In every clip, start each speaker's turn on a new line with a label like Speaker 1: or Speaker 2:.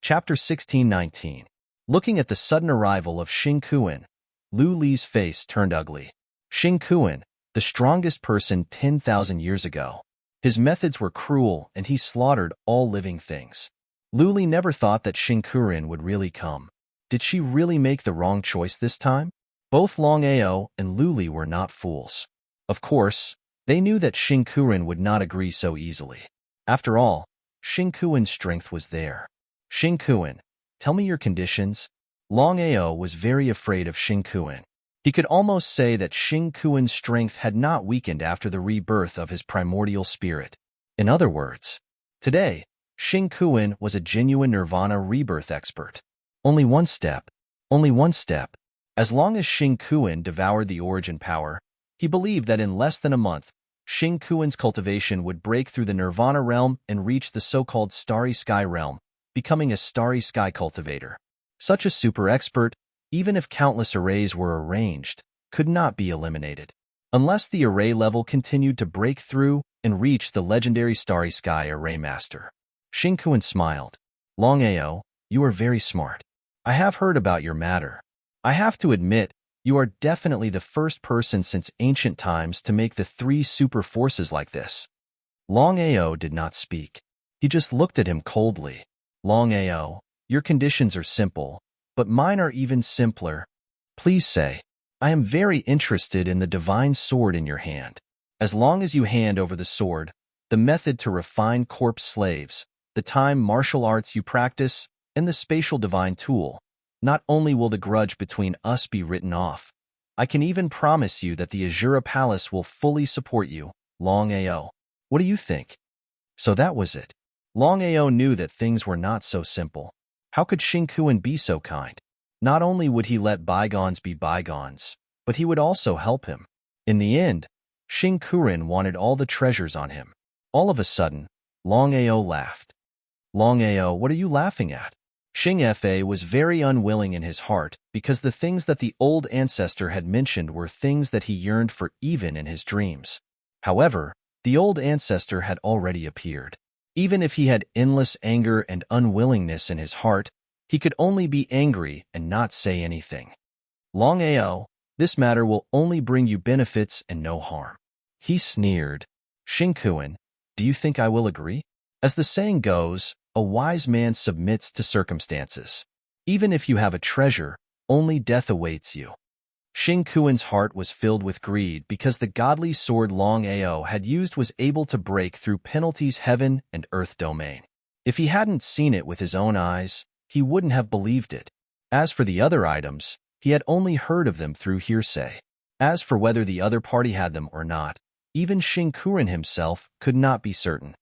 Speaker 1: Chapter 1619. Looking at the sudden arrival of Xing Kuan, Lu Li's face turned ugly. Xing Kuan, the strongest person 10,000 years ago. His methods were cruel and he slaughtered all living things. Lu Li never thought that Xing Kuan would really come. Did she really make the wrong choice this time? Both Longao and Lu Li were not fools. Of course, they knew that Xing Kuan would not agree so easily. After all, Xing Kuan's strength was there. Xing Kuan, tell me your conditions. Longao was very afraid of Xing Kuan. He could almost say that Xing Kuan's strength had not weakened after the rebirth of his primordial spirit. In other words, today, Xing Kuan was a genuine nirvana rebirth expert. Only one step. As long as Xing Kuan devoured the origin power, he believed that in less than a month, Xing Kuan's cultivation would break through the nirvana realm and reach the so-called starry sky realm, becoming a starry sky cultivator. Such a super expert, even if countless arrays were arranged, could not be eliminated. Unless the array level continued to break through and reach the legendary starry sky array master. Xing Kuan smiled. Longao, you are very smart. I have heard about your matter. I have to admit, you are definitely the first person since ancient times to make the 3 super forces like this. Longao did not speak. He just looked at him coldly. Longao, your conditions are simple, but mine are even simpler. Please say, I am very interested in the divine sword in your hand. As long as you hand over the sword, the method to refine corpse slaves, the time martial arts you practice, and the spatial divine tool, not only will the grudge between us be written off, I can even promise you that the Azura Palace will fully support you, Longao. What do you think? So that was it. Longao knew that things were not so simple. How could Xing Kuan be so kind? Not only would he let bygones be bygones, but he would also help him. In the end, Xing Kuan wanted all the treasures on him. All of a sudden, Longao laughed. Longao, what are you laughing at? Xing Fa was very unwilling in his heart because the things that the old ancestor had mentioned were things that he yearned for even in his dreams. However, the old ancestor had already appeared. Even if he had endless anger and unwillingness in his heart, he could only be angry and not say anything. Longao, this matter will only bring you benefits and no harm. He sneered. Xing Kuan, do you think I will agree? As the saying goes, a wise man submits to circumstances. Even if you have a treasure, only death awaits you. Xing Kuan's heart was filled with greed because the godly sword Longao had used was able to break through penalties heaven and earth domain. If he hadn't seen it with his own eyes, he wouldn't have believed it. As for the other items, he had only heard of them through hearsay. As for whether the other party had them or not, even Xing Kuan himself could not be certain.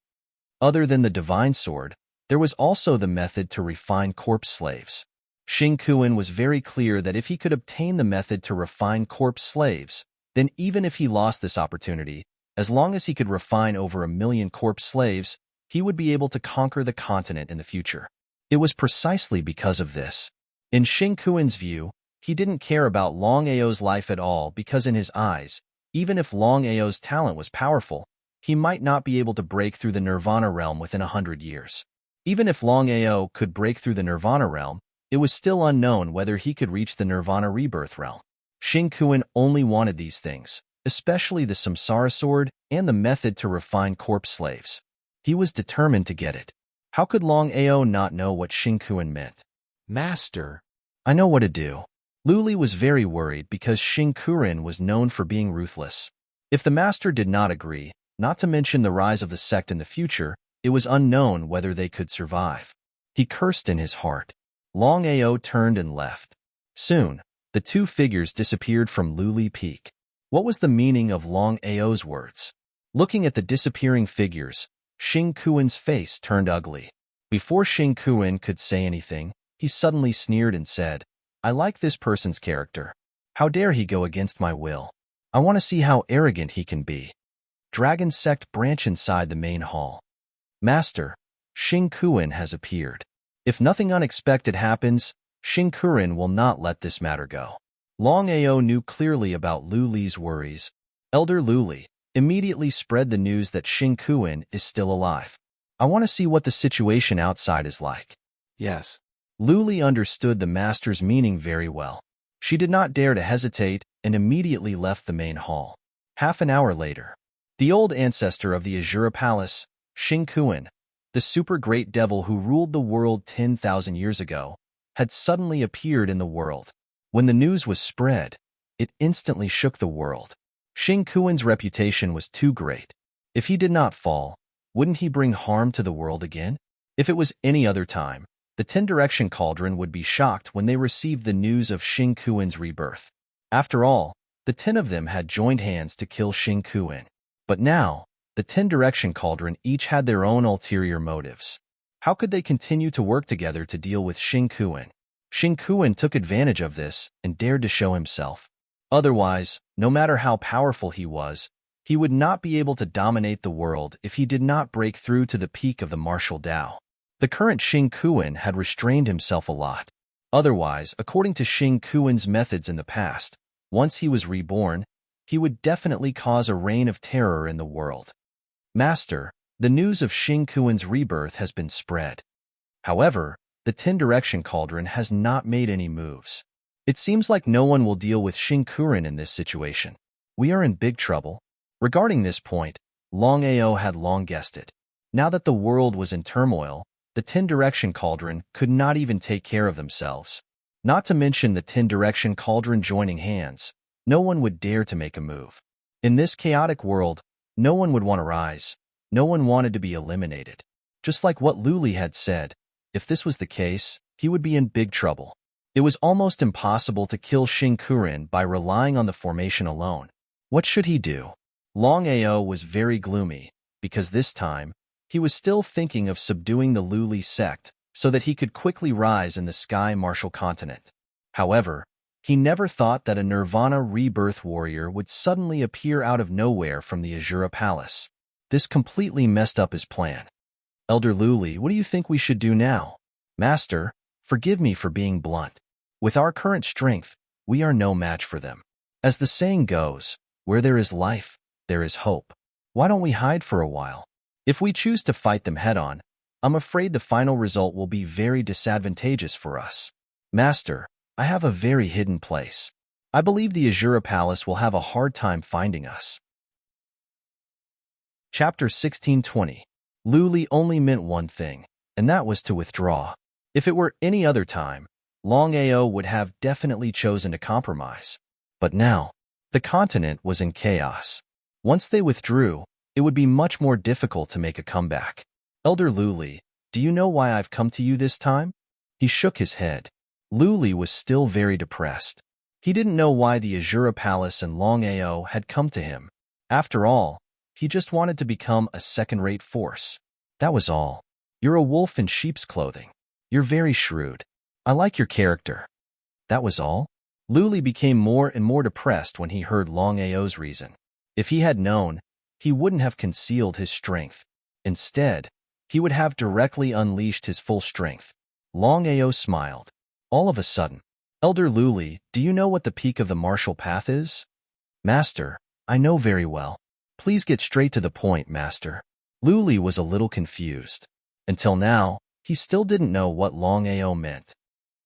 Speaker 1: Other than the divine sword, there was also the method to refine corpse slaves. Xing Kuan was very clear that if he could obtain the method to refine corpse slaves, then even if he lost this opportunity, as long as he could refine over 1 million corpse slaves, he would be able to conquer the continent in the future. It was precisely because of this. In Xing Kuan's view, he didn't care about Longao's life at all because in his eyes, even if Longao's talent was powerful, he might not be able to break through the nirvana realm within 100 years. Even if Longao could break through the nirvana realm, it was still unknown whether he could reach the nirvana rebirth realm. Xing Kuan only wanted these things, especially the samsara sword and the method to refine corpse slaves. He was determined to get it. How could Longao not know what Xing Kuan meant? Master, I know what to do. Lu Li was very worried because Xing Kuan was known for being ruthless. If the master did not agree, not to mention the rise of the sect in the future, it was unknown whether they could survive. He cursed in his heart. Longao turned and left. Soon, the 2 figures disappeared from Lu Li Peak. What was the meaning of Longao's words? Looking at the disappearing figures, Xing Kuan's face turned ugly. Before Xing Kuan could say anything, he suddenly sneered and said, I like this person's character. How dare he go against my will? I want to see how arrogant he can be. Dragon Sect branch inside the main hall. Master, Xing Kuan has appeared. If nothing unexpected happens, Xing Kuan will not let this matter go. Longao knew clearly about Lu Li's worries. Elder Lu Li immediately spread the news that Xing Kuan is still alive. I want to see what the situation outside is like.
Speaker 2: Yes.
Speaker 1: Luli understood the master's meaning very well. She did not dare to hesitate and immediately left the main hall. Half an hour later, the old ancestor of the Azura Palace, Xingqiuan, the super great devil who ruled the world 10,000 years ago, had suddenly appeared in the world. When the news was spread, it instantly shook the world. Xingqiuan's reputation was too great. If he did not fall, wouldn't he bring harm to the world again? If it was any other time, the 10-direction cauldron would be shocked when they received the news of Xingqiuan's rebirth. After all, the 10 of them had joined hands to kill Xingqiuan. But now, the 10-direction cauldron each had their own ulterior motives. How could they continue to work together to deal with Xingqiuan? Xingqiuan took advantage of this and dared to show himself. Otherwise, no matter how powerful he was, he would not be able to dominate the world if he did not break through to the peak of the martial Tao. The current Xingqiuan had restrained himself a lot. Otherwise, according to Xingqiuan's methods in the past, once he was reborn, he would definitely cause a reign of terror in the world. Master, the news of Xingqiuan's rebirth has been spread. However, the 10-direction cauldron has not made any moves. It seems like no one will deal with Xingqiuan in this situation. We are in big trouble. Regarding this point, Longao had long guessed it. Now that the world was in turmoil, the 10-direction cauldron could not even take care of themselves. Not to mention the 10-direction cauldron joining hands, no one would dare to make a move. In this chaotic world, no one would want to rise. No one wanted to be eliminated. Just like what Luli had said, if this was the case, he would be in big trouble. It was almost impossible to kill Xingqiuan by relying on the formation alone. What should he do? Longao was very gloomy, because this time, he was still thinking of subduing the Luli sect so that he could quickly rise in the Sky Martial Continent. However, he never thought that a Nirvana rebirth warrior would suddenly appear out of nowhere from the Azura Palace. This completely messed up his plan. Elder Luli, what do you think we should do now? Master, forgive me for being blunt. With our current strength, we are no match for them. As the saying goes, where there is life, there is hope. Why don't we hide for a while? If we choose to fight them head-on, I'm afraid the final result will be very disadvantageous for us. Master, I have a very hidden place. I believe the Azura Palace will have a hard time finding us. Chapter 1620. Luli only meant one thing, and that was to withdraw. If it were any other time, Longao would have definitely chosen to compromise. But now, the continent was in chaos. Once they withdrew, it would be much more difficult to make a comeback. Elder Luli, do you know why I've come to you this time? He shook his head. Luli was still very depressed. He didn't know why the Azura Palace and Longao had come to him. After all, he just wanted to become a second-rate force. That was all. You're a wolf in sheep's clothing. You're very shrewd. I like your character. That was all? Luli became more and more depressed when he heard Longao's reason. If he had known, he wouldn't have concealed his strength. Instead, he would have directly unleashed his full strength. Longao smiled. All of a sudden, Elder Luli, do you know what the peak of the martial path is? Master, I know very well. Please get straight to the point, Master. Luli was a little confused. Until now, he still didn't know what Longao meant.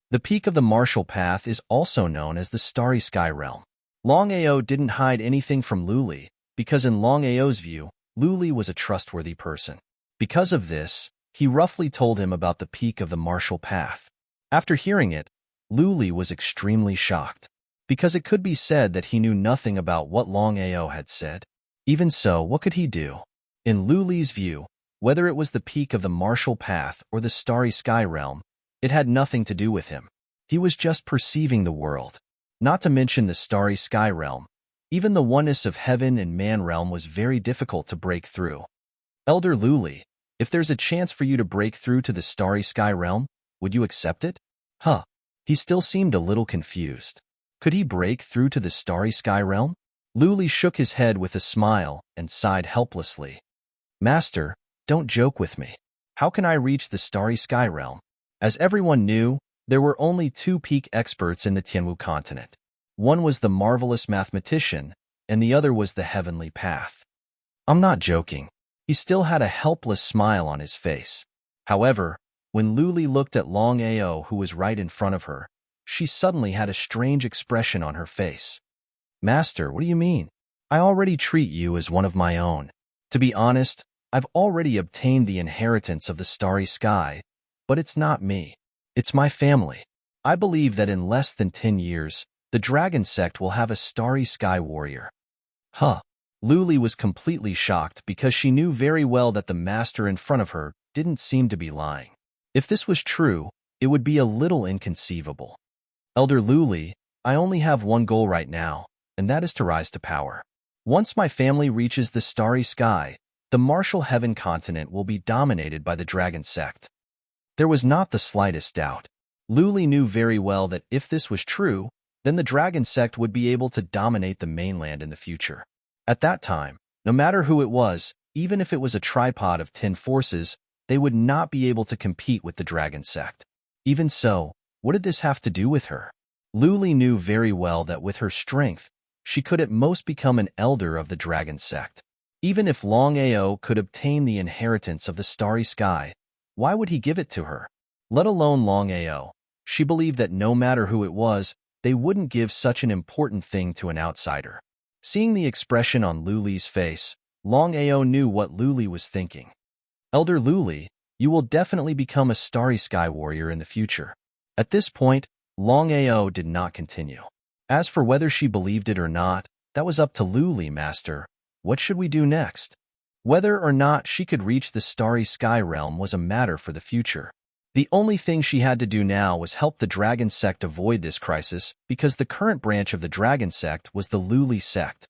Speaker 1: The peak of the martial path is also known as the Starry Sky Realm. Longao didn't hide anything from Luli, because in Longao's view, Luli was a trustworthy person. Because of this, he roughly told him about the peak of the martial path. After hearing it, Luli was extremely shocked, because it could be said that he knew nothing about what Longao had said. Even so, what could he do? In Luli's view, whether it was the peak of the martial path or the Starry Sky Realm, it had nothing to do with him. He was just perceiving the world. Not to mention the Starry Sky Realm. Even the oneness of heaven and man realm was very difficult to break through. Elder Luli, if there's a chance for you to break through to the Starry Sky Realm, would you accept it? Huh. He still seemed a little confused. Could he break through to the Starry Sky Realm? Luli shook his head with a smile and sighed helplessly. Master, don't joke with me. How can I reach the Starry Sky Realm? As everyone knew, there were only two peak experts in the Tianwu continent. One was the marvelous mathematician, and the other was the heavenly path. I'm not joking. He still had a helpless smile on his face. However, When Luli looked at Longao, who was right in front of her, she suddenly had a strange expression on her face. Master, what do you mean? I already treat you as one of my own. To be honest, I've already obtained the inheritance of the starry sky, but it's not me. It's my family. I believe that in less than 10 years, the dragon sect will have a starry sky warrior. Huh. Luli was completely shocked because she knew very well that the master in front of her didn't seem to be lying. If this was true, it would be a little inconceivable. Elder Luli, I only have one goal right now, and that is to rise to power. Once my family reaches the starry sky, the martial heaven continent will be dominated by the dragon sect. There was not the slightest doubt. Luli knew very well that if this was true, then the dragon sect would be able to dominate the mainland in the future. At that time, no matter who it was, even if it was a tripod of 10 forces, they would not be able to compete with the dragon sect. Even so, what did this have to do with her? Luli knew very well that with her strength, she could at most become an elder of the dragon sect. Even if Longao could obtain the inheritance of the starry sky, why would he give it to her? Let alone Longao. She believed that no matter who it was, they wouldn't give such an important thing to an outsider. Seeing the expression on Luli's face, Longao knew what Luli was thinking. Elder Luli, you will definitely become a starry sky warrior in the future. At this point, Longao did not continue. As for whether she believed it or not, that was up to Luli, Master. What should we do next? Whether or not she could reach the starry sky realm was a matter for the future. The only thing she had to do now was help the dragon sect avoid this crisis because the current branch of the dragon sect was the Luli sect.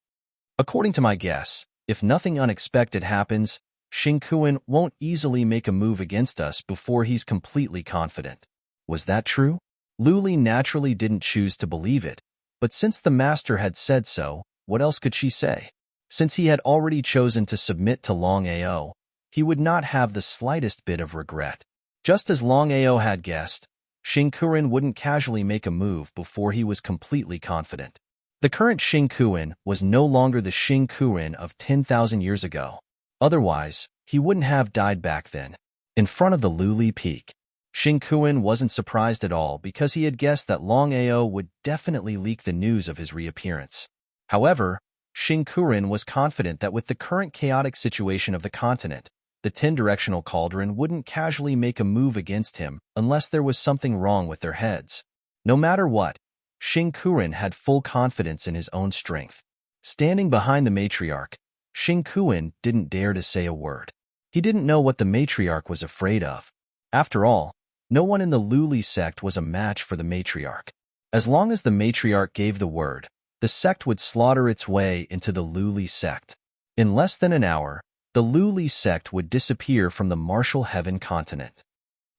Speaker 1: According to my guess, if nothing unexpected happens, Xingkuan won't easily make a move against us before he's completely confident. Was that true? Luli naturally didn't choose to believe it, but since the master had said so, what else could she say? Since he had already chosen to submit to Longao, he would not have the slightest bit of regret. Just as Longao had guessed, Xingkuan wouldn't casually make a move before he was completely confident. The current Xingkuan was no longer the Xingkuan of 10,000 years ago. Otherwise, he wouldn't have died back then. In front of the Luli Peak, Xingkuan wasn't surprised at all because he had guessed that Longao would definitely leak the news of his reappearance. However, Xingkuan was confident that with the current chaotic situation of the continent, the 10-directional cauldron wouldn't casually make a move against him unless there was something wrong with their heads. No matter what, Xingkuan had full confidence in his own strength. Standing behind the matriarch, Xingkuan didn't dare to say a word. He didn't know what the matriarch was afraid of. After all, no one in the Luli sect was a match for the matriarch. As long as the matriarch gave the word, the sect would slaughter its way into the Luli sect. In less than an hour, the Luli sect would disappear from the martial heaven continent.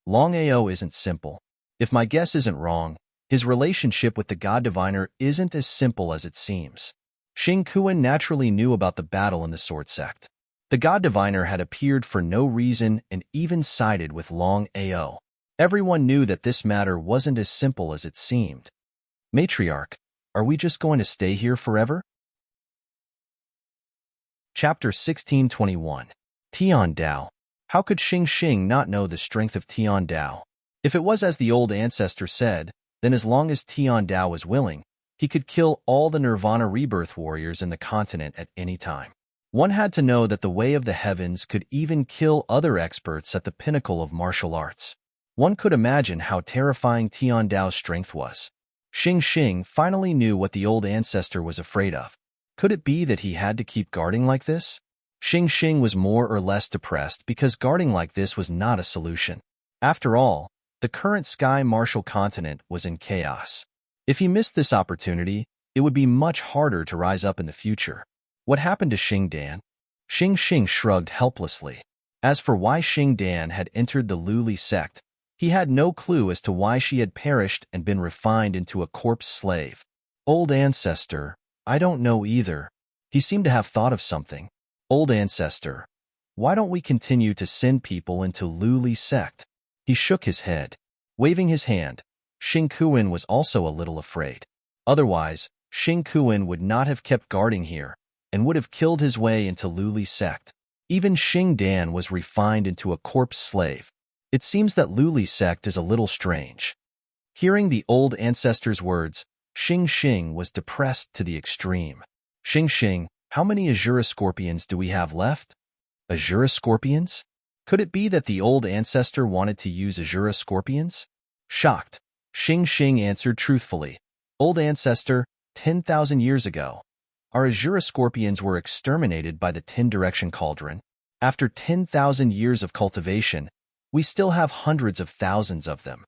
Speaker 1: Longao isn't simple. If my guess isn't wrong, his relationship with the god diviner isn't as simple as it seems. Xingkuan naturally knew about the battle in the sword sect. The god diviner had appeared for no reason and even sided with Longao. Everyone knew that this matter wasn't as simple as it seemed. Matriarch, are we just going to stay here forever? Chapter 1621. Tian Dao. How could Xing not know the strength of Tian Dao? If it was as the old ancestor said, then as long as Tian Dao was willing, he could kill all the Nirvana rebirth warriors in the continent at any time. One had to know that the way of the heavens could even kill other experts at the pinnacle of martial arts. One could imagine how terrifying Tian Dao's strength was. Xing finally knew what the old ancestor was afraid of. Could it be that he had to keep guarding like this? Xing was more or less depressed because guarding like this was not a solution. After all, the current sky martial continent was in chaos. If he missed this opportunity, it would be much harder to rise up in the future. What happened to Xing Dan? Xing shrugged helplessly. As for why Xing Dan had entered the Luli sect, he had no clue as to why she had perished and been refined into a corpse slave. Old ancestor, I don't know either. He seemed to have thought of something. Old ancestor, why don't we continue to send people into Luli sect? He shook his head. Waving his hand, Xingkuan was also a little afraid. Otherwise, Xingkuan would not have kept guarding here and would have killed his way into Luli sect. Even Xing Dan was refined into a corpse slave. It seems that Luli's sect is a little strange. Hearing the old ancestor's words, Xing Xing was depressed to the extreme. Xing Xing, how many Azura scorpions do we have left? Azura scorpions? Could it be that the old ancestor wanted to use Azura scorpions? Shocked, Xing Xing answered truthfully. Old ancestor, 10,000 years ago, our Azura scorpions were exterminated by the 10-direction cauldron. After 10,000 years of cultivation, we still have hundreds of thousands of them.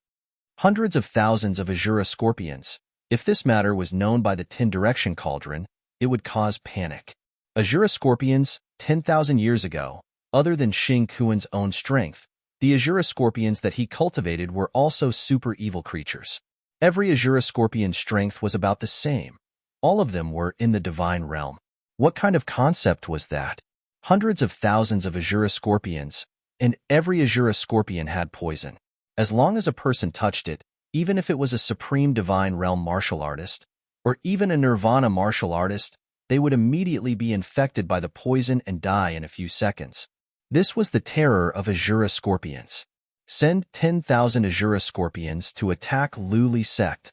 Speaker 1: Hundreds of thousands of Azura scorpions. If this matter was known by the 10-direction cauldron, it would cause panic. Azura scorpions, 10,000 years ago, other than Xing Kuan's own strength, the Azura scorpions that he cultivated were also super evil creatures. Every Azura scorpion's strength was about the same. All of them were in the divine realm. What kind of concept was that? Hundreds of thousands of Azura scorpions, and every Azura scorpion had poison. As long as a person touched it, even if it was a supreme divine realm martial artist, or even a nirvana martial artist, they would immediately be infected by the poison and die in a few seconds. This was the terror of Azura scorpions. Send 10,000 Azura scorpions to attack Luli sect.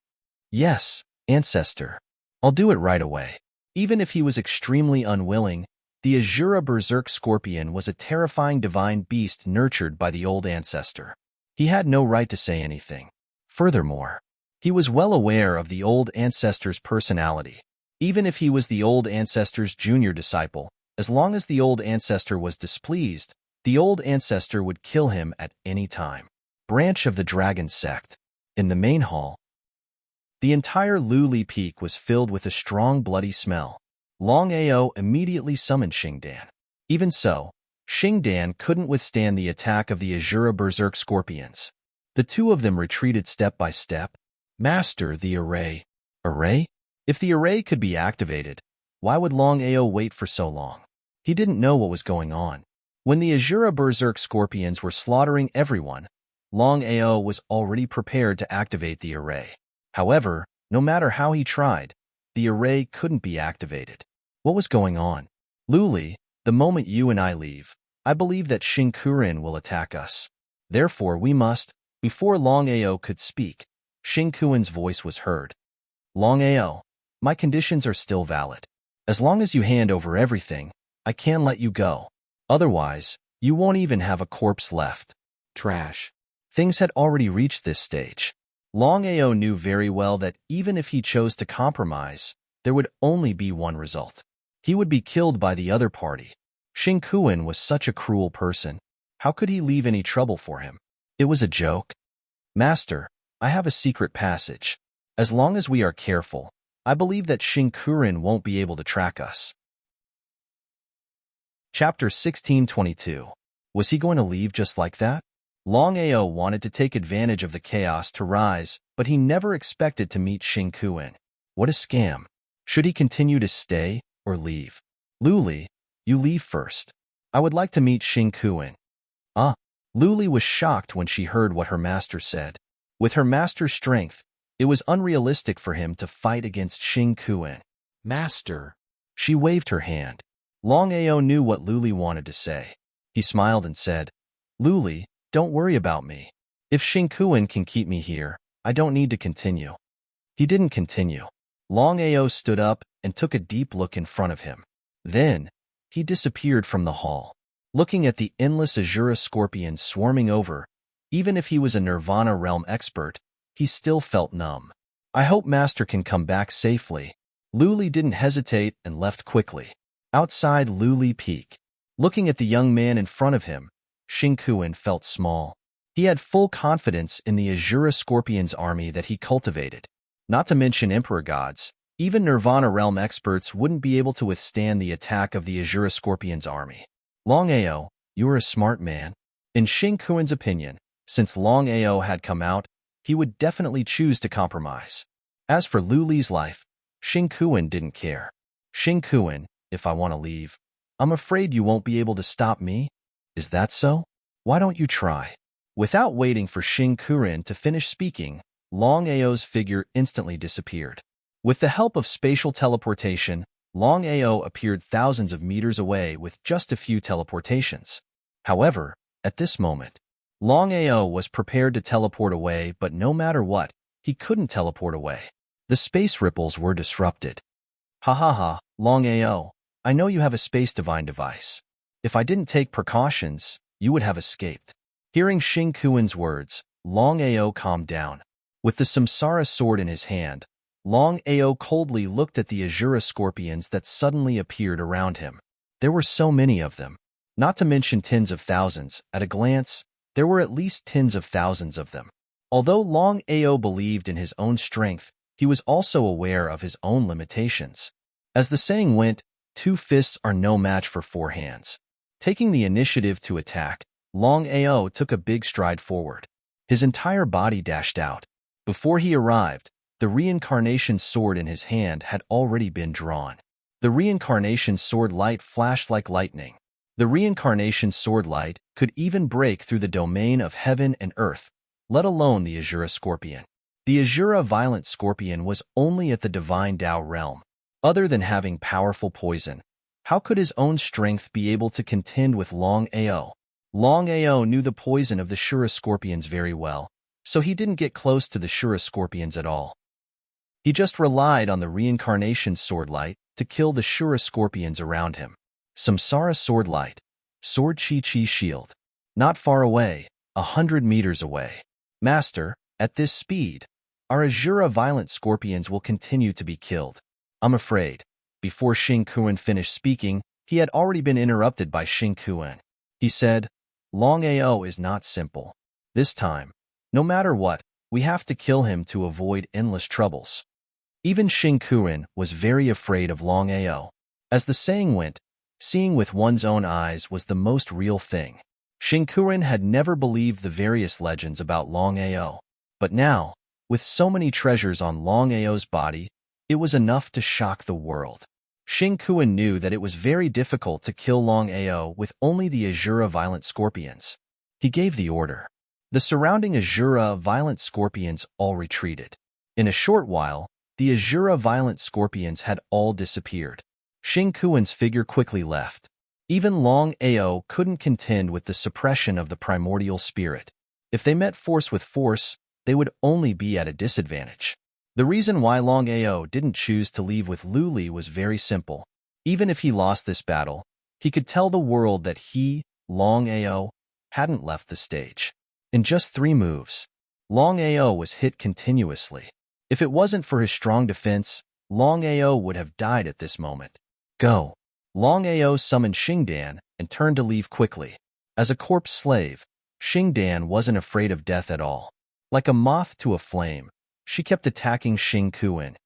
Speaker 1: Yes, ancestor. I'll do it right away. Even if he was extremely unwilling, the Azura berserk scorpion was a terrifying divine beast nurtured by the old ancestor. He had no right to say anything. Furthermore, he was well aware of the old ancestor's personality. Even if he was the old ancestor's junior disciple, as long as the old ancestor was displeased, the old ancestor would kill him at any time. Branch of the Dragon Sect. In the main hall, the entire Luli Peak was filled with a strong bloody smell. Longao immediately summoned Xingdan. Even so, Xingdan couldn't withstand the attack of the Azura berserk scorpions. The two of them retreated step by step. Master, the array. Array? If the array could be activated, why would Longao wait for so long? He didn't know what was going on. When the Azura berserk scorpions were slaughtering everyone, Longao was already prepared to activate the array. However, no matter how he tried, the array couldn't be activated. What was going on? Luli, the moment you and I leave, I believe that Xing Kuan will attack us. Therefore, we must. Before Longao could speak, Xing Kuan's voice was heard. Longao, my conditions are still valid. As long as you hand over everything, I can let you go. Otherwise, you won't even have a corpse left. Trash. Things had already reached this stage. Longao knew very well that even if he chose to compromise, there would only be one result. He would be killed by the other party. Xing Kuan was such a cruel person. How could he leave any trouble for him? It was a joke. Master, I have a secret passage. As long as we are careful, I believe that Xing Kuan won't be able to track us. Chapter 1622. Was he going to leave just like that? Longao wanted to take advantage of the chaos to rise, but he never expected to meet Xing Kuan. What a scam. Should he continue to stay or leave? Luli, you leave first. I would like to meet Xing Kuan. Luli was shocked when she heard what her master said. With her master's strength, it was unrealistic for him to fight against Xing Kuan. Master. She waved her hand. Longao knew what Luli wanted to say. He smiled and said, Luli, don't worry about me. If Xing Kuan can keep me here, I don't need to continue. He didn't continue. Longao stood up and took a deep look in front of him. Then, he disappeared from the hall. Looking at the endless Azura scorpions swarming over, even if he was a Nirvana realm expert, he still felt numb. I hope Master can come back safely. Luli didn't hesitate and left quickly. Outside Luli Peak, looking at the young man in front of him, Xing Kuan felt small. He had full confidence in the Azura Scorpion's army that he cultivated. Not to mention Emperor gods, even Nirvana realm experts wouldn't be able to withstand the attack of the Azura Scorpion's army. Longao, you are a smart man. In Xing Kuan's opinion, since Longao had come out, he would definitely choose to compromise. As for Luli's life, Xing Kuan didn't care. Xing Kuan, if I want to leave, I'm afraid you won't be able to stop me. Is that so? Why don't you try? Without waiting for Xing Kuan to finish speaking, Longao's figure instantly disappeared. With the help of spatial teleportation, Longao appeared thousands of meters away with just a few teleportations. However, at this moment, Longao was prepared to teleport away, but no matter what, he couldn't teleport away. The space ripples were disrupted. Ha ha ha, Longao, I know you have a space divine device. If I didn't take precautions, you would have escaped. Hearing Xing Kuan's words, Longao calmed down. With the samsara sword in his hand, Longao coldly looked at the Azura scorpions that suddenly appeared around him. There were so many of them. Not to mention tens of thousands. At a glance, there were at least tens of thousands of them. Although Longao believed in his own strength, he was also aware of his own limitations. As the saying went, 2 fists are no match for 4 hands. Taking the initiative to attack, Longao took a big stride forward. His entire body dashed out. Before he arrived, the reincarnation sword in his hand had already been drawn. The reincarnation sword light flashed like lightning. The reincarnation sword light could even break through the domain of heaven and earth, let alone the Azura scorpion. The Azura violent scorpion was only at the divine Tao realm. Other than having powerful poison, how could his own strength be able to contend with Longao? Longao knew the poison of the Shura scorpions very well, so he didn't get close to the Shura scorpions at all. He just relied on the reincarnation sword light to kill the Shura scorpions around him. Samsara sword light, sword chi shield. Not far away, 100 meters away. Master, at this speed, our Azura violent scorpions will continue to be killed. I'm afraid. Before Xing Kuan finished speaking, he had already been interrupted by Xing Kuan. He said, Longao is not simple. This time, no matter what, we have to kill him to avoid endless troubles. Even Xing Kuan was very afraid of Longao. As the saying went, seeing with one's own eyes was the most real thing. Xing Kuan had never believed the various legends about Longao. But now, with so many treasures on Longao's body, it was enough to shock the world. Xing Kuan knew that it was very difficult to kill Longao with only the Azura violent scorpions. He gave the order. The surrounding Azura violent scorpions all retreated. In a short while, the Azura violent scorpions had all disappeared. Xing Kuan's figure quickly left. Even Longao couldn't contend with the suppression of the primordial spirit. If they met force with force, they would only be at a disadvantage. The reason why Longao didn't choose to leave with Luli was very simple. Even if he lost this battle, he could tell the world that he, Longao, hadn't left the stage. In just 3 moves, Longao was hit continuously. If it wasn't for his strong defense, Longao would have died at this moment. Go! Longao summoned Xingdan and turned to leave quickly. As a corpse slave, Xingdan wasn't afraid of death at all. Like a moth to a flame, she kept attacking Xing Kuan.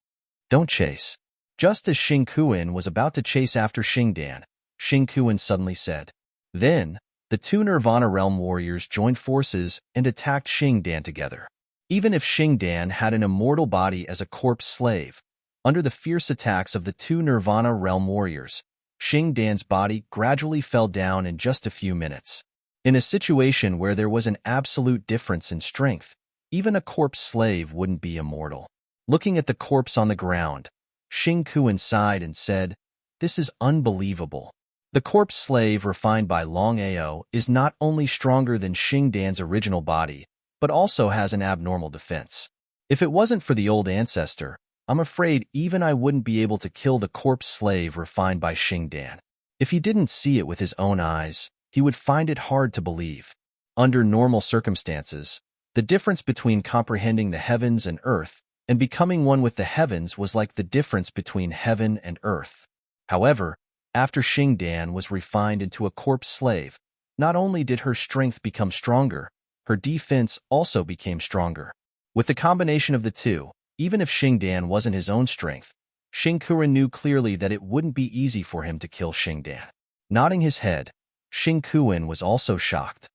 Speaker 1: Don't chase. Just as Xing Kuan was about to chase after Xingdan, Xing Kuan suddenly said. Then, the 2 Nirvana Realm warriors joined forces and attacked Xingdan together. Even if Xingdan had an immortal body as a corpse slave, under the fierce attacks of the 2 Nirvana Realm warriors, Xingdan's body gradually fell down in just a few minutes. In a situation where there was an absolute difference in strength, even a corpse slave wouldn't be immortal. Looking at the corpse on the ground, Xing Kuan sighed and said, This is unbelievable. The corpse slave refined by Longao is not only stronger than Xingdan's original body, but also has an abnormal defense. If it wasn't for the old ancestor, I'm afraid even I wouldn't be able to kill the corpse slave refined by Xingdan. If he didn't see it with his own eyes, he would find it hard to believe. Under normal circumstances, the difference between comprehending the heavens and earth and becoming one with the heavens was like the difference between heaven and earth. However, after Xingdan was refined into a corpse slave, not only did her strength become stronger, her defense also became stronger. With the combination of the two, even if Xingdan wasn't his own strength, Xing Kuan knew clearly that it wouldn't be easy for him to kill Xingdan. Nodding his head, Xing Kuan was also shocked.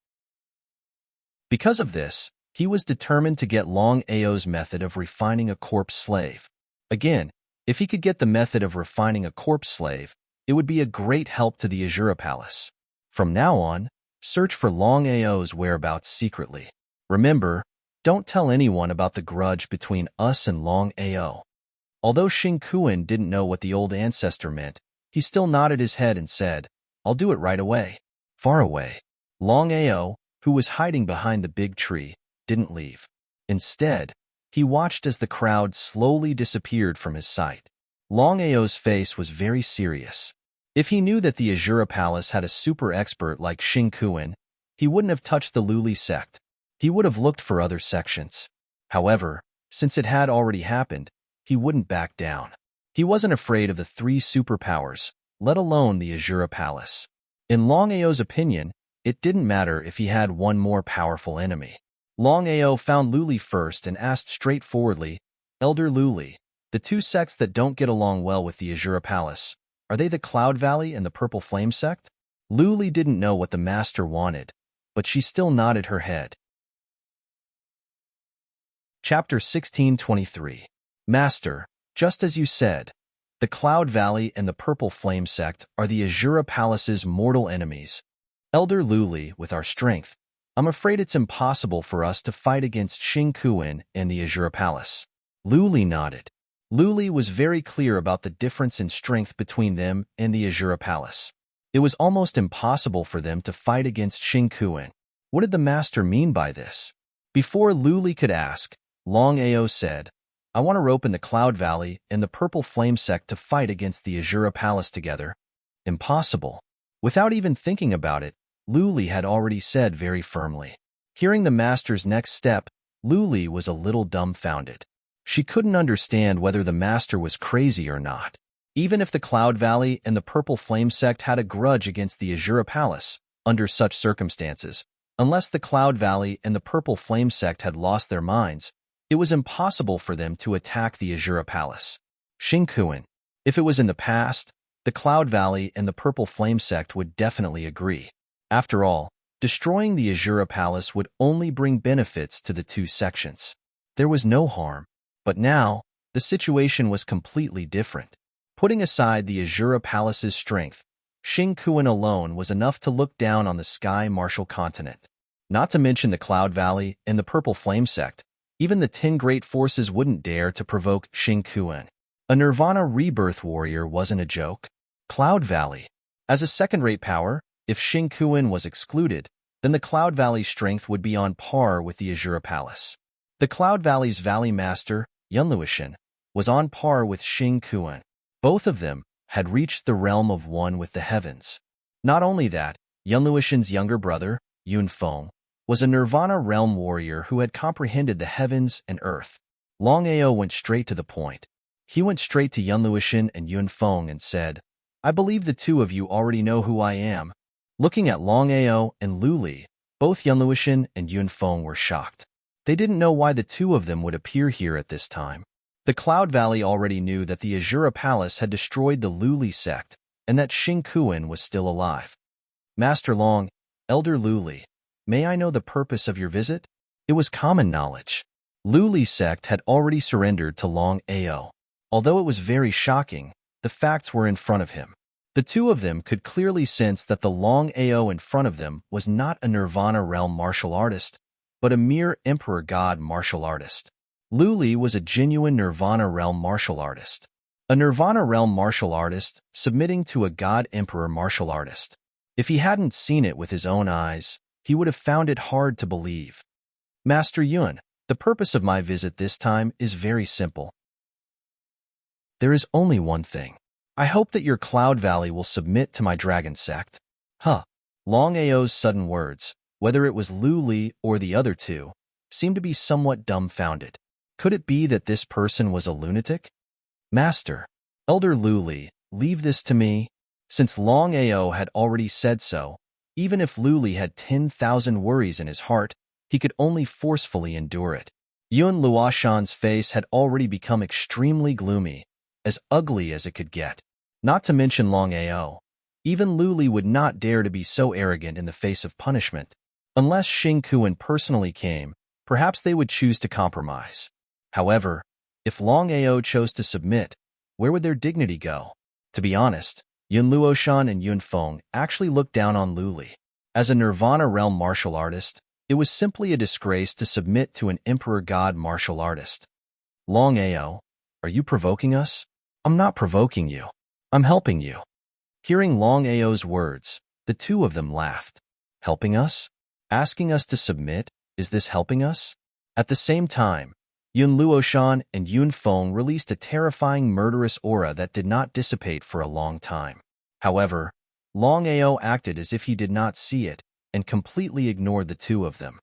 Speaker 1: Because of this, he was determined to get Longao's method of refining a corpse slave. Again, if he could get the method of refining a corpse slave, it would be a great help to the Azura Palace. From now on, search for Longao's whereabouts secretly. Remember, don't tell anyone about the grudge between us and Longao. Although Xing Kuan didn't know what the old ancestor meant, he still nodded his head and said, I'll do it right away. Far away, Longao, who was hiding behind the big tree, didn't leave. Instead, he watched as the crowd slowly disappeared from his sight. Longao's face was very serious. If he knew that the Azura Palace had a super expert like Xingqiuan, he wouldn't have touched the Luli sect. He would have looked for other sections. However, since it had already happened, he wouldn't back down. He wasn't afraid of the 3 superpowers, let alone the Azura Palace. In Longao's opinion, it didn't matter if he had one more powerful enemy. Longao found Luli first and asked straightforwardly, "Elder Luli, the 2 sects that don't get along well with the Azura Palace, are they the Cloud Valley and the Purple Flame sect?" Luli didn't know what the master wanted, but she still nodded her head. Chapter 1623. Master, just as you said, the Cloud Valley and the Purple Flame sect are the Azura Palace's mortal enemies. Elder Luli, with our strength, I'm afraid it's impossible for us to fight against Xingqiuan and the Azura Palace. Luli nodded. Luli was very clear about the difference in strength between them and the Azura Palace. It was almost impossible for them to fight against Xingqiuan. What did the master mean by this? Before Luli could ask, Longao said, "I want to rope in the Cloud Valley and the Purple Flame sect to fight against the Azura Palace together." Impossible. Without even thinking about it, Luli had already said very firmly. Hearing the master's next step, Luli was a little dumbfounded. She couldn't understand whether the master was crazy or not. Even if the Cloud Valley and the Purple Flame sect had a grudge against the Azura Palace, under such circumstances, unless the Cloud Valley and the Purple Flame sect had lost their minds, it was impossible for them to attack the Azura Palace. Xingqiuan. If it was in the past, the Cloud Valley and the Purple Flame sect would definitely agree. After all, destroying the Azura Palace would only bring benefits to the 2 sections. There was no harm. But now, the situation was completely different. Putting aside the Azura Palace's strength, Xingqiuan alone was enough to look down on the Sky Martial Continent. Not to mention the Cloud Valley and the Purple Flame sect, even the 10 great forces wouldn't dare to provoke Xingqiuan. A Nirvana rebirth warrior wasn't a joke. Cloud Valley. As a second-rate power, if Xingqiuan was excluded, then the Cloud Valley's strength would be on par with the Azura Palace. The Cloud Valley's Valley Master, Yunluotian, was on par with Xingqiuan. Both of them had reached the realm of one with the heavens. Not only that, Yunluotian's younger brother, Yunfeng, was a Nirvana realm warrior who had comprehended the heavens and earth. Longao went straight to the point. He went straight to Yunluotian and Yunfeng and said, "I believe the 2 of you already know who I am." Looking at Longao and Luli, both Yunluotian and Yunfeng were shocked. They didn't know why the 2 of them would appear here at this time. The Cloud Valley already knew that the Azura Palace had destroyed the Luli sect and that Xingqiuan was still alive. "Master Long, Elder Luli, may I know the purpose of your visit?" It was common knowledge. Luli sect had already surrendered to Longao. Although it was very shocking, the facts were in front of him. The 2 of them could clearly sense that the Longao in front of them was not a Nirvana realm martial artist, but a mere Emperor God martial artist. Luli was a genuine Nirvana realm martial artist. A Nirvana realm martial artist submitting to a God Emperor martial artist. If he hadn't seen it with his own eyes, he would have found it hard to believe. "Master Yun, the purpose of my visit this time is very simple. There is only one thing. I hope that your Cloud Valley will submit to my dragon sect." Longao's sudden words, whether it was Luli or the other 2, seemed to be somewhat dumbfounded. Could it be that this person was a lunatic? "Master, Elder Luli, leave this to me." Since Longao had already said so, even if Luli had 10,000 worries in his heart, he could only forcefully endure it. Yunluoshan's face had already become extremely gloomy, as ugly as it could get. Not to mention Longao. Even Luli would not dare to be so arrogant in the face of punishment. Unless Xingqiuan personally came, perhaps they would choose to compromise. However, if Longao chose to submit, where would their dignity go? To be honest, Yunluoshan and Yunfeng actually looked down on Luli. As a Nirvana realm martial artist, it was simply a disgrace to submit to an Emperor God martial artist. "Longao, are you provoking us?" "I'm not provoking you. I'm helping you." Hearing Longao's words, the 2 of them laughed. "Helping us? Asking us to submit, is this helping us? At the same time, Yun Luoshan and Yun Feng released a terrifying murderous aura that did not dissipate for a long time. However, Longao acted as if he did not see it and completely ignored the two of them.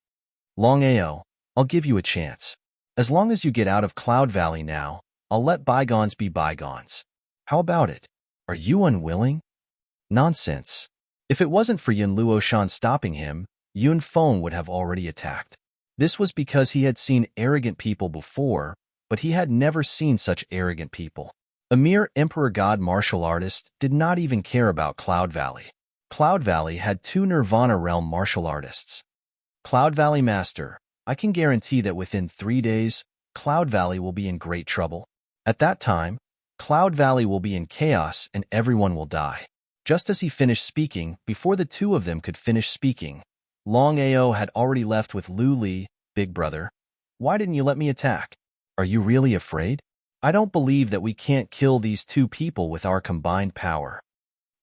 Speaker 1: Longao, I'll give you a chance. As long as you get out of Cloud Valley now, I'll let bygones be bygones. How about it? Are you unwilling? Nonsense. If it wasn't for Yun Luoshan stopping him, Yun Feng would have already attacked. This was because he had seen arrogant people before, but he had never seen such arrogant people. A mere Emperor God martial artist did not even care about Cloud Valley. Cloud Valley had two Nirvana Realm martial artists. Cloud Valley Master, I can guarantee that within 3 days, Cloud Valley will be in great trouble. At that time, Cloud Valley will be in chaos and everyone will die. Just as he finished speaking, before the two of them could finish speaking, Longao had already left with Lu Li. Big brother, why didn't you let me attack? Are you really afraid? I don't believe that we can't kill these two people with our combined power.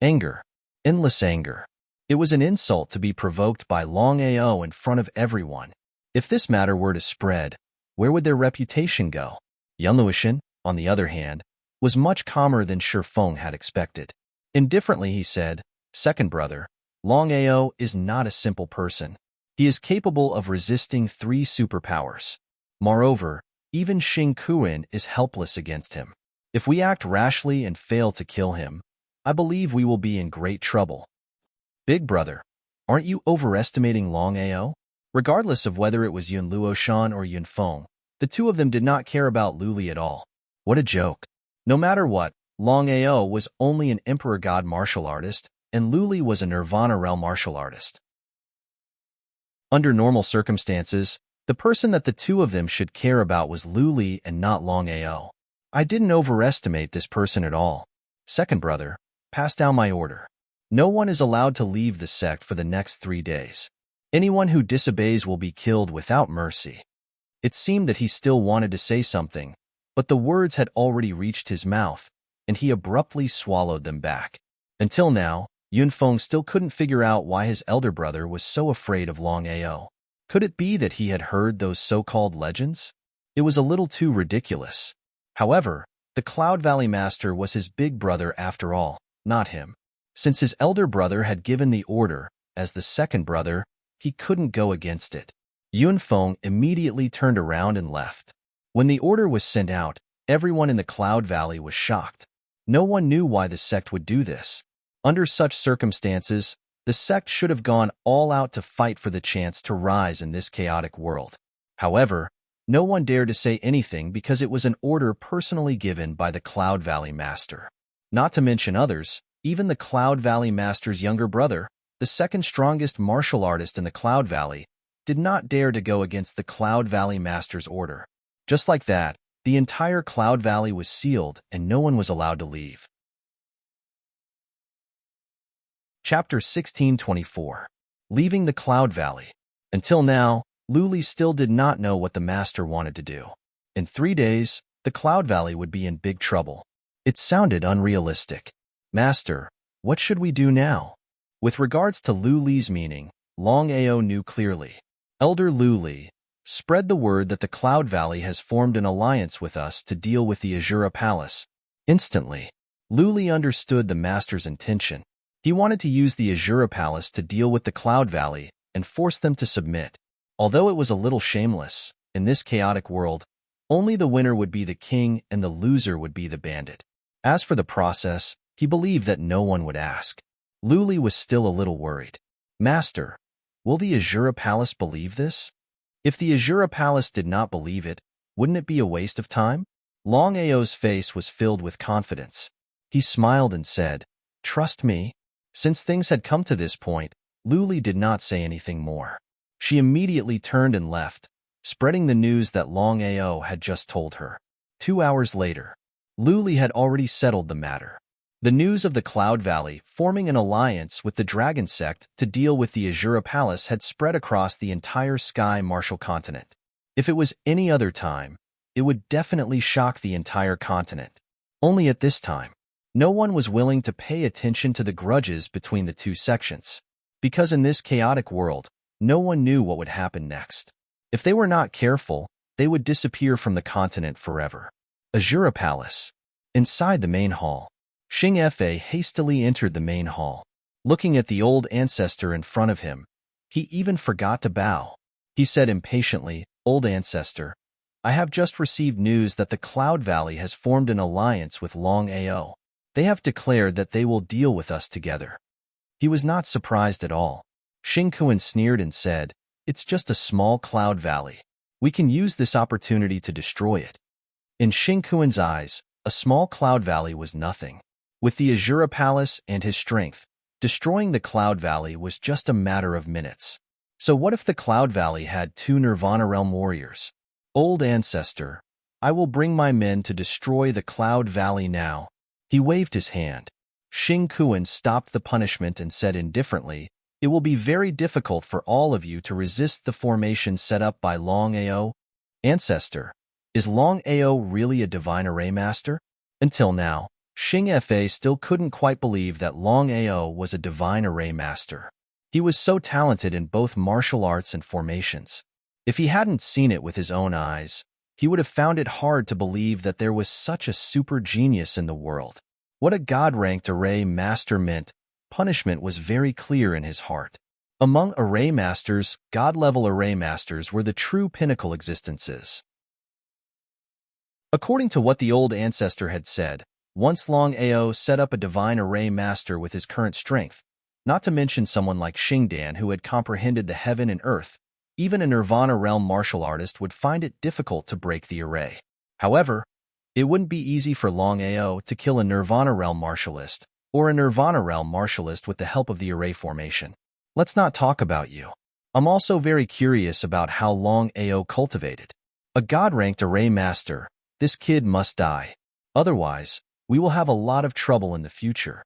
Speaker 1: Anger. Endless anger. It was an insult to be provoked by Longao in front of everyone. If this matter were to spread, where would their reputation go? Yun Luoshan, on the other hand, was much calmer than Shi Feng had expected. Indifferently he said, Second brother, Longao is not a simple person. He is capable of resisting 3 superpowers. Moreover, even Xing Kuan is helpless against him. If we act rashly and fail to kill him, I believe we will be in great trouble. Big brother, aren't you overestimating Longao? Regardless of whether it was Yun Luoshan or Yun Feng, the two of them did not care about Lu Li at all. What a joke. No matter what, Longao was only an Emperor God martial artist, and Lu Li was a Nirvana Realm martial artist. Under normal circumstances, the person that the two of them should care about was Lu Li and not Longao. I didn't overestimate this person at all. Second brother, pass down my order. No one is allowed to leave the sect for the next 3 days. Anyone who disobeys will be killed without mercy. It seemed that he still wanted to say something, but the words had already reached his mouth, and he abruptly swallowed them back. Until now, Yun Feng still couldn't figure out why his elder brother was so afraid of Longao. Could it be that he had heard those so-called legends? It was a little too ridiculous. However, the Cloud Valley Master was his big brother after all, not him. Since his elder brother had given the order, as the second brother, he couldn't go against it. Yun Feng immediately turned around and left. When the order was sent out, everyone in the Cloud Valley was shocked. No one knew why the sect would do this. Under such circumstances, the sect should have gone all out to fight for the chance to rise in this chaotic world. However, no one dared to say anything because it was an order personally given by the Cloud Valley Master. Not to mention others, even the Cloud Valley Master's younger brother, the second strongest martial artist in the Cloud Valley, did not dare to go against the Cloud Valley Master's order. Just like that, the entire Cloud Valley was sealed and no one was allowed to leave. Chapter 1624. Leaving the Cloud Valley. Until now, Lu Li still did not know what the Master wanted to do. In 3 days, the Cloud Valley would be in big trouble. It sounded unrealistic. Master, what should we do now? With regards to Lu Li's meaning, Longao knew clearly. Elder Lu Li, spread the word that the Cloud Valley has formed an alliance with us to deal with the Azura Palace. Instantly, Lu Li understood the Master's intention. He wanted to use the Azura Palace to deal with the Cloud Valley and force them to submit. Although it was a little shameless, in this chaotic world, only the winner would be the king and the loser would be the bandit. As for the process, he believed that no one would ask. Lu Li was still a little worried. Master, will the Azura Palace believe this? If the Azura Palace did not believe it, wouldn't it be a waste of time? Longao's face was filled with confidence. He smiled and said, Trust me. Since things had come to this point, Lu Li did not say anything more. She immediately turned and left, spreading the news that Longao had just told her. 2 hours later, Lu Li had already settled the matter. The news of the Cloud Valley forming an alliance with the Dragon Sect to deal with the Azura Palace had spread across the entire Sky Martial continent. If it was any other time, it would definitely shock the entire continent. Only at this time, no one was willing to pay attention to the grudges between the two sections. Because in this chaotic world, no one knew what would happen next. If they were not careful, they would disappear from the continent forever. Azura Palace. Inside the main hall, Xing Fa hastily entered the main hall. Looking at the old ancestor in front of him, he even forgot to bow. He said impatiently, "Old ancestor, I have just received news that the Cloud Valley has formed an alliance with Longao. They have declared that they will deal with us together." He was not surprised at all. Xing Kuan sneered and said, "It's just a small cloud valley. We can use this opportunity to destroy it." In Xing Kuan's eyes, a small cloud valley was nothing. With the Azura Palace and his strength, destroying the Cloud Valley was just a matter of minutes. So what if the Cloud Valley had 2 Nirvana Realm warriors? "Old ancestor, I will bring my men to destroy the Cloud Valley now." He waved his hand. Xing Kuan stopped the punishment and said indifferently, "It will be very difficult for all of you to resist the formation set up by Longao. Ancestor, is Longao really a divine array master?" Until now, Xing Fa still couldn't quite believe that Longao was a divine array master. He was so talented in both martial arts and formations. If he hadn't seen it with his own eyes, he would have found it hard to believe that there was such a super genius in the world. What a God-ranked array master meant, punishment was very clear in his heart. Among array masters, God-level array masters were the true pinnacle existences. According to what the old ancestor had said, once Longao set up a divine array master with his current strength, not to mention someone like Xingdan who had comprehended the heaven and earth, even a Nirvana Realm martial artist would find it difficult to break the array. However, it wouldn't be easy for Longao to kill a Nirvana Realm martialist, or a Nirvana Realm martialist with the help of the array formation. Let's not talk about you. I'm also very curious about how Longao cultivated. A God-ranked array master, this kid must die. Otherwise, we will have a lot of trouble in the future.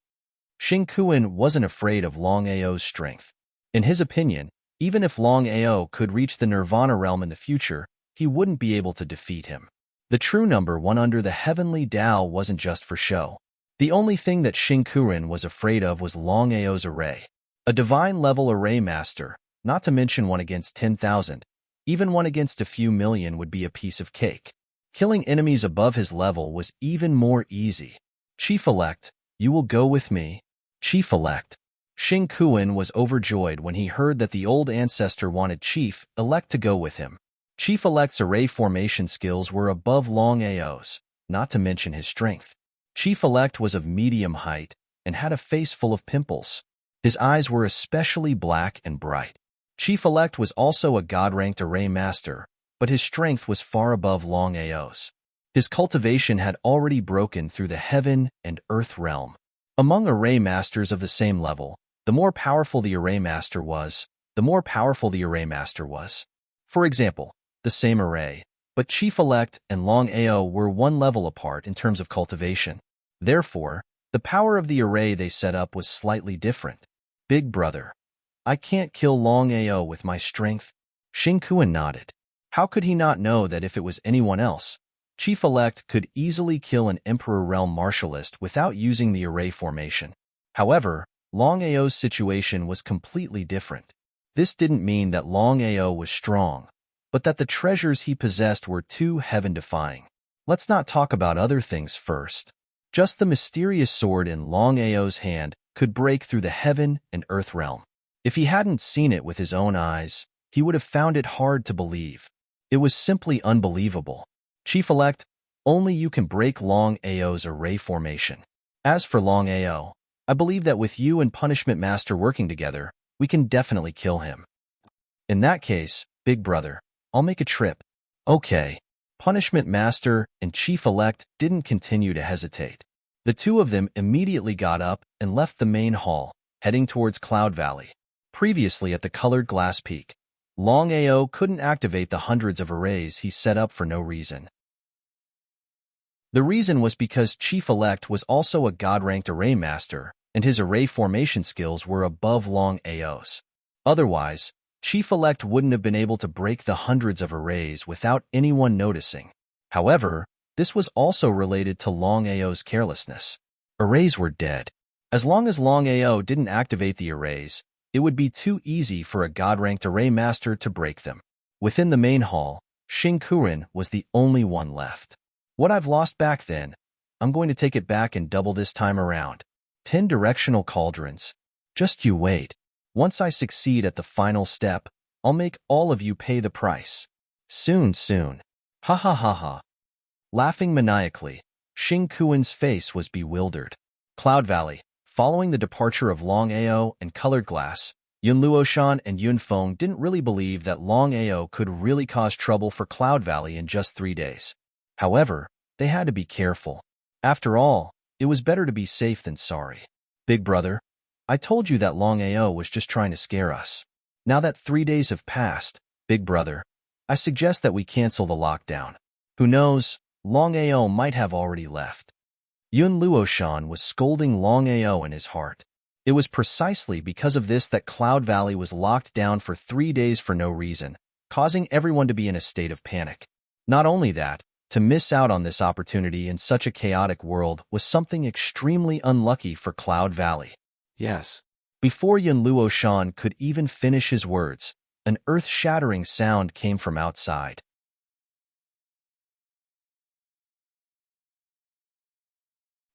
Speaker 1: Xing Kuan wasn't afraid of Longao's strength. In his opinion, even if Longao could reach the Nirvana Realm in the future, he wouldn't be able to defeat him. The true number 1 under the heavenly Tao wasn't just for show. The only thing that Xing Kuan was afraid of was Longao's array. A divine-level array master, not to mention one against 10,000, even one against a few million would be a piece of cake. Killing enemies above his level was even more easy. "Chief-elect, you will go with me?" "Chief-elect." Xing Kuan was overjoyed when he heard that the old ancestor wanted Chief-elect to go with him. Chief-elect's array formation skills were above Longao's, not to mention his strength. Chief-elect was of medium height and had a face full of pimples. His eyes were especially black and bright. Chief-elect was also a God-ranked array master, but his strength was far above Longao's. His cultivation had already broken through the heaven and earth realm. Among array masters of the same level, the more powerful the array master was, the more powerful the array master was. For example, the same array, but Chief-elect and Longao were 1 level apart in terms of cultivation. Therefore, the power of the array they set up was slightly different. "Big brother, I can't kill Longao with my strength." Xing Kuan nodded. How could he not know that if it was anyone else, Chief-elect could easily kill an Emperor Realm martialist without using the array formation? However, Longao's situation was completely different. This didn't mean that Longao was strong, but that the treasures he possessed were too heaven-defying. Let's not talk about other things first. Just the mysterious sword in Longao's hand could break through the heaven and earth realm. If he hadn't seen it with his own eyes, he would have found it hard to believe. It was simply unbelievable. "Chief-elect, only you can break Longao's array formation. As for Longao, I believe that with you and Punishment Master working together, we can definitely kill him." "In that case, big brother, I'll make a trip." "Okay." Punishment Master and Chief-elect didn't continue to hesitate. The two of them immediately got up and left the main hall, heading towards Cloud Valley. Previously at the Colored Glass Peak, Longao couldn't activate the hundreds of arrays he set up for no reason. The reason was because Chief-elect was also a God-ranked array master, and his array formation skills were above Longao's. Otherwise, Chief-elect wouldn't have been able to break the hundreds of arrays without anyone noticing. However, this was also related to Longao's carelessness. Arrays were dead. As long as Longao didn't activate the arrays, It would be too easy for a god-ranked array master to break them. Within the main hall, Xing Kuren was the only one left. What I've lost back then, I'm going to take it back and double this time around. 10 directional cauldrons. Just you wait. Once I succeed at the final step, I'll make all of you pay the price. Soon, soon. Ha ha ha ha. Laughing maniacally, Xing Kuren's face was bewildered. Cloud Valley. Following the departure of Longao and Colored Glass, Yun Luoshan and Yun Feng didn't really believe that Longao could really cause trouble for Cloud Valley in just 3 days. However, they had to be careful. After all, it was better to be safe than sorry. Big brother, I told you that Longao was just trying to scare us. Now that 3 days have passed, big brother, I suggest that we cancel the lockdown. Who knows, Longao might have already left. Yun Luoshan was scolding Longao in his heart. It was precisely because of this that Cloud Valley was locked down for 3 days for no reason, causing everyone to be in a state of panic. Not only that, to miss out on this opportunity in such a chaotic world was something extremely unlucky for Cloud Valley.
Speaker 2: Yes.
Speaker 1: Before Yun Luoshan could even finish his words, an earth-shattering sound came from outside.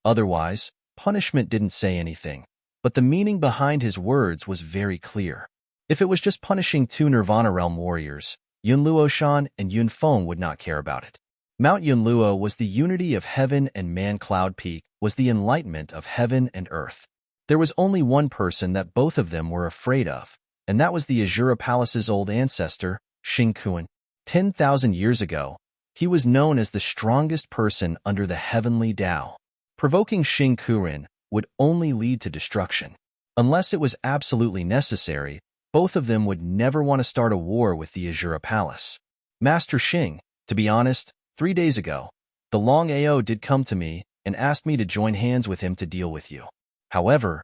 Speaker 1: Otherwise, punishment didn't say anything, but the meaning behind his words was very clear. If it was just punishing 2 Nirvana Realm warriors, Yun Luoshan and Yun Feng would not care about it. Mount Yunluo was the unity of heaven and man. Cloud Peak was the enlightenment of heaven and earth. There was only one person that both of them were afraid of, and that was the Azura Palace's old ancestor, Xing Kuren. 10,000 years ago, he was known as the strongest person under the heavenly Tao. Provoking Xing Kuren would only lead to destruction. Unless it was absolutely necessary, both of them would never want to start a war with the Azura Palace. Master Xing, to be honest, 3 days ago, the Longao did come to me and asked me to join hands with him to deal with you. However,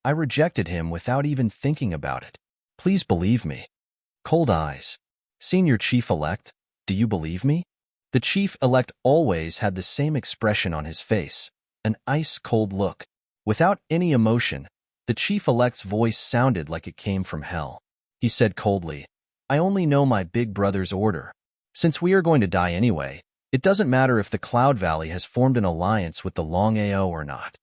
Speaker 1: I rejected him without even thinking about it. Please believe me. Cold eyes. Senior Chief-elect, do you believe me? The Chief-elect always had the same expression on his face, an ice-cold look. Without any emotion, the Chief-elect's voice sounded like it came from hell. He said coldly, I only know my big brother's order. Since we are going to die anyway, it doesn't matter if the Cloud Valley has formed an alliance with the Longao or not.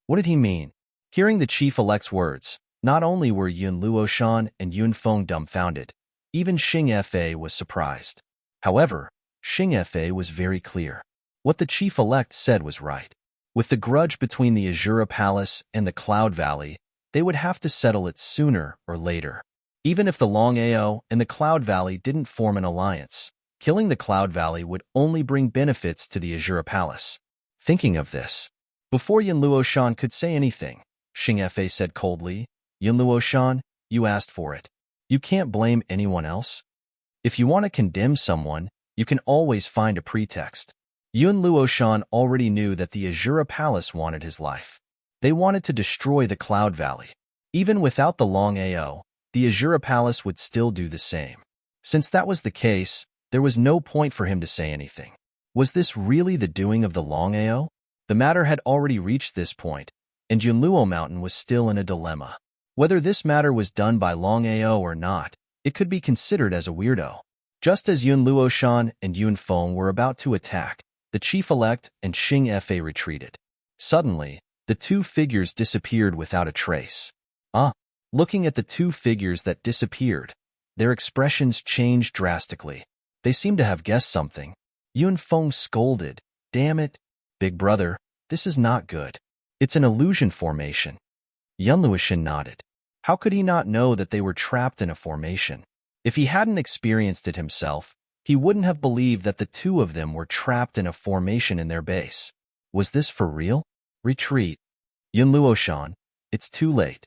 Speaker 1: What did he mean? Hearing the Chief-elect's words, not only were Yun Luoshan and Yun Feng dumbfounded, even Xing Fa was surprised. However, Xing Fa was very clear. What the Chief-elect said was right. With the grudge between the Azura Palace and the Cloud Valley, they would have to settle it sooner or later. Even if the Longao and the Cloud Valley didn't form an alliance, killing the Cloud Valley would only bring benefits to the Azura Palace. Thinking of this, before Yun Luoshan could say anything, Xing Fa said coldly, Yun Luoshan, you asked for it. You can't blame anyone else. If you want to condemn someone, you can always find a pretext. Yun Luoshan already knew that the Azura Palace wanted his life. They wanted to destroy the Cloud Valley. Even without the Longao, the Azura Palace would still do the same. Since that was the case, there was no point for him to say anything. Was this really the doing of the Longao? The matter had already reached this point, and Yunluo Mountain was still in a dilemma. Whether this matter was done by Longao or not, it could be considered as a weirdo. Just as Yun Luoshan and Yun Feng were about to attack, the Chief-elect and Xing Fa retreated. Suddenly, the 2 figures disappeared without a trace. Looking at the 2 figures that disappeared, their expressions changed drastically. They seemed to have guessed something. Yun Feng scolded, Damn it, big brother, this is not good. It's an illusion formation. Yun Luoshan nodded. How could he not know that they were trapped in a formation? If he hadn't experienced it himself, he wouldn't have believed that the 2 of them were trapped in a formation in their base. Was this for real? Retreat. Yun Luoshan, it's too late.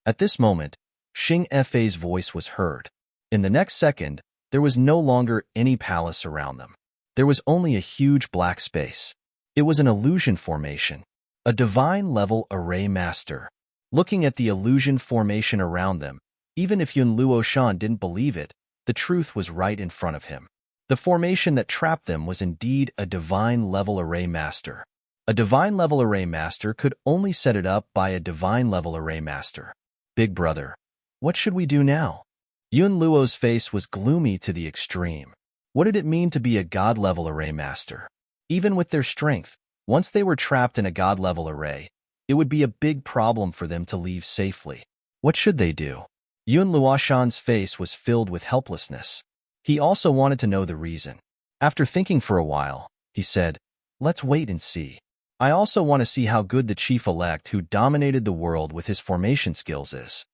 Speaker 1: At this moment, Xing Fa's voice was heard. In the next second, there was no longer any palace around them. There was only a huge black space. It was an illusion formation. A divine-level array master. Looking at the illusion formation around them, even if Yun Luoshan didn't believe it, the truth was right in front of him. The formation that trapped them was indeed a divine-level array master. A divine-level array master could only set it up by a divine-level array master. Big brother, what should we do now? Yun Luo's face was gloomy to the extreme. What did it mean to be a god-level array master? Even with their strength, once they were trapped in a god-level array, it would be a big problem for them to leave safely. What should they do? Yun Luoshan's face was filled with helplessness. He also wanted to know the reason. After thinking for a while, he said, "Let's wait and see. I also want to see how good the chief-elect who dominated the world with his formation skills is."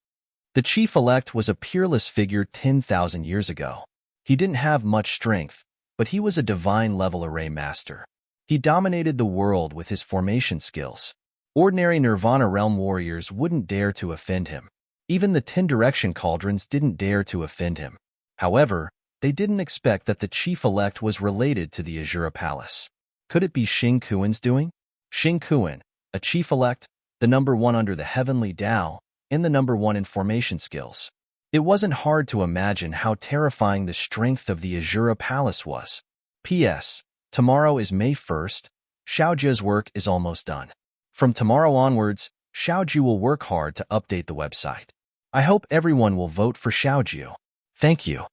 Speaker 1: The chief-elect was a peerless figure 10,000 years ago. He didn't have much strength, but he was a divine-level array master. He dominated the world with his formation skills. Ordinary Nirvana Realm warriors wouldn't dare to offend him. Even the 10-direction cauldrons didn't dare to offend him. However, they didn't expect that the chief-elect was related to the Azura Palace. Could it be Xing Kuan's doing? Xing Kuan, a chief-elect, the number one under the Heavenly Tao, and the number one in formation skills. It wasn't hard to imagine how terrifying the strength of the Azura Palace was. P.S. Tomorrow is May 1st. Xiaoju's work is almost done. From tomorrow onwards, Xiaoju will work hard to update the website. I hope everyone will vote for Xiaoju. Thank you.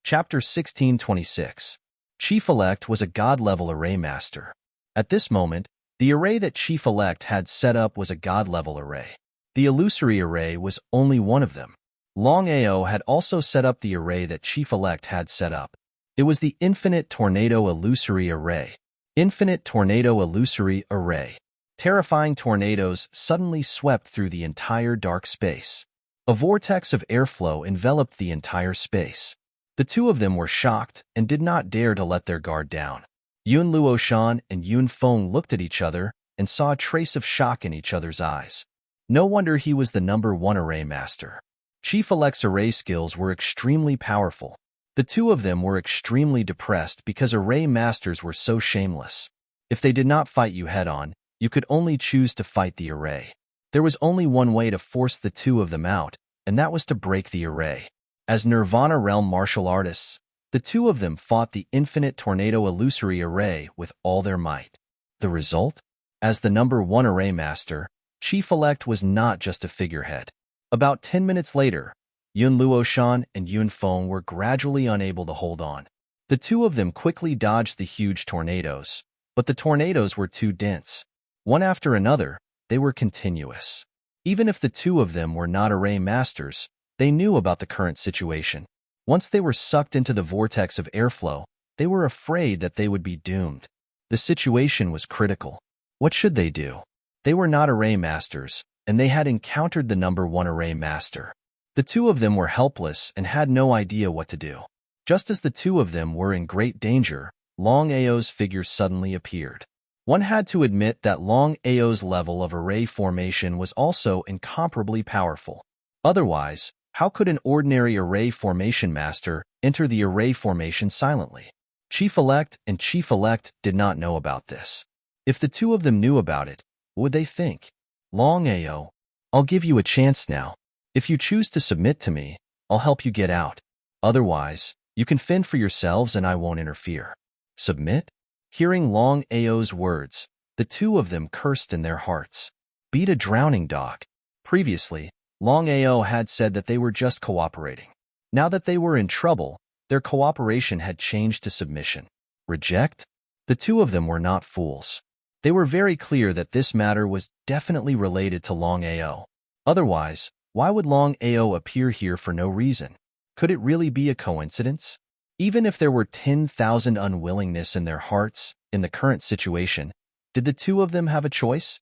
Speaker 1: Chapter 1626. Chief-elect was a god-level array master. At this moment, the array that Chief-elect had set up was a god-level array. The illusory array was only one of them. Longao had also set up the array that Chief-elect had set up. It was the Infinite Tornado Illusory Array. Infinite Tornado Illusory Array. Terrifying tornadoes suddenly swept through the entire dark space. A vortex of airflow enveloped the entire space. The two of them were shocked and did not dare to let their guard down. Yun Luoshan and Yun Feng looked at each other and saw a trace of shock in each other's eyes. No wonder he was the number one array master. Chief-elect's array skills were extremely powerful. The two of them were extremely depressed because array masters were so shameless. If they did not fight you head-on, you could only choose to fight the array. There was only one way to force the two of them out, and that was to break the array. As Nirvana Realm martial artists, the two of them fought the Infinite Tornado Illusory Array with all their might. The result? As the number one array master, Chief-elect was not just a figurehead. About 10 minutes later, Yun Luoshan and Yun Feng were gradually unable to hold on. The two of them quickly dodged the huge tornadoes, but the tornadoes were too dense. One after another, they were continuous. Even if the two of them were not array masters, they knew about the current situation. Once they were sucked into the vortex of airflow, they were afraid that they would be doomed. The situation was critical. What should they do? They were not array masters, and they had encountered the number one array master. The two of them were helpless and had no idea what to do. Just as the two of them were in great danger, Longao's figure suddenly appeared. One had to admit that Longao's level of array formation was also incomparably powerful. Otherwise, how could an ordinary array formation master enter the array formation silently? Chief-elect and Chief-elect did not know about this. If the two of them knew about it, what would they think? Longao, I'll give you a chance now. If you choose to submit to me, I'll help you get out. Otherwise, you can fend for yourselves and I won't interfere. Submit? Hearing Longao's words, the two of them cursed in their hearts. Beat a drowning dog. Previously, Longao had said that they were just cooperating. Now that they were in trouble, their cooperation had changed to submission. Reject? The two of them were not fools. They were very clear that this matter was definitely related to Longao. Otherwise, why would Longao appear here for no reason? Could it really be a coincidence? Even if there were 10,000 unwillingness in their hearts in the current situation, did the two of them have a choice?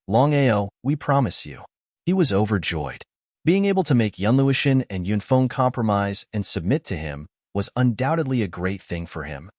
Speaker 1: Longao, we promise you. He was overjoyed. Being able to make Yun Luoshan and Yun Feng compromise and submit to him was undoubtedly a great thing for him.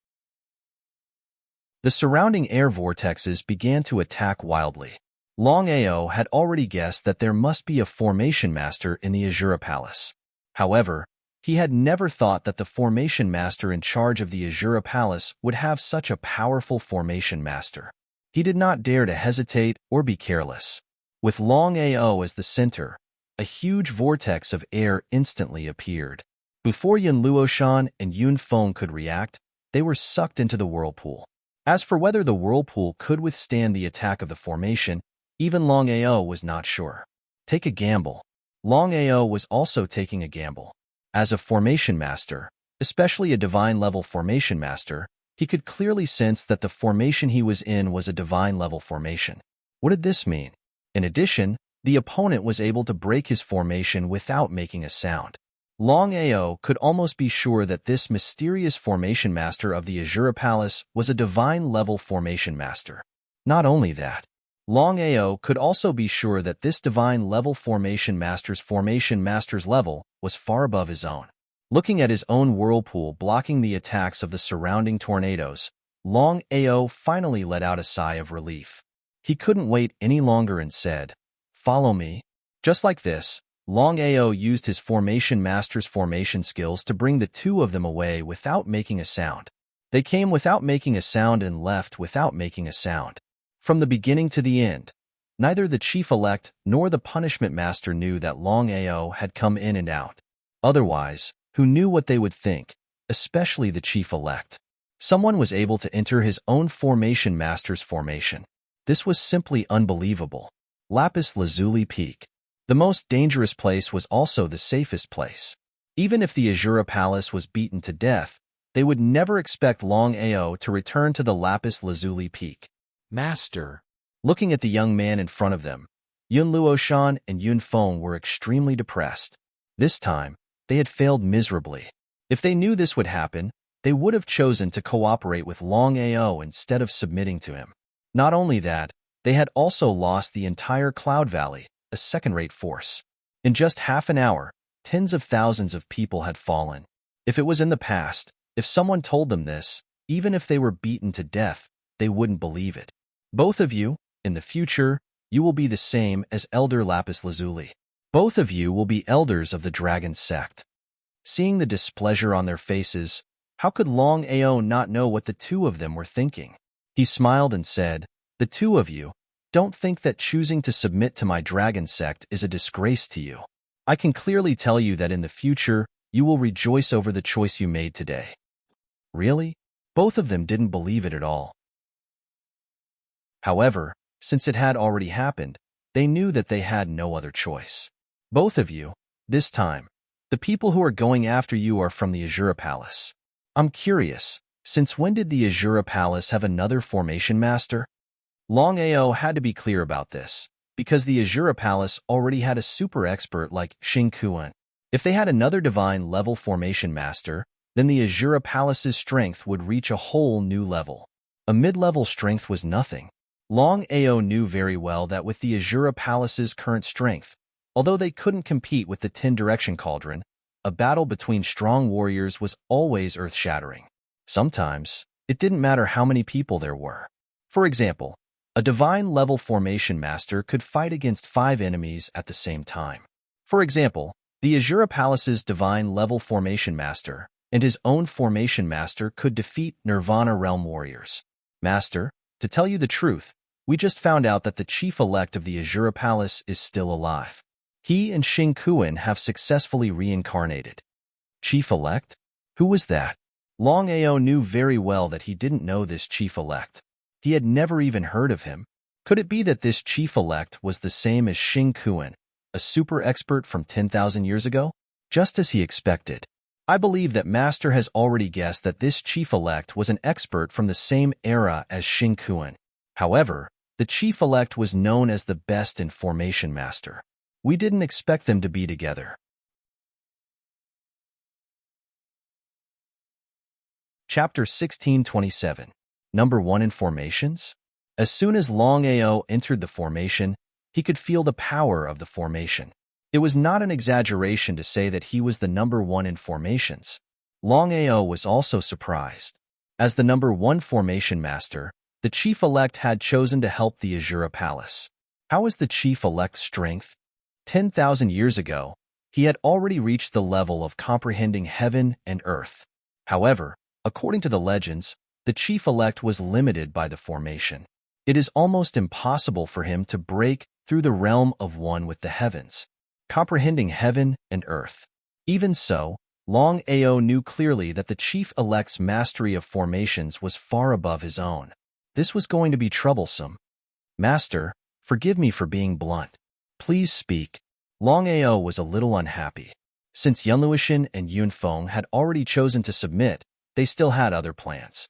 Speaker 1: The surrounding air vortexes began to attack wildly. Longao had already guessed that there must be a formation master in the Azura Palace. However, he had never thought that the formation master in charge of the Azura Palace would have such a powerful formation master. He did not dare to hesitate or be careless. With Longao as the center, a huge vortex of air instantly appeared. Before Yun Luoshan and Yun Feng could react, they were sucked into the whirlpool. As for whether the whirlpool could withstand the attack of the formation, even Longao was not sure. Take a gamble. Longao was also taking a gamble. As a formation master, especially a divine-level formation master, he could clearly sense that the formation he was in was a divine-level formation. What did this mean? In addition, the opponent was able to break his formation without making a sound. Longao could almost be sure that this mysterious formation master of the Azura Palace was a divine-level formation master. Not only that, Longao could also be sure that this divine-level formation master's level was far above his own. Looking at his own whirlpool blocking the attacks of the surrounding tornadoes, Longao finally let out a sigh of relief. He couldn't wait any longer and said, "Follow me." Just like this, Longao used his formation master's formation skills to bring the two of them away without making a sound. They came without making a sound and left without making a sound. From the beginning to the end, neither the chief-elect nor the punishment master knew that Longao had come in and out. Otherwise, who knew what they would think, especially the chief-elect? Someone was able to enter his own formation master's formation. This was simply unbelievable. Lapis Lazuli Peak. The most dangerous place was also the safest place. Even if the Azura Palace was beaten to death, they would never expect Longao to return to the Lapis Lazuli Peak. Master. Looking at the young man in front of them, Yun Luoshan and Yun Feng were extremely depressed. This time, they had failed miserably. If they knew this would happen, they would have chosen to cooperate with Longao instead of submitting to him. Not only that, they had also lost the entire Cloud Valley, a second-rate force. In just half an hour, tens of thousands of people had fallen. If it was in the past, if someone told them this, even if they were beaten to death, they wouldn't believe it. Both of you, in the future, you will be the same as Elder Lapis Lazuli. Both of you will be elders of the Dragon Sect. Seeing the displeasure on their faces, how could Longao not know what the two of them were thinking? He smiled and said, "The two of you, don't think that choosing to submit to my Dragon Sect is a disgrace to you. I can clearly tell you that in the future, you will rejoice over the choice you made today." Really? Both of them didn't believe it at all. However, since it had already happened, they knew that they had no other choice. Both of you, this time, the people who are going after you are from the Azura Palace. I'm curious, since when did the Azura Palace have another formation master? Longao had to be clear about this, because the Azura Palace already had a super expert like Xingkuan. If they had another divine-level formation master, then the Azura Palace's strength would reach a whole new level. A mid-level strength was nothing. Longao knew very well that with the Azura Palace's current strength, although they couldn't compete with the 10-direction cauldron, a battle between strong warriors was always earth-shattering. Sometimes, it didn't matter how many people there were. For example, a divine-level formation master could fight against 5 enemies at the same time. For example, the Azura Palace's divine-level formation master and his own formation master could defeat Nirvana Realm warriors. Master, to tell you the truth, we just found out that the chief-elect of the Azura Palace is still alive. He and Xingkuan have successfully reincarnated. Chief-elect? Who was that? Longao knew very well that he didn't know this chief-elect. He had never even heard of him. Could it be that this chief-elect was the same as Xingkuan, a super expert from 10,000 years ago? Just as he expected. I believe that Master has already guessed that this chief-elect was an expert from the same era as Xingkuan. However, the chief-elect was known as the best in formation master. We didn't expect them to be together. Chapter 1627. Number 1 in formations? As soon as Longao entered the formation, he could feel the power of the formation. It was not an exaggeration to say that he was the number 1 in formations. Longao was also surprised. As the number 1 formation master, the chief-elect had chosen to help the Azura Palace. How is the chief-elect's strength? 10,000 years ago, he had already reached the level of comprehending heaven and earth. However, according to the legends, the chief-elect was limited by the formation. It is almost impossible for him to break through the realm of one with the heavens, comprehending heaven and earth. Even so, Longao knew clearly that the chief-elect's mastery of formations was far above his own. This was going to be troublesome. Master, forgive me for being blunt. Please speak. Longao was a little unhappy. Since Yunluishan and Yunfeng had already chosen to submit, they still had other plans.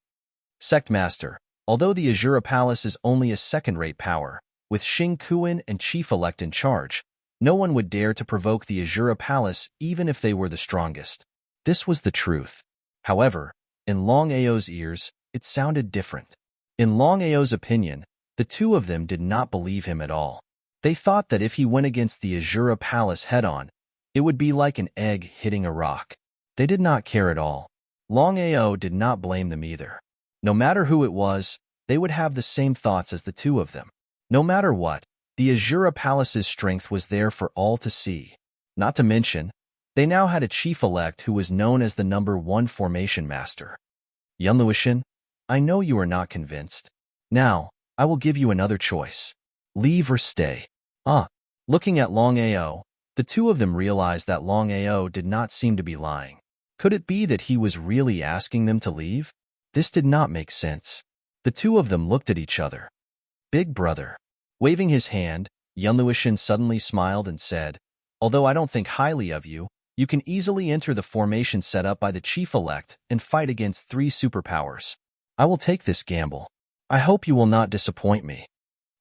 Speaker 1: Sect Master, although the Azura Palace is only a second-rate power, with Xing Kuan and Chief-Elect in charge, no one would dare to provoke the Azura Palace even if they were the strongest. This was the truth. However, in Longao's ears, it sounded different. In Longao's opinion, the two of them did not believe him at all. They thought that if he went against the Azura Palace head-on, it would be like an egg hitting a rock. They did not care at all. Longao did not blame them either. No matter who it was, they would have the same thoughts as the two of them. No matter what, the Azura Palace's strength was there for all to see. Not to mention, they now had a chief-elect who was known as the #1 formation master. Yunluishan, I know you are not convinced. Now, I will give you another choice. Leave or stay. Looking at Longao, the two of them realized that Longao did not seem to be lying. Could it be that he was really asking them to leave? This did not make sense. The two of them looked at each other. Big brother. Waving his hand, Yunluishan suddenly smiled and said, although I don't think highly of you, you can easily enter the formation set up by the chief-elect and fight against 3 superpowers. I will take this gamble. I hope you will not disappoint me.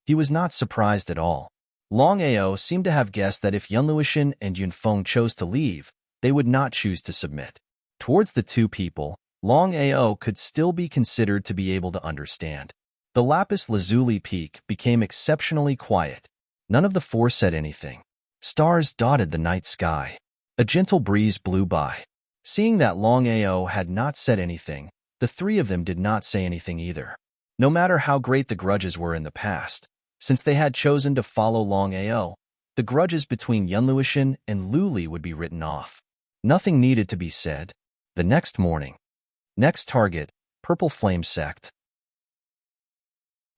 Speaker 1: He was not surprised at all. Longao seemed to have guessed that if Yunluishan and Yunfeng chose to leave, they would not choose to submit. Towards the two people, Longao could still be considered to be able to understand. The lapis lazuli peak became exceptionally quiet. None of the 4 said anything. Stars dotted the night sky. A gentle breeze blew by. Seeing that Longao had not said anything, the 3 of them did not say anything either. No matter how great the grudges were in the past, since they had chosen to follow Longao, the grudges between Yunluishan and Luli would be written off. Nothing needed to be said. The next morning. Next target, Purple Flame Sect.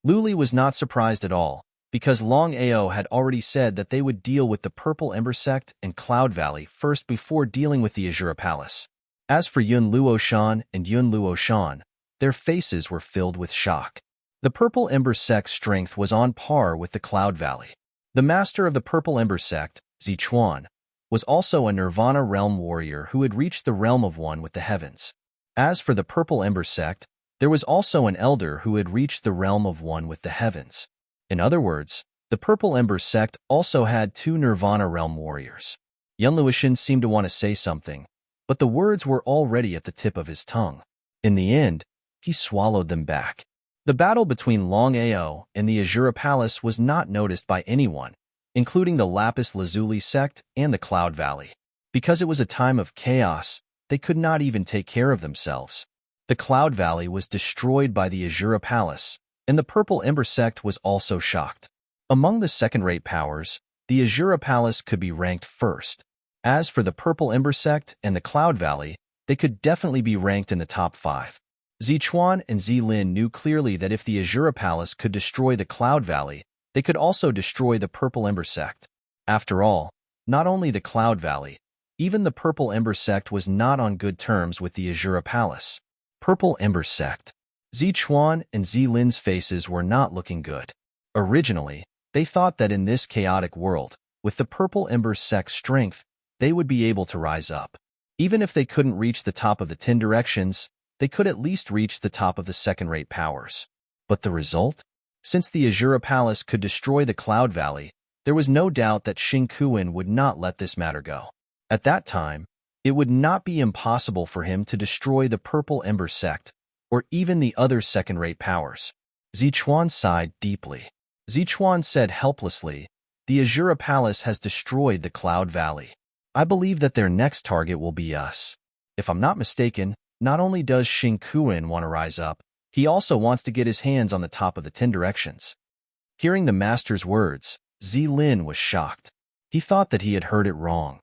Speaker 1: Luli was not surprised at all, because Longao had already said that they would deal with the Purple Ember Sect and Cloud Valley first before dealing with the Azura Palace. As for Yun Luoshan and Yun Luoshan, their faces were filled with shock. The Purple Ember Sect's strength was on par with the Cloud Valley. The master of the Purple Ember Sect, Zichuan, was also a Nirvana Realm warrior who had reached the Realm of One with the heavens. As for the Purple Ember Sect, there was also an elder who had reached the Realm of One with the heavens. In other words, the Purple Ember Sect also had 2 Nirvana Realm warriors. Yunluishan seemed to want to say something, but the words were already at the tip of his tongue. In the end, he swallowed them back. The battle between Longao and the Azura Palace was not noticed by anyone, including the Lapis Lazuli Sect and the Cloud Valley. Because it was a time of chaos, they could not even take care of themselves. The Cloud Valley was destroyed by the Azura Palace, and the Purple Ember Sect was also shocked. Among the second-rate powers, the Azura Palace could be ranked first. As for the Purple Ember Sect and the Cloud Valley, they could definitely be ranked in the top 5. Zichuan and Zilin knew clearly that if the Azura Palace could destroy the Cloud Valley, they could also destroy the Purple Ember Sect. After all, not only the Cloud Valley, even the Purple Ember Sect was not on good terms with the Azura Palace. Purple Ember Sect. Zichuan and Zilin's faces were not looking good. Originally, they thought that in this chaotic world, with the Purple Ember Sect's strength, they would be able to rise up. Even if they couldn't reach the top of the 10 directions, they could at least reach the top of the second-rate powers. But the result? Since the Azura Palace could destroy the Cloud Valley, there was no doubt that Xing Kuan would not let this matter go. At that time, it would not be impossible for him to destroy the Purple Ember Sect, or even the other second-rate powers. Zichuan sighed deeply. Zichuan said helplessly, the Azura Palace has destroyed the Cloud Valley. I believe that their next target will be us. If I'm not mistaken, not only does Xing Kuan want to rise up, he also wants to get his hands on the top of the 10 directions. Hearing the master's words, Zilin was shocked. He thought that he had heard it wrong.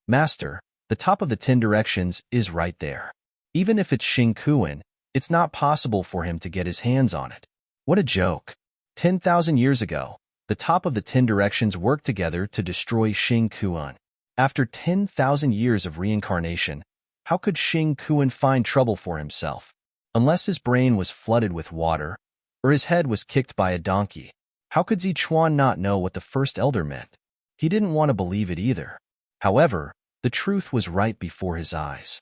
Speaker 1: Master, the top of the 10 directions is right there. Even if it's Xing Kuan, it's not possible for him to get his hands on it. What a joke. 10,000 years ago, the top of the 10 directions worked together to destroy Xing Kuan. After 10,000 years of reincarnation, How could Xing Kuan find trouble for himself? Unless his brain was flooded with water, or his head was kicked by a donkey. How could Zichuan not know what the first elder meant? He didn't want to believe it either. However, the truth was right before his eyes.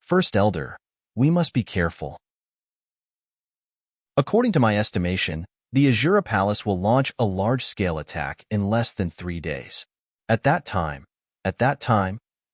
Speaker 1: First elder, we must be careful. According to my estimation, the Azura Palace will launch a large-scale attack in less than 3 days. At that time,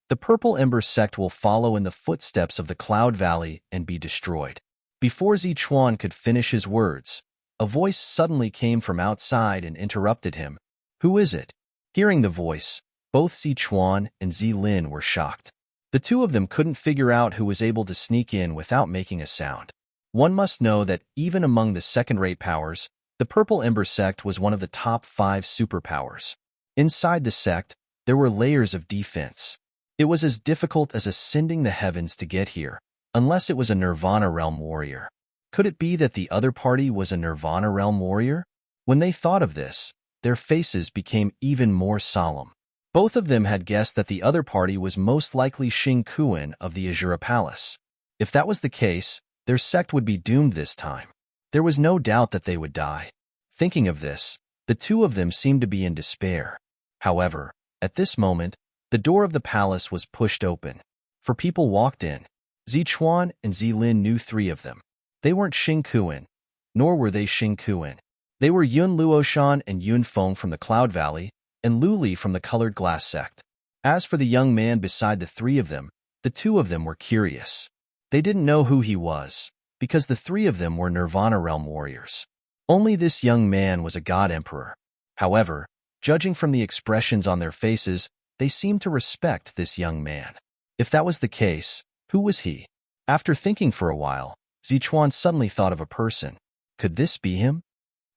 Speaker 1: the Purple Ember sect will follow in the footsteps of the Cloud Valley and be destroyed. Before Zichuan could finish his words, a voice suddenly came from outside and interrupted him. Who is it? Hearing the voice, both Zichuan and Zilin were shocked. The two of them couldn't figure out who was able to sneak in without making a sound. One must know that even among the second-rate powers, the Purple Ember sect was one of the top 5 superpowers. Inside the sect, there were layers of defense. It was as difficult as ascending the heavens to get here, unless it was a Nirvana Realm warrior. Could it be that the other party was a Nirvana Realm warrior? When they thought of this, their faces became even more solemn. Both of them had guessed that the other party was most likely Xing Kuan of the Azura Palace. If that was the case, their sect would be doomed this time. There was no doubt that they would die. Thinking of this, the two of them seemed to be in despair. However, at this moment, the door of the palace was pushed open. 4 people walked in. Zichuan and Zilin knew 3 of them. They weren't Xing Kuan, nor were they Xing Kuan. They were Yun Luoshan and Yun Feng from the Cloud Valley, and Lu Li from the Colored Glass sect. As for the young man beside the 3 of them, the 2 of them were curious. They didn't know who he was, because the 3 of them were Nirvana Realm warriors. Only this young man was a god emperor. However, judging from the expressions on their faces, they seemed to respect this young man. If that was the case, who was he? After thinking for a while, Zichuan suddenly thought of a person. Could this be him?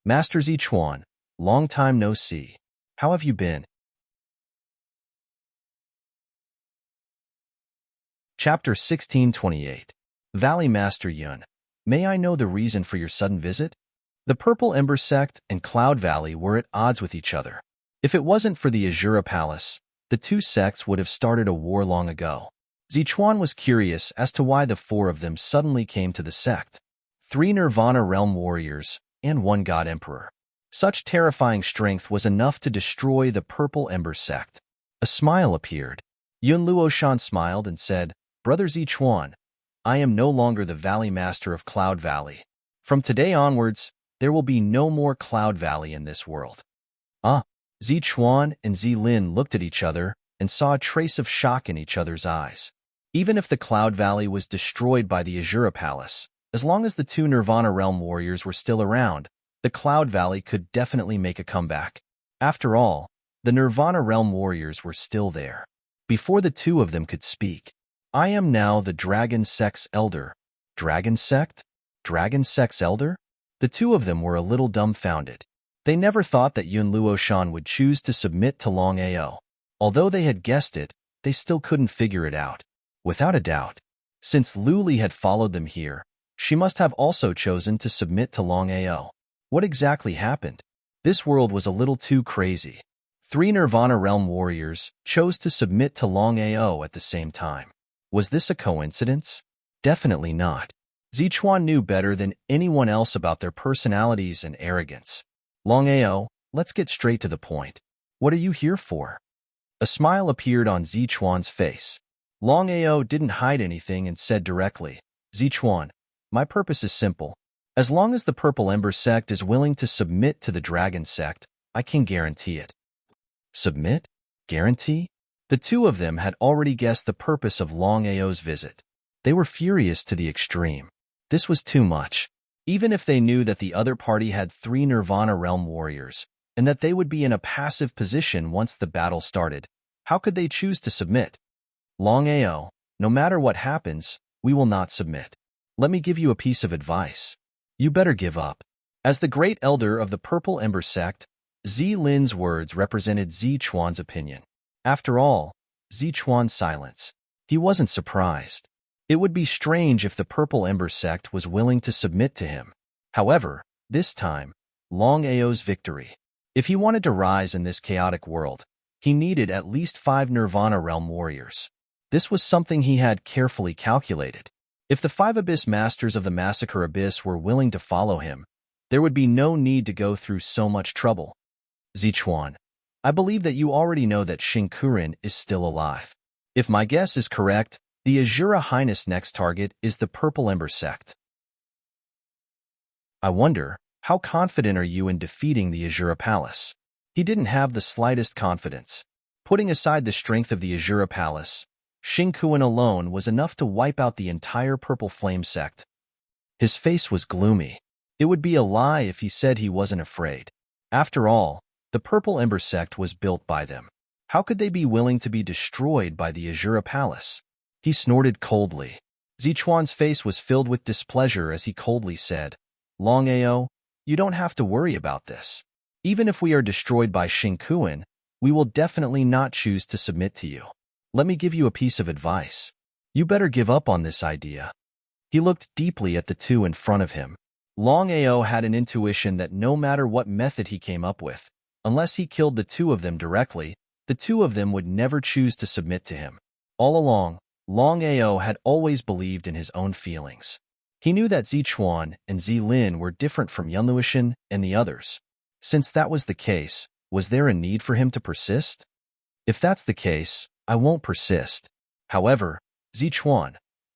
Speaker 1: Master Zichuan, long time no see. How have you been? Chapter 1628. Valley Master Yun, may I know the reason for your sudden visit? The Purple Ember sect and Cloud Valley were at odds with each other. If it wasn't for the Azura Palace, the 2 sects would have started a war long ago. Zichuan was curious as to why the 4 of them suddenly came to the sect. 3 Nirvana Realm warriors and 1 God Emperor. Such terrifying strength was enough to destroy the Purple Ember sect. A smile appeared. Yun Luoshan smiled and said, Brother Zichuan, I am no longer the Valley Master of Cloud Valley. From today onwards, there will be no more Cloud Valley in this world. Zichuan and Zilin looked at each other and saw a trace of shock in each other's eyes. Even if the Cloud Valley was destroyed by the Azura Palace, as long as the 2 Nirvana Realm warriors were still around, the Cloud Valley could definitely make a comeback. After all, the Nirvana Realm warriors were still there. Before the 2 of them could speak, I am now the Dragon Sect's elder. Dragon Sect? Dragon Sect's elder? The 2 of them were a little dumbfounded. They never thought that Yun Luoshan would choose to submit to Longao. Although they had guessed it, they still couldn't figure it out. Without a doubt, since Lu Li had followed them here, she must have also chosen to submit to Longao. What exactly happened? This world was a little too crazy. 3 Nirvana Realm warriors chose to submit to Longao at the same time. Was this a coincidence? Definitely not. Zichuan knew better than anyone else about their personalities and arrogance. Longao, let's get straight to the point. What are you here for? A smile appeared on Zichuan's face. Longao didn't hide anything and said directly, Zichuan, my purpose is simple. As long as the Purple Ember sect is willing to submit to the Dragon sect, I can guarantee it. Submit? Guarantee? The 2 of them had already guessed the purpose of Longao's visit. They were furious to the extreme. This was too much. Even if they knew that the other party had 3 Nirvana Realm warriors, and that they would be in a passive position once the battle started, how could they choose to submit? Longao, no matter what happens, we will not submit. Let me give you a piece of advice. You better give up. As the great elder of the Purple Ember sect, Zilin's words represented Zichuan's opinion. After all, Zichuan's silence. He wasn't surprised. It would be strange if the Purple Ember sect was willing to submit to him. However, this time, Longao's victory. If he wanted to rise in this chaotic world, he needed at least 5 Nirvana Realm warriors. This was something he had carefully calculated. If the 5 Abyss Masters of the Massacre Abyss were willing to follow him, there would be no need to go through so much trouble. Zichuan, I believe that you already know that Xingqiren is still alive. If my guess is correct, the Azura Highness' next target is the Purple Ember sect. I wonder, how confident are you in defeating the Azura Palace? He didn't have the slightest confidence. Putting aside the strength of the Azura Palace, Xingqiren alone was enough to wipe out the entire Purple Flame sect. His face was gloomy. It would be a lie if he said he wasn't afraid. After all, the Purple Ember sect was built by them. How could they be willing to be destroyed by the Azura Palace? He snorted coldly. Zichuan's face was filled with displeasure as he coldly said, Longao, you don't have to worry about this. Even if we are destroyed by Xingqiren, we will definitely not choose to submit to you. Let me give you a piece of advice. You better give up on this idea. He looked deeply at the two in front of him. Longao had an intuition that no matter what method he came up with, unless he killed the two of them directly, the two of them would never choose to submit to him. All along, Longao had always believed in his own feelings. He knew that Zichuan and Zilin were different from Yunluotian and the others. Since that was the case, was there a need for him to persist? If that's the case, I won't persist. However, Zichuan,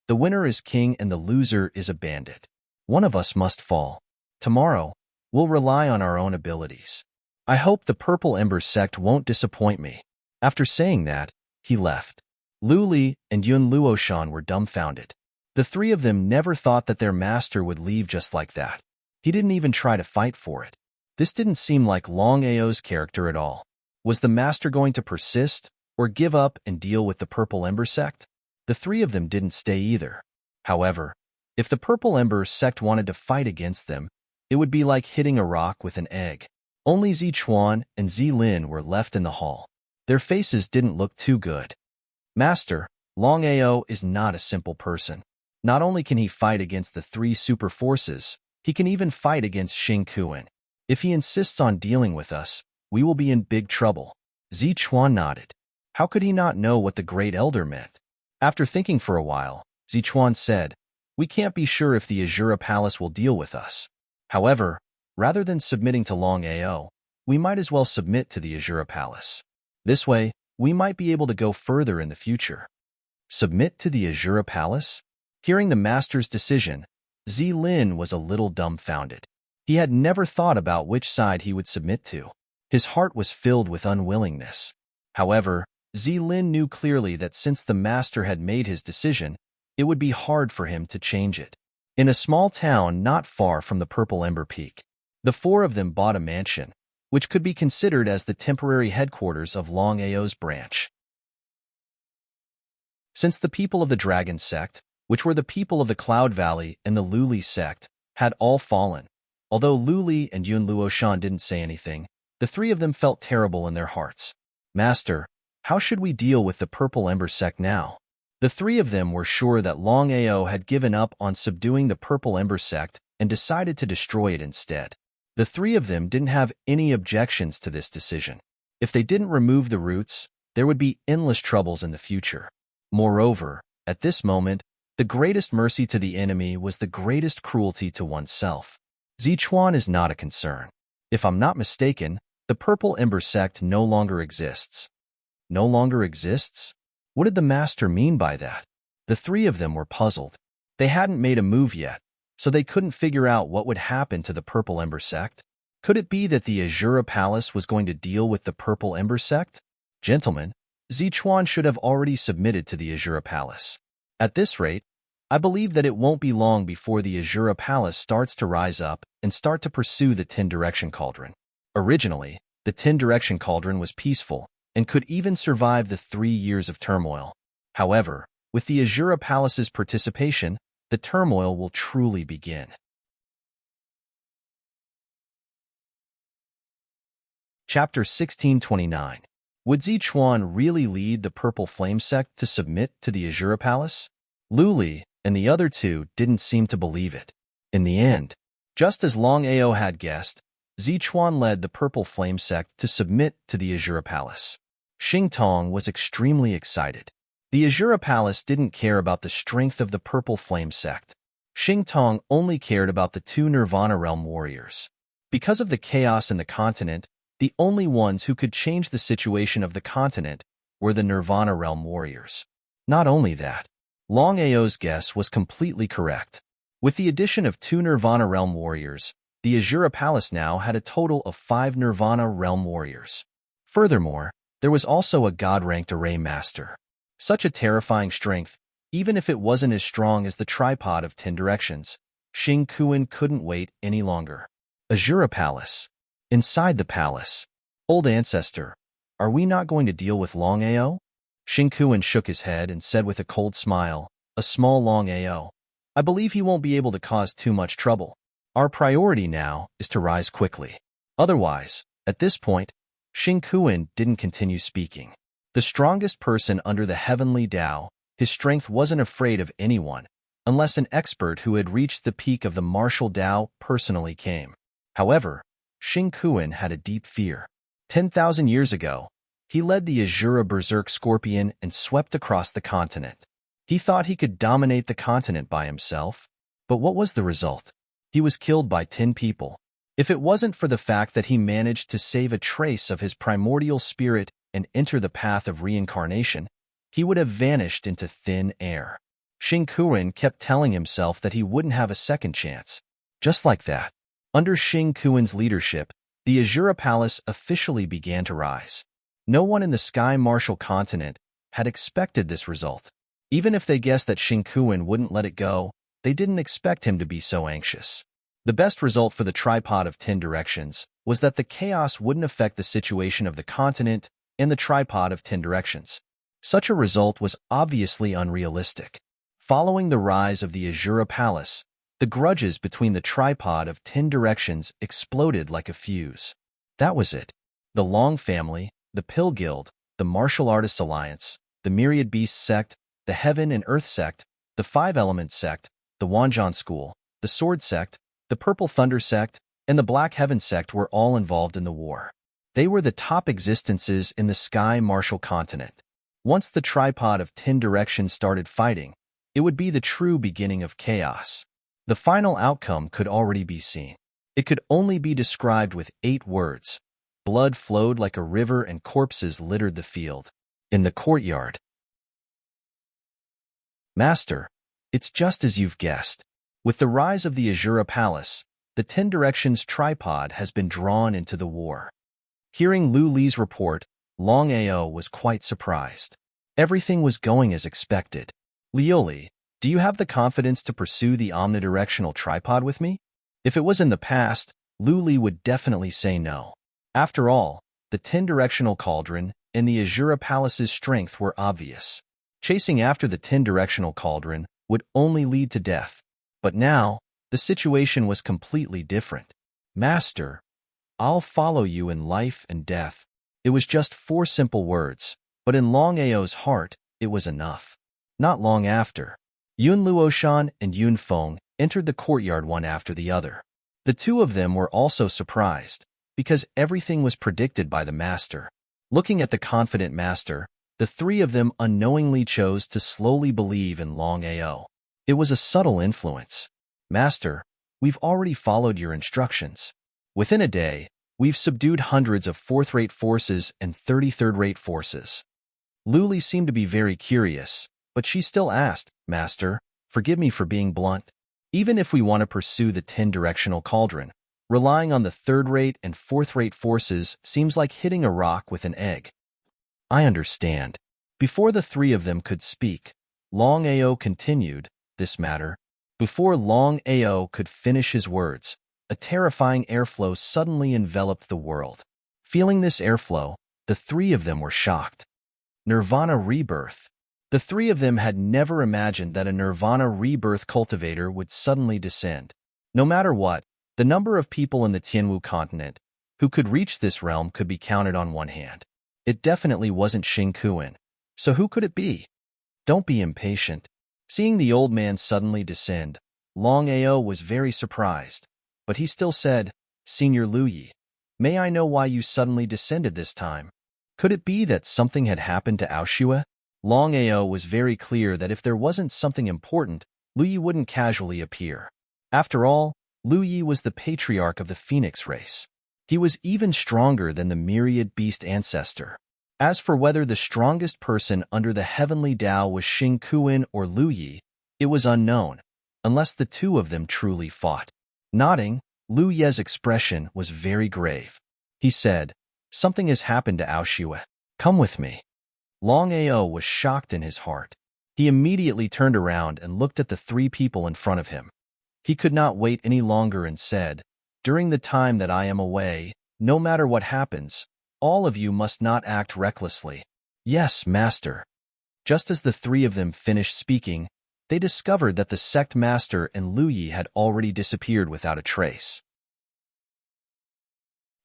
Speaker 1: the winner is king and the loser is a bandit. One of us must fall. Tomorrow, we'll rely on our own abilities. I hope the Purple Ember sect won't disappoint me. After saying that, he left. Lu Li and Yun Luoshan were dumbfounded. The three of them never thought that their master would leave just like that. He didn't even try to fight for it. This didn't seem like Longao's character at all. Was the master going to persist, or give up and deal with the Purple Ember sect? The three of them didn't stay either. However, if the Purple Ember sect wanted to fight against them, it would be like hitting a rock with an egg. Only Zichuan and Zilin were left in the hall. Their faces didn't look too good. Master, Longao is not a simple person. Not only can he fight against the 3 super forces, he can even fight against Xingqiren. If he insists on dealing with us, we will be in big trouble. Zichuan nodded. How could he not know what the Great Elder meant? After thinking for a while, Zichuan said, We can't be sure if the Azura Palace will deal with us. However, rather than submitting to Longao, we might as well submit to the Azura Palace. This way, we might be able to go further in the future. Submit to the Azura Palace? Hearing the master's decision, Zilin was a little dumbfounded. He had never thought about which side he would submit to. His heart was filled with unwillingness. However, Zilin knew clearly that since the master had made his decision, it would be hard for him to change it. In a small town not far from the Purple Ember Peak, the 4 of them bought a mansion, which could be considered as the temporary headquarters of Longao's branch. Since the people of the Dragon sect, which were the people of the Cloud Valley and the Lu Li sect, had all fallen, although Lu Li and Yun Luoshan didn't say anything, the 3 of them felt terrible in their hearts. Master, how should we deal with the Purple Ember sect now? The 3 of them were sure that Longao had given up on subduing the Purple Ember sect and decided to destroy it instead. The 3 of them didn't have any objections to this decision. If they didn't remove the roots, there would be endless troubles in the future. Moreover, at this moment, the greatest mercy to the enemy was the greatest cruelty to oneself. Zichuan is not a concern. If I'm not mistaken, the Purple Ember sect no longer exists. No longer exists? What did the master mean by that? The 3 of them were puzzled. They hadn't made a move yet, so they couldn't figure out what would happen to the Purple Ember sect. Could it be that the Azura Palace was going to deal with the Purple Ember sect? Gentlemen, Zichuan should have already submitted to the Azura Palace. At this rate, I believe that it won't be long before the Azura Palace starts to rise up and start to pursue the 10-direction cauldron. Originally, the 10-direction cauldron was peaceful and could even survive the 3 years of turmoil. However, with the Azura Palace's participation, the turmoil will truly begin. Chapter 1629. Would Zichuan really lead the Purple Flame sect to submit to the Azura Palace? Lu Li and the other 2 didn't seem to believe it. In the end, just as Longao had guessed, Zichuan led the Purple Flame sect to submit to the Azura Palace. Xingtong was extremely excited. The Azura Palace didn't care about the strength of the Purple Flame sect. Xing Tong only cared about the two Nirvana Realm warriors. Because of the chaos in the continent, the only ones who could change the situation of the continent were the Nirvana Realm warriors. Not only that, Longao's guess was completely correct. With the addition of two Nirvana Realm warriors, the Azura Palace now had a total of 5 Nirvana Realm warriors. Furthermore, there was also a God-ranked array master. Such a terrifying strength, even if it wasn't as strong as the tripod of 10 directions. Xing Kuan couldn't wait any longer. Azura Palace. Inside the palace. Old ancestor, are we not going to deal with Longao? Xing Kuan shook his head and said with a cold smile, a small Longao. I believe he won't be able to cause too much trouble. Our priority now is to rise quickly. Otherwise, at this point, Xing Kuan didn't continue speaking. The strongest person under the heavenly Tao, his strength wasn't afraid of anyone, unless an expert who had reached the peak of the martial Tao personally came. However, Xing Kuan had a deep fear. 10,000 years ago, he led the Azura Berserk Scorpion and swept across the continent. He thought he could dominate the continent by himself, but what was the result? He was killed by 10 people. If it wasn't for the fact that he managed to save a trace of his primordial spirit and enter the path of reincarnation, he would have vanished into thin air. Xing Kuan kept telling himself that he wouldn't have a second chance. Just like that, under Xing Kuan's leadership, the Azura Palace officially began to rise. No one in the Sky Martial continent had expected this result. Even if they guessed that Xing Kuan wouldn't let it go, they didn't expect him to be so anxious. The best result for the tripod of 10 directions was that the chaos wouldn't affect the situation of the continent and the tripod of 10 directions. Such a result was obviously unrealistic. Following the rise of the Azura Palace, the grudges between the tripod of 10 directions exploded like a fuse. That was it. The Long family, the Pill Guild, the Martial Artists Alliance, the Myriad Beasts sect, the Heaven and Earth sect, the Five Elements sect, the Wanjan School, the Sword sect, the Purple Thunder sect, and the Black Heaven sect were all involved in the war. They were the top existences in the Sky Martial continent. Once the tripod of 10 directions started fighting, it would be the true beginning of chaos. The final outcome could already be seen. It could only be described with 8 words. Blood flowed like a river and corpses littered the field. In the courtyard. Master, it's just as you've guessed. With the rise of the Azura Palace, the 10 Directions tripod has been drawn into the war. Hearing Lu Li's report, Longao was quite surprised. Everything was going as expected. Lioli, do you have the confidence to pursue the omnidirectional tripod with me? If it was in the past, Lu Li would definitely say no. After all, the 10-directional cauldron and the Azura Palace's strength were obvious. Chasing after the 10-directional cauldron would only lead to death. But now, the situation was completely different. Master, I'll follow you in life and death. It was just 4 simple words, but in Longao's heart, it was enough. Not long after, Yun Luoshan and Yun Feng entered the courtyard one after the other. The two of them were also surprised, because everything was predicted by the master. Looking at the confident master, the 3 of them unknowingly chose to slowly believe in Longao. It was a subtle influence. Master, we've already followed your instructions. Within a day, we've subdued hundreds of 4th-rate forces and 33rd-rate forces. Lu Li seemed to be very curious, but she still asked, Master, forgive me for being blunt. Even if we want to pursue the 10-directional cauldron, relying on the 3rd-rate and 4th-rate forces seems like hitting a rock with an egg. I understand. Before the 3 of them could speak, Longao continued this matter. Before Longao could finish his words, a terrifying airflow suddenly enveloped the world. Feeling this airflow, the 3 of them were shocked. Nirvana rebirth. The 3 of them had never imagined that a Nirvana rebirth cultivator would suddenly descend. No matter what, the number of people in the Tianwu continent who could reach this realm could be counted on one hand. It definitely wasn't Xing Kuan. So who could it be? Don't be impatient. Seeing the old man suddenly descend, Longao was very surprised, but he still said, Senior Lu Yi, may I know why you suddenly descended this time? Could it be that something had happened to Aoshua? Longao was very clear that if there wasn't something important, Lu Yi wouldn't casually appear. After all, Lu Yi was the patriarch of the phoenix race. He was even stronger than the myriad beast ancestor. As for whether the strongest person under the heavenly Tao was Xing Kuan or Lu Yi, it was unknown, unless the two of them truly fought. Nodding, Lu Ye's expression was very grave. He said, "Something has happened to Aoshue. Come with me." Longao was shocked in his heart. He immediately turned around and looked at the three people in front of him. He could not wait any longer and said, "During the time that I am away, no matter what happens, all of you must not act recklessly." "Yes, master." Just as the three of them finished speaking, they discovered that the sect master and Lu Yi had already disappeared without a trace.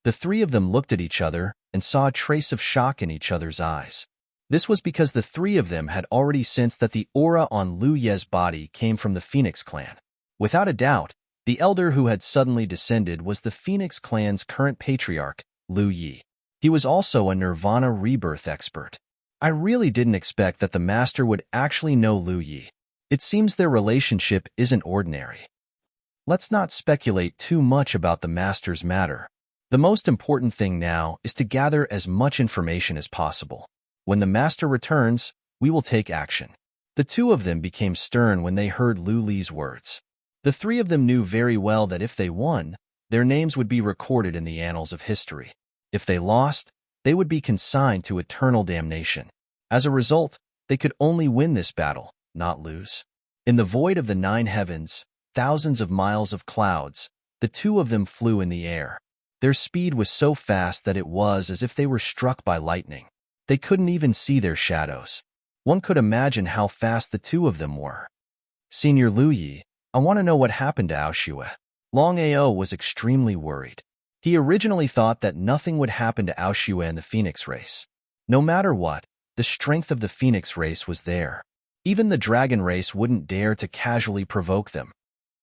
Speaker 1: The three of them looked at each other and saw a trace of shock in each other's eyes. This was because the three of them had already sensed that the aura on Lu Ye's body came from the Phoenix clan. Without a doubt, the elder who had suddenly descended was the Phoenix clan's current patriarch, Lu Yi. He was also a Nirvana rebirth expert. I really didn't expect that the master would actually know Lu Yi. It seems their relationship isn't ordinary. Let's not speculate too much about the master's matter. The most important thing now is to gather as much information as possible. When the master returns, we will take action. The two of them became stern when they heard Lu Li's words. The three of them knew very well that if they won, their names would be recorded in the annals of history. If they lost, they would be consigned to eternal damnation. As a result, they could only win this battle, not lose. In the void of the 9 heavens, thousands of miles of clouds, the two of them flew in the air. Their speed was so fast that it was as if they were struck by lightning. They couldn't even see their shadows. One could imagine how fast the two of them were. "Senior Lu Yi, I want to know what happened to Aoshue." Longao was extremely worried. He originally thought that nothing would happen to Aoshue in the Phoenix race. No matter what, the strength of the Phoenix race was there. Even the dragon race wouldn't dare to casually provoke them.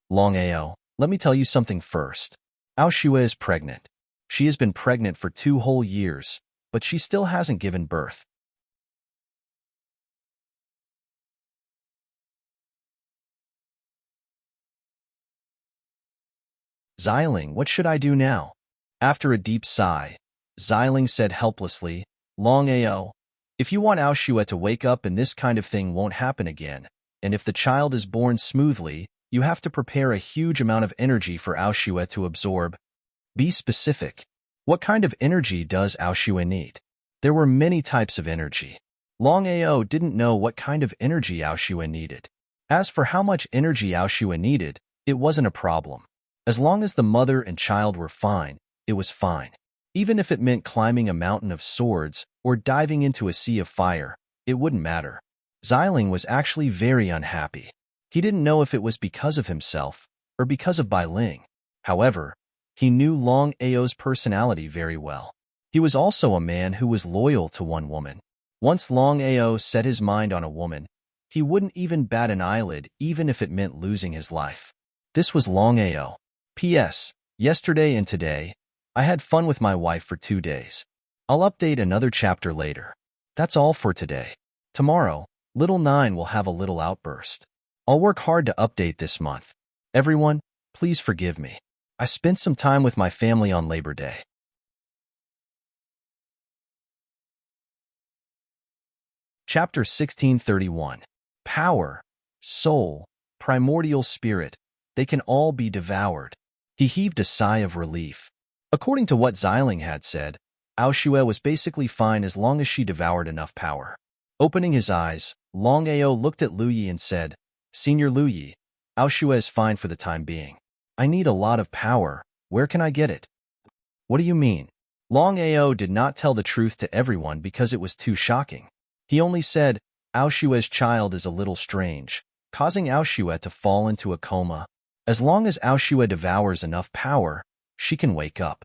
Speaker 1: "Longao, let me tell you something first. Aoshue is pregnant. She has been pregnant for 2 whole years, but she still hasn't given birth." "Xiling, what should I do now?" After a deep sigh, Xiling said helplessly, "Longao, if you want Aoshue to wake up and this kind of thing won't happen again, and if the child is born smoothly, you have to prepare a huge amount of energy for Aoshue to absorb. Be specific. What kind of energy does Aoshue need?" There were many types of energy. Longao didn't know what kind of energy Aoshue needed. As for how much energy Aoshue needed, it wasn't a problem. As long as the mother and child were fine, it was fine. Even if it meant climbing a mountain of swords or diving into a sea of fire, it wouldn't matter. Xiling was actually very unhappy. He didn't know if it was because of himself or because of Bai Ling. However, he knew Longao's personality very well. He was also a man who was loyal to one woman. Once Longao set his mind on a woman, he wouldn't even bat an eyelid even if it meant losing his life. This was Longao. P.S. Yesterday and today, I had fun with my wife for 2 days. I'll update another chapter later. That's all for today. Tomorrow, Little 9 will have a little outburst. I'll work hard to update this month. Everyone, please forgive me. I spent some time with my family on Labor Day. Chapter 1631. Power, soul, primordial spirit, they can all be devoured. He heaved a sigh of relief. According to what Xiling had said, Aoshue was basically fine as long as she devoured enough power. Opening his eyes, Longao looked at Lu Yi and said, "Senior Lu Yi, Aoshue is fine for the time being. I need a lot of power. Where can I get it?" "What do you mean?" Longao did not tell the truth to everyone because it was too shocking. He only said, "Aoshue's child is a little strange, causing Aoshue to fall into a coma. As long as Aoshue devours enough power, she can wake up."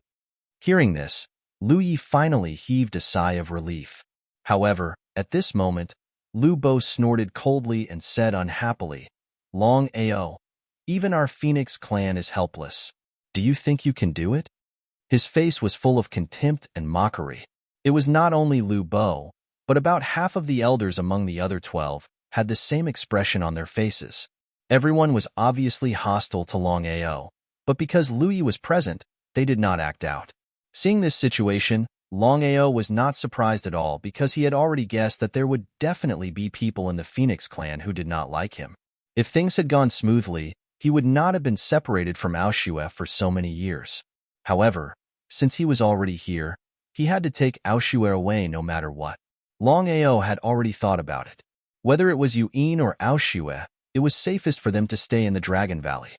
Speaker 1: Hearing this, Lu Yi finally heaved a sigh of relief. However, at this moment, Lu Bo snorted coldly and said unhappily, "Longao, even our Phoenix clan is helpless. Do you think you can do it?" His face was full of contempt and mockery. It was not only Lu Bo, But about half of the elders among the other 12 had the same expression on their faces. Everyone was obviously hostile to Longao, but because Lui was present, they did not act out. Seeing this situation, Longao was not surprised at all because he had already guessed that there would definitely be people in the Phoenix clan who did not like him. If things had gone smoothly, he would not have been separated from Aoshue for so many years. However, since he was already here, he had to take Aoshue away no matter what. Longao had already thought about it. Whether it was Yuin or Aoshue, it was safest for them to stay in the Dragon Valley.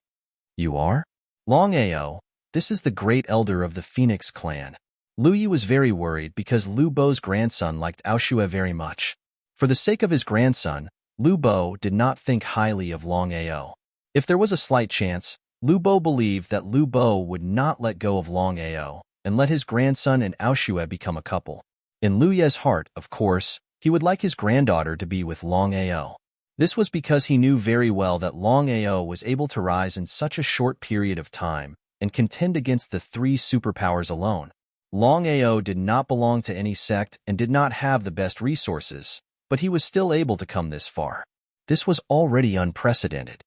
Speaker 1: You are? Longao, this is the great elder of the Phoenix clan. Lui was very worried because Lu Bo's grandson liked Aoshue very much. For the sake of his grandson, Lu Bo did not think highly of Longao. If there was a slight chance, Lu Bo believed that Lu Bo would not let go of Longao and let his grandson and Aoshue become a couple. In Lu Ye's heart, of course, he would like his granddaughter to be with Longao. This was because he knew very well that Longao was able to rise in such a short period of time and contend against the 3 superpowers alone. Longao did not belong to any sect and did not have the best resources, but he was still able to come this far. This was already unprecedented.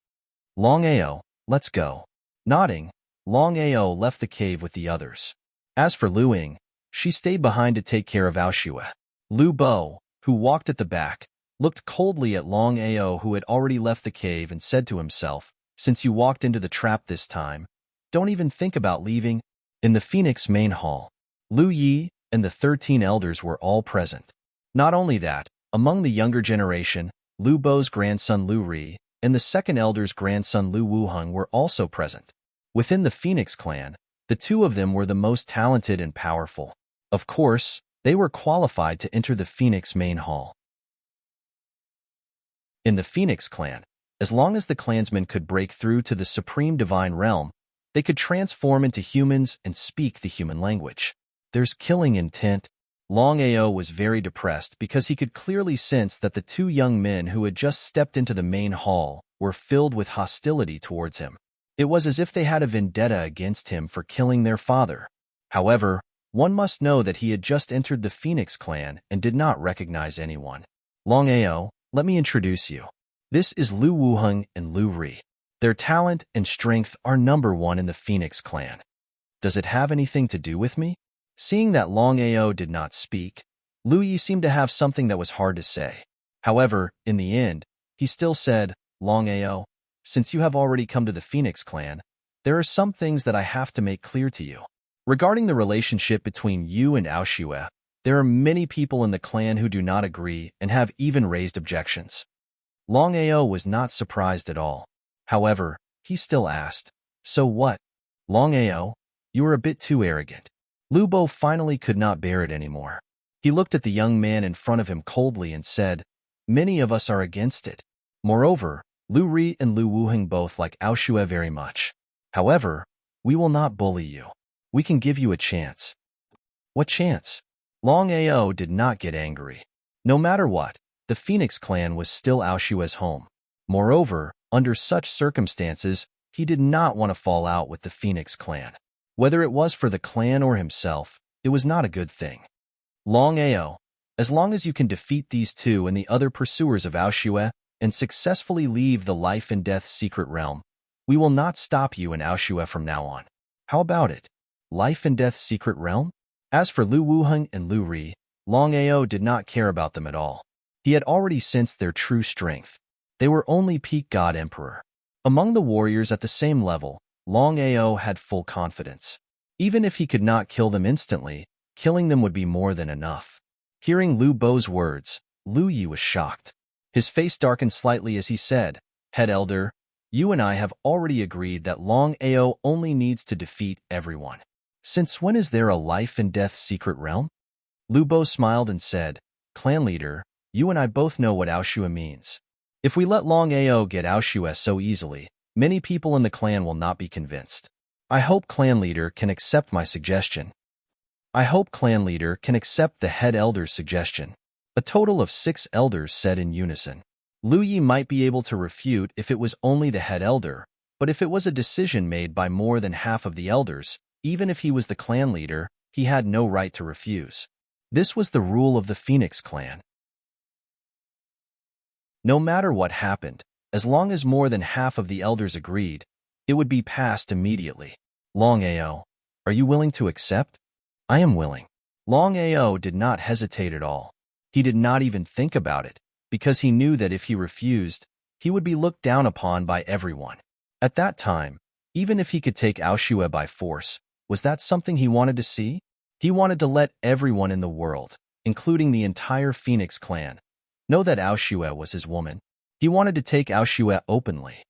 Speaker 1: Longao, let's go. Nodding, Longao left the cave with the others. As for Lu Ying, she stayed behind to take care of Aoshue. Lu Bo, who walked at the back, looked coldly at Longao, who had already left the cave, and said to himself, since you walked into the trap this time, don't even think about leaving. In the Phoenix main hall, Lu Yi and the 13 elders were all present. Not only that, among the younger generation, Lu Bo's grandson Lu Ri and the second elder's grandson Lu Wuheng were also present. Within the Phoenix clan, the 2 of them were the most talented and powerful. Of course, they were qualified to enter the Phoenix main hall. In the Phoenix clan, as long as the clansmen could break through to the supreme divine realm, they could transform into humans and speak the human language. There's killing intent. Longao was very depressed because he could clearly sense that the 2 young men who had just stepped into the main hall were filled with hostility towards him. It was as if they had a vendetta against him for killing their father. However, one must know that he had just entered the Phoenix clan and did not recognize anyone. Longao, let me introduce you. This is Lu Wuheng and Lu Ri. Their talent and strength are #1 in the Phoenix clan. Does it have anything to do with me? Seeing that Longao did not speak, Lu Yi seemed to have something that was hard to say. However, in the end, he still said, Longao, since you have already come to the Phoenix clan, there are some things that I have to make clear to you. Regarding the relationship between you and Aoshue, there are many people in the clan who do not agree and have even raised objections. Longao was not surprised at all. However, he still asked, so what? Longao, you are a bit too arrogant. Lu Bo finally could not bear it anymore. He looked at the young man in front of him coldly and said, many of us are against it. Moreover, Lu Ri and Lu Wuheng both like Aoshue very much. However, we will not bully you. We can give you a chance. What chance? Longao did not get angry. No matter what, the Phoenix clan was still Aoshue's home. Moreover, under such circumstances, he did not want to fall out with the Phoenix clan. Whether it was for the clan or himself, it was not a good thing. Longao, as long as you can defeat these 2 and the other pursuers of Aoshue and successfully leave the life and death secret realm, we will not stop you and Aoshue from now on. How about it? Life and death secret realm? As for Lu Wuheng and Lu Ri, Longao did not care about them at all. He had already sensed their true strength. They were only peak god emperor. Among the warriors at the same level, Longao had full confidence. Even if he could not kill them instantly, killing them would be more than enough. Hearing Lu Bo's words, Lu Yi was shocked. His face darkened slightly as he said, Head Elder, you and I have already agreed that Longao only needs to defeat everyone. Since when is there a life and death secret realm? Lu Bo smiled and said, Clan leader, you and I both know what Aoshue means. If we let Longao get Aoshue so easily, many people in the clan will not be convinced. I hope clan leader can accept my suggestion. I hope clan leader can accept the head elder's suggestion. A total of 6 elders said in unison. Lu Yi might be able to refute if it was only the head elder, but if it was a decision made by more than half of the elders, even if he was the clan leader, he had no right to refuse. This was the rule of the Phoenix clan. No matter what happened, as long as more than half of the elders agreed, it would be passed immediately. Longao, are you willing to accept? I am willing. Longao did not hesitate at all. He did not even think about it, because he knew that if he refused, he would be looked down upon by everyone. At that time, even if he could take Aoshue by force, was that something he wanted to see? He wanted to let everyone in the world, including the entire Phoenix clan, know that Aoshue was his woman. He wanted to take Aoshue openly.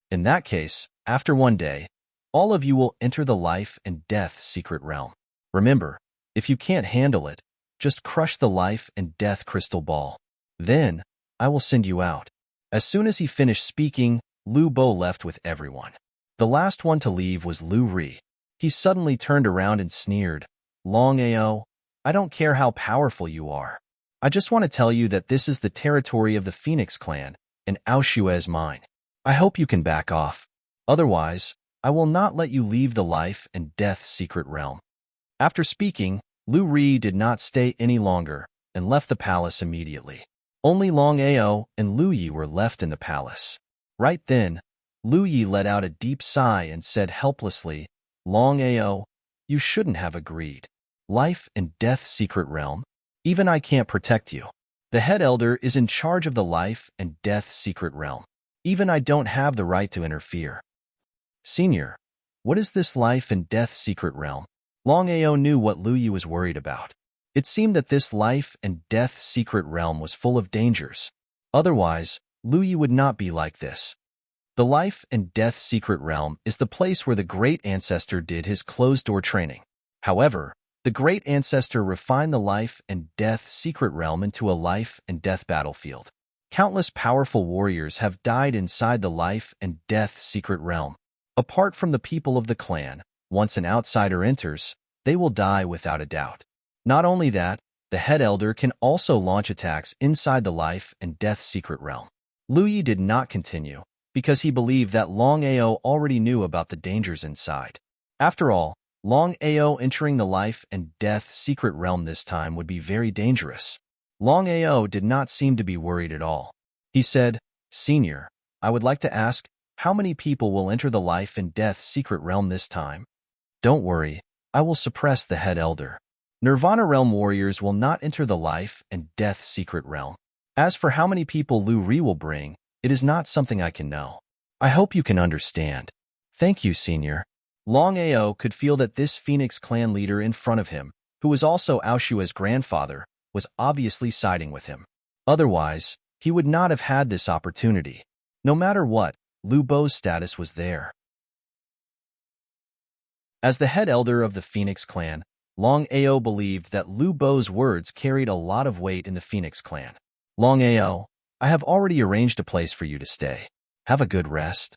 Speaker 1: In that case, after one day, all of you will enter the life and death secret realm. Remember, if you can't handle it, just crush the life and death crystal ball. Then, I will send you out. As soon as he finished speaking, Lu Bo left with everyone. The last one to leave was Lu Ri. He suddenly turned around and sneered, Longao, I don't care how powerful you are. I just want to tell you that this is the territory of the Phoenix clan, and Aoshue is mine. I hope you can back off. Otherwise, I will not let you leave the life and death secret realm. After speaking, Lu Ri did not stay any longer and left the palace immediately. Only Longao and Lu Yi were left in the palace. Right then, Lu Yi let out a deep sigh and said helplessly, Longao, you shouldn't have agreed. Life and death secret realm? Even I can't protect you. The head elder is in charge of the life and death secret realm. Even I don't have the right to interfere. Senior, what is this life and death secret realm? Longao knew what Lu Yi was worried about. It seemed that this life and death secret realm was full of dangers. Otherwise, Lu Yi would not be like this. The life and death secret realm is the place where the great ancestor did his closed-door training. However, the great ancestor refined the life and death secret realm into a life and death battlefield. Countless powerful warriors have died inside the life and death secret realm. Apart from the people of the clan, once an outsider enters, they will die without a doubt. Not only that, the head elder can also launch attacks inside the life and death secret realm. Lu Yi did not continue, because he believed that Longao already knew about the dangers inside. After all, Longao entering the life and death secret realm this time would be very dangerous. Longao did not seem to be worried at all. He said, Senior, I would like to ask, how many people will enter the life and death secret realm this time? Don't worry, I will suppress the head elder. Nirvana realm warriors will not enter the life and death secret realm. As for how many people Lu Ri will bring, it is not something I can know. I hope you can understand. Thank you, Senior. Longao could feel that this Phoenix clan leader in front of him, who was also Aoshue's grandfather, was obviously siding with him. Otherwise, he would not have had this opportunity. No matter what, Lu Bo's status was there. As the head elder of the Phoenix clan, Longao believed that Lu Bo's words carried a lot of weight in the Phoenix clan. Longao, I have already arranged a place for you to stay. Have a good rest.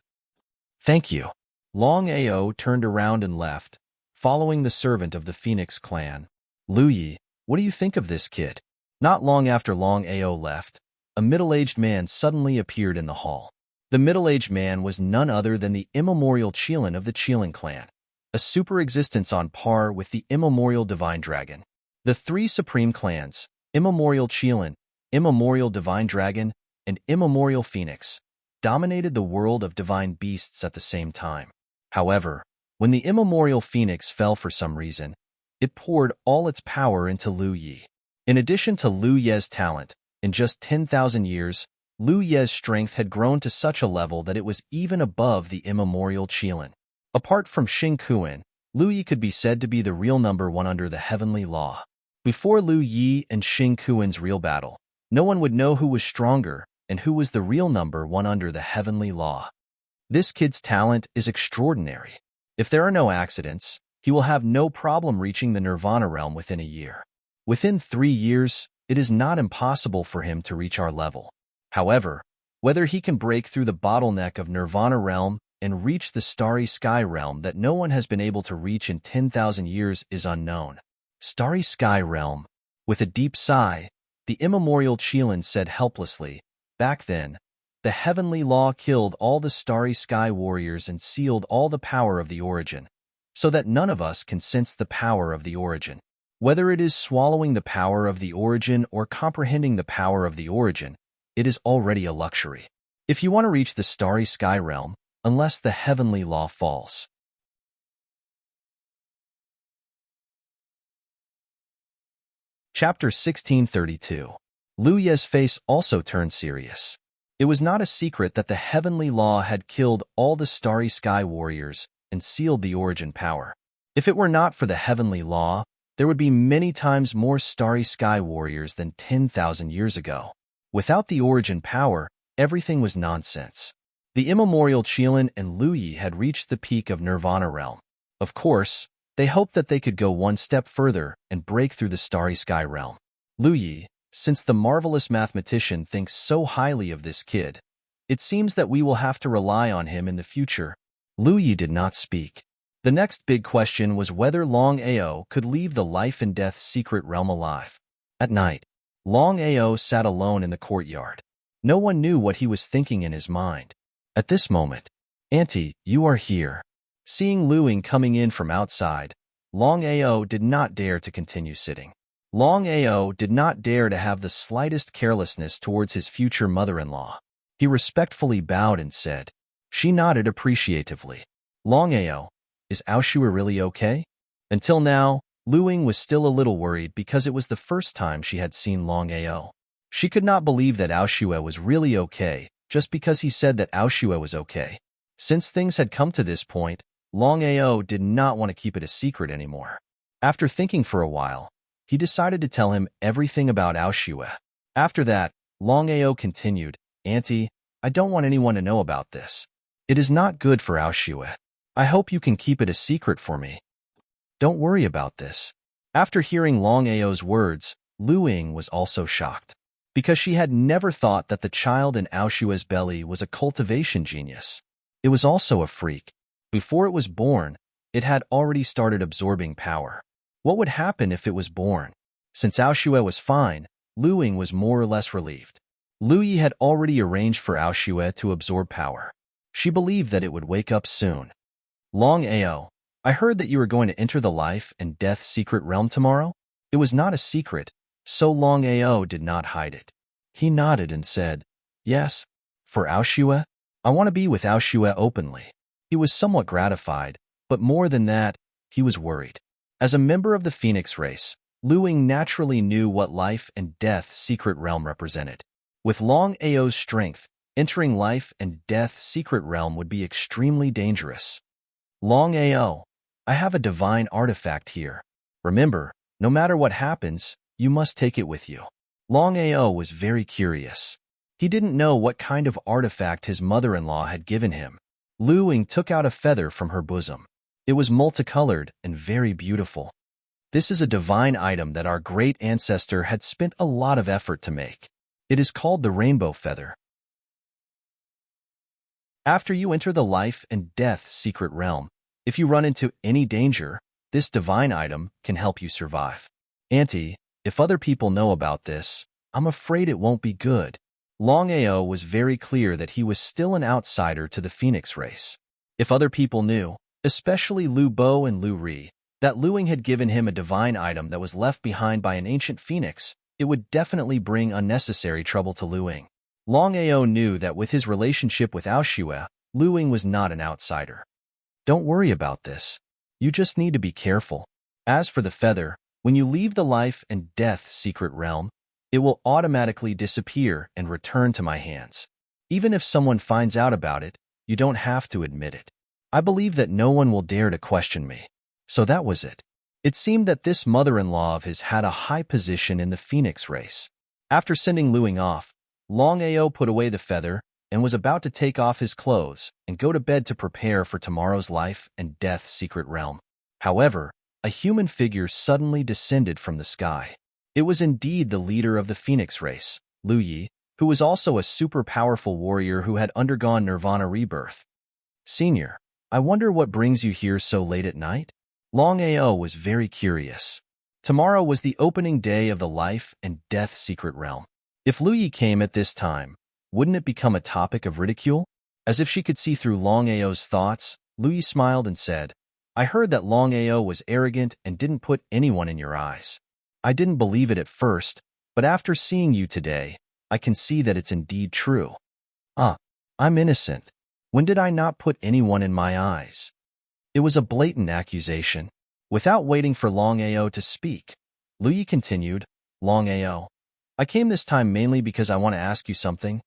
Speaker 1: Thank you. Longao turned around and left, following the servant of the Phoenix clan. Lu Yi, what do you think of this kid? Not long after Longao left, a middle-aged man suddenly appeared in the hall. The middle-aged man was none other than the immemorial Qilin of the Qilin clan, a super existence on par with the immemorial divine dragon. The three supreme clans, immemorial Qilin, immemorial divine dragon, and immemorial phoenix, dominated the world of divine beasts at the same time. However, when the immemorial phoenix fell for some reason, it poured all its power into Lu Yi. In addition to Lu Ye's talent, in just 10,000 years, Lu Ye's strength had grown to such a level that it was even above the immemorial Qilin. Apart from Xing Kuan, Lu Yi could be said to be the real number one under the heavenly law. Before Lu Yi and Xing Kuan's real battle, no one would know who was stronger and who was the real number one under the heavenly law. This kid's talent is extraordinary. If there are no accidents, he will have no problem reaching the Nirvana realm within a year. Within 3 years, it is not impossible for him to reach our level. However, whether he can break through the bottleneck of Nirvana realm and reach the starry sky realm that no one has been able to reach in 10,000 years is unknown. Starry sky realm. With a deep sigh, the immemorial Qilin said helplessly, back then, the heavenly law killed all the starry sky warriors and sealed all the power of the origin, so that none of us can sense the power of the origin. Whether it is swallowing the power of the origin or comprehending the power of the origin, it is already a luxury. If you want to reach the starry sky realm, unless the heavenly law falls. Chapter 1632. Lu Ye's face also turned serious. It was not a secret that the heavenly law had killed all the starry sky warriors and sealed the origin power. If it were not for the heavenly law, there would be many times more starry sky warriors than 10,000 years ago. Without the origin power, everything was nonsense. The immemorial Qilin and Lu Yi had reached the peak of Nirvana realm. Of course, they hoped that they could go one step further and break through the starry sky realm. Lu Yi, since the marvelous mathematician thinks so highly of this kid, it seems that we will have to rely on him in the future. Lu Yi did not speak. The next big question was whether Longao could leave the life and death secret realm alive. At night, Longao sat alone in the courtyard. No one knew what he was thinking in his mind. At this moment, "Auntie, you are here." Seeing Luing coming in from outside, Longao did not dare to continue sitting. Longao did not dare to have the slightest carelessness towards his future mother-in-law. He respectfully bowed and said. She nodded appreciatively. "Longao, is Aoshua really okay?" Until now, Luing was still a little worried because it was the first time she had seen Longao. She could not believe that Aoshua was really okay just because he said that Aoshua was okay. Since things had come to this point, Longao did not want to keep it a secret anymore. After thinking for a while, he decided to tell him everything about Aoshua. After that, Longao continued, "Auntie, I don't want anyone to know about this. It is not good for Aoshua. I hope you can keep it a secret for me. Don't worry about this." After hearing Longao's words, Luing was also shocked, because she had never thought that the child in Aoshua's belly was a cultivation genius. It was also a freak. Before it was born, it had already started absorbing power. What would happen if it was born? Since Aoshua was fine, Luing was more or less relieved. Lu Yi had already arranged for Aoshua to absorb power. She believed that it would wake up soon. "Longao, I heard that you were going to enter the life and death secret realm tomorrow?" It was not a secret, so Longao did not hide it. He nodded and said, "Yes, for Aoshua? I want to be with Aoshua openly." He was somewhat gratified, but more than that, he was worried. As a member of the Phoenix race, Luing naturally knew what life and death secret realm represented. With Longao's strength, entering life and death secret realm would be extremely dangerous. "Longao, I have a divine artifact here. Remember, no matter what happens, you must take it with you." Longao was very curious. He didn't know what kind of artifact his mother-in-law had given him. Luing took out a feather from her bosom. It was multicolored and very beautiful. "This is a divine item that our great ancestor had spent a lot of effort to make. It is called the rainbow feather. After you enter the life and death secret realm, if you run into any danger, this divine item can help you survive. Auntie, if other people know about this, I'm afraid it won't be good." Longao was very clear that he was still an outsider to the Phoenix race. If other people knew, especially Lu Bo and Lu Ri, that Luing had given him a divine item that was left behind by an ancient phoenix, it would definitely bring unnecessary trouble to Luing. Longao knew that with his relationship with Aoshua, Luing was not an outsider. "Don't worry about this. You just need to be careful. As for the feather, when you leave the life and death secret realm, it will automatically disappear and return to my hands. Even if someone finds out about it, you don't have to admit it. I believe that no one will dare to question me." So that was it. It seemed that this mother-in-law of his had a high position in the Phoenix race. After sending Luing off, Longao put away the feather and was about to take off his clothes and go to bed to prepare for tomorrow's life and death secret realm. However, a human figure suddenly descended from the sky. It was indeed the leader of the Phoenix race, Lu Yi, who was also a super powerful warrior who had undergone Nirvana rebirth. "Senior, I wonder what brings you here so late at night?" Longao was very curious. Tomorrow was the opening day of the life and death secret realm. If Lu Yi came at this time, wouldn't it become a topic of ridicule? As if she could see through Longao's thoughts, Lu Yi smiled and said, "I heard that Longao was arrogant and didn't put anyone in your eyes. I didn't believe it at first, but after seeing you today, I can see that it's indeed true. Ah, I'm innocent. When did I not put anyone in my eyes? It was a blatant accusation. Without waiting for Longao to speak, Lu Yi continued, Longao, I came this time mainly because I want to ask you something.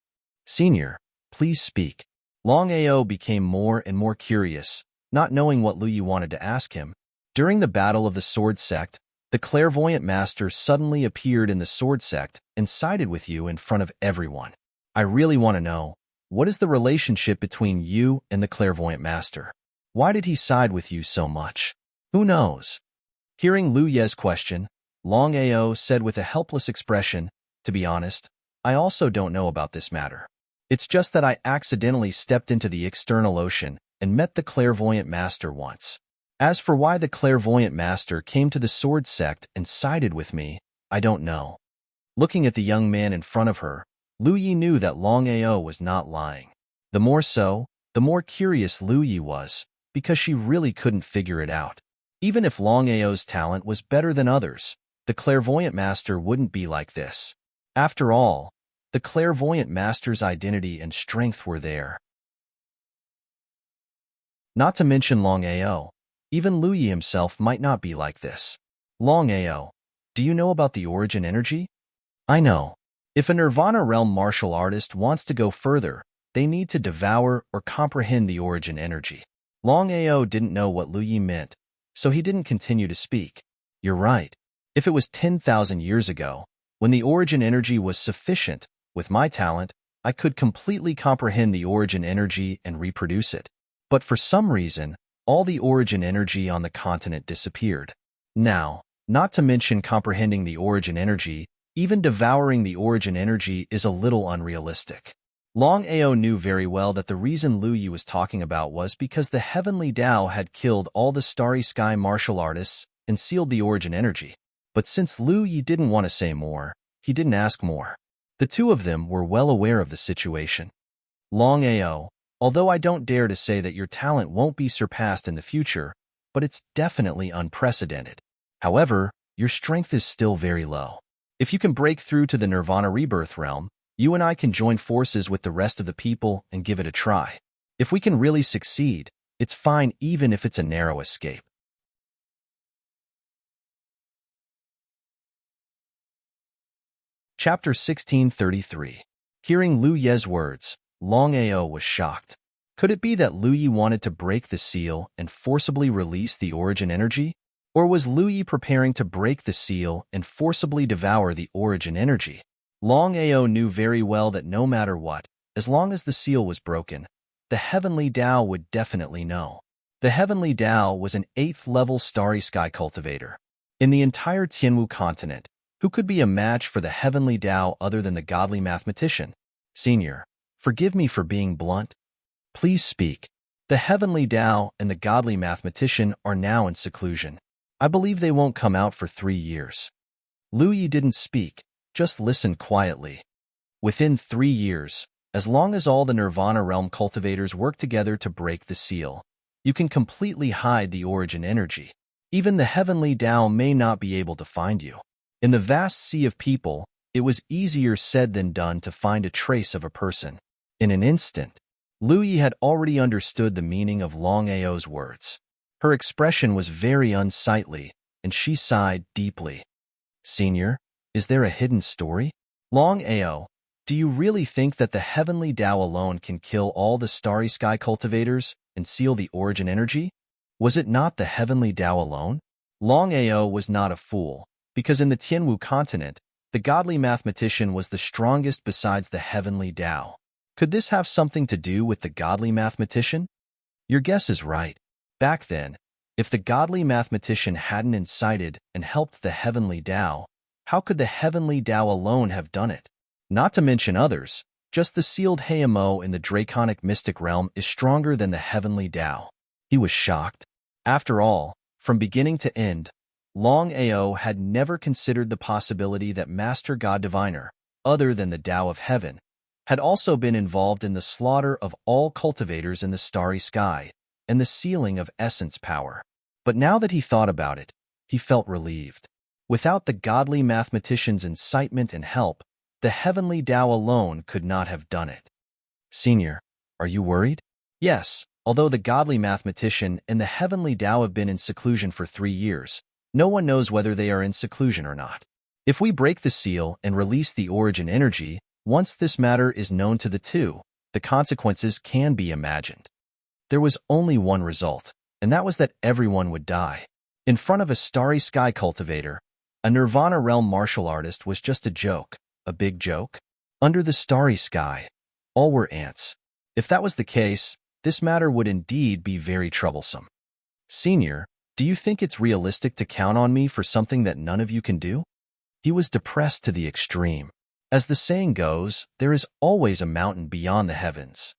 Speaker 1: Senior, please speak. Longao became more and more curious, not knowing what Lu Yi wanted to ask him. During the Battle of the Sword Sect, the clairvoyant master suddenly appeared in the Sword Sect and sided with you in front of everyone. I really want to know, what is the relationship between you and the clairvoyant master? Why did he side with you so much? Who knows? Hearing Lu Ye's question, Longao said with a helpless expression, to be honest, I also don't know about this matter. It's just that I accidentally stepped into the external ocean and met the clairvoyant master once. As for why the clairvoyant master came to the sword sect and sided with me, I don't know. Looking at the young man in front of her, Lu Yi knew that Longao was not lying. The more so, the more curious Lu Yi was, because she really couldn't figure it out. Even if Longao's talent was better than others, the clairvoyant master wouldn't be like this. After all, the clairvoyant master's identity and strength were there. Not to mention Longao, even Lu Yi himself might not be like this. Longao, do you know about the origin energy? I know. If a Nirvana realm martial artist wants to go further, they need to devour or comprehend the origin energy. Longao didn't know what Lu Yi meant, so he didn't continue to speak. You're right. If it was 10,000 years ago, when the origin energy was sufficient, with my talent, I could completely comprehend the origin energy and reproduce it. But for some reason, all the origin energy on the continent disappeared. Now, not to mention comprehending the origin energy, even devouring the origin energy is a little unrealistic. Longao knew very well that the reason Lu Yi was talking about was because the Heavenly Tao had killed all the Starry Sky martial artists and sealed the origin energy. But since Lu Yi didn't want to say more, he didn't ask more. The two of them were well aware of the situation. Longao, although I don't dare to say that your talent won't be surpassed in the future, but it's definitely unprecedented. However, your strength is still very low. If you can break through to the Nirvana Rebirth realm, you and I can join forces with the rest of the people and give it a try. If we can really succeed, it's fine even if it's a narrow escape. Chapter 1633. Hearing Lu Ye's words, Longao was shocked. Could it be that Lu Yi wanted to break the seal and forcibly release the origin energy? Or was Lu Yi preparing to break the seal and forcibly devour the origin energy? Longao knew very well that no matter what, as long as the seal was broken, the Heavenly Tao would definitely know. The Heavenly Tao was an 8th-level Starry Sky cultivator. In the entire Tianwu continent, who could be a match for the Heavenly Tao other than the godly mathematician? Senior, forgive me for being blunt. Please speak. The Heavenly Tao and the godly mathematician are now in seclusion. I believe they won't come out for 3 years. Lu Yi didn't speak, just listened quietly. Within 3 years, as long as all the Nirvana realm cultivators work together to break the seal, you can completely hide the origin energy. Even the Heavenly Tao may not be able to find you. In the vast sea of people, it was easier said than done to find a trace of a person. In an instant, Lu Yi had already understood the meaning of Longao's words. Her expression was very unsightly, and she sighed deeply. Senior, is there a hidden story? Longao, do you really think that the Heavenly Tao alone can kill all the Starry Sky cultivators and seal the origin energy? Was it not the Heavenly Tao alone? Longao was not a fool, because in the Tianwu continent, the godly mathematician was the strongest besides the Heavenly Tao. Could this have something to do with the godly mathematician? Your guess is right. Back then, if the godly mathematician hadn't incited and helped the Heavenly Tao, how could the Heavenly Tao alone have done it? Not to mention others, just the sealed Hayamo in the draconic mystic realm is stronger than the Heavenly Tao. He was shocked. After all, from beginning to end, Longao had never considered the possibility that Master God Diviner, other than the Tao of Heaven, had also been involved in the slaughter of all cultivators in the Starry Sky and the sealing of essence power. But now that he thought about it, he felt relieved. Without the godly mathematician's incitement and help, The heavenly Tao alone could not have done it. Senior, are you worried? Yes, although the godly mathematician and the heavenly Tao have been in seclusion for 3 years, no one knows whether they are in seclusion or not. If we break the seal and release the origin energy, once this matter is known to the two, the consequences can be imagined. There was only one result, and that was that everyone would die. In front of a starry sky cultivator, a Nirvana realm martial artist was just a joke, a big joke. Under the starry sky, all were ants. If that was the case, this matter would indeed be very troublesome. Senior, do you think it's realistic to count on me for something that none of you can do? He was depressed to the extreme. As the saying goes, there is always a mountain beyond the heavens.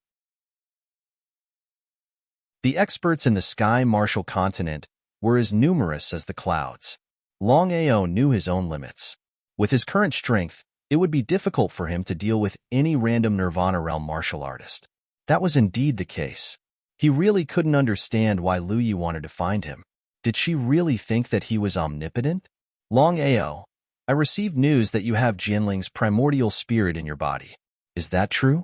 Speaker 1: The experts in the sky martial continent were as numerous as the clouds. Longao knew his own limits. With his current strength, it would be difficult for him to deal with any random Nirvana realm martial artist. That was indeed the case. He really couldn't understand why Lu Yi wanted to find him. Did she really think that he was omnipotent? Longao, I received news that you have Jianling's primordial spirit in your body. Is that true?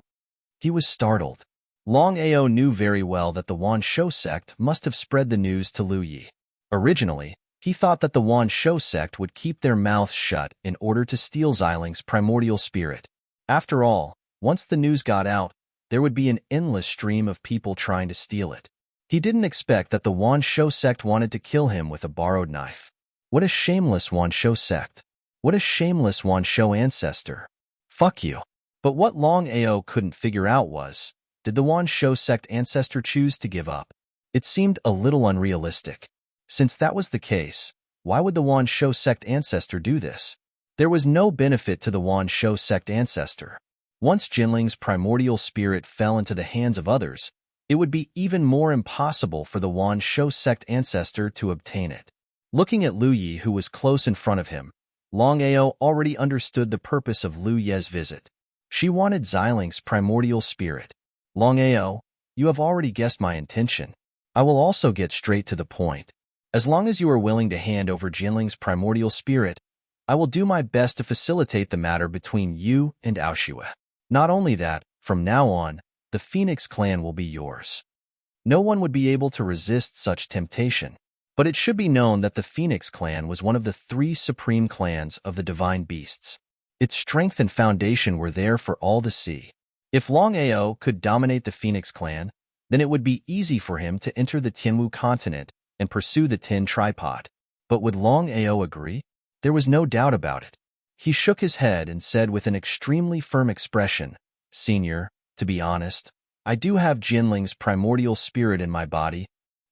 Speaker 1: He was startled. Longao knew very well that the Wan Shou sect must have spread the news to Lu Yi. Originally, he thought that the Wan Shou sect would keep their mouths shut in order to steal Xilin's primordial spirit. After all, once the news got out, there would be an endless stream of people trying to steal it. He didn't expect that the Wan Shou sect wanted to kill him with a borrowed knife. What a shameless Wan Shou sect. What a shameless Wan Shou ancestor. Fuck you. But what Longao couldn't figure out was, did the Wan Shou sect ancestor choose to give up? It seemed a little unrealistic. Since that was the case, why would the Wan Shou sect ancestor do this? There was no benefit to the Wan Shou sect ancestor. Once Jinling's primordial spirit fell into the hands of others, it would be even more impossible for the Wan Shou sect ancestor to obtain it. Looking at Lu Yi, who was close in front of him, Longao already understood the purpose of Lu Ye's visit. She wanted Xilin's primordial spirit. Longao, you have already guessed my intention. I will also get straight to the point. As long as you are willing to hand over Jinling's primordial spirit, I will do my best to facilitate the matter between you and Aoshue. Not only that, from now on, the Phoenix clan will be yours. No one would be able to resist such temptation. But it should be known that the Phoenix clan was one of the 3 supreme clans of the divine beasts. Its strength and foundation were there for all to see. If Longao could dominate the Phoenix clan, then it would be easy for him to enter the Tianwu continent and pursue the Tin Tripod. But would Longao agree? There was no doubt about it. He shook his head and said with an extremely firm expression, Senior, to be honest, I do have Jinling's primordial spirit in my body.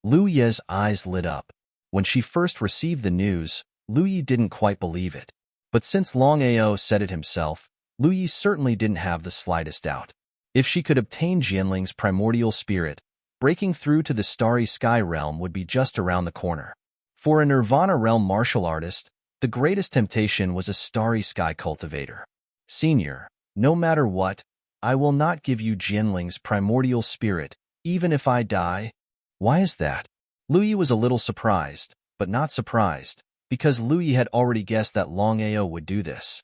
Speaker 1: Lu Ye's eyes lit up. When she first received the news, Lu Yi didn't quite believe it. But since Longao said it himself, Lu Yi certainly didn't have the slightest doubt. If she could obtain Jianling's primordial spirit, breaking through to the starry sky realm would be just around the corner. For a Nirvana realm martial artist, the greatest temptation was a starry sky cultivator. Senior, no matter what, I will not give you Jianling's primordial spirit, even if I die. Why is that? Lu Yi was a little surprised, but not surprised, because Lu Yi had already guessed that Longao would do this.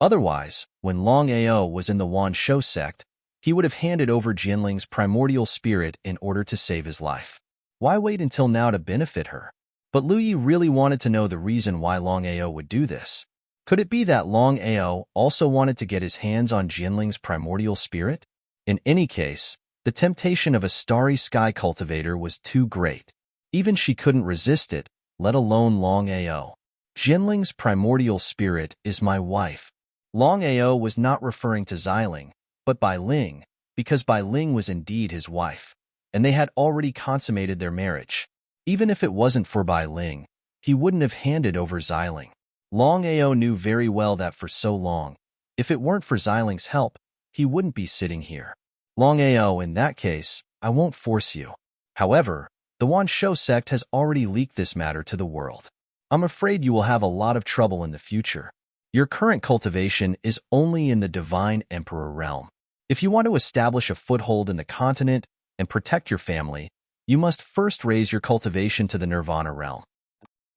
Speaker 1: Otherwise, when Longao was in the Wan Shou sect, he would have handed over Jianling's primordial spirit in order to save his life. Why wait until now to benefit her? But Lu Yi really wanted to know the reason why Longao would do this. Could it be that Longao also wanted to get his hands on Jianling's primordial spirit? In any case, the temptation of a starry sky cultivator was too great. Even she couldn't resist it, let alone Longao. Jianling's primordial spirit is my wife. Longao was not referring to Xiling, but Bai Ling, because Bai Ling was indeed his wife, and they had already consummated their marriage. Even if it wasn't for Bai Ling, he wouldn't have handed over Xiling. Longao knew very well that for so long, if it weren't for Xiling's help, he wouldn't be sitting here. Longao, in that case, I won't force you. However, the Wan Shou sect has already leaked this matter to the world. I'm afraid you will have a lot of trouble in the future. Your current cultivation is only in the Divine Emperor realm. If you want to establish a foothold in the continent and protect your family, you must first raise your cultivation to the Nirvana realm.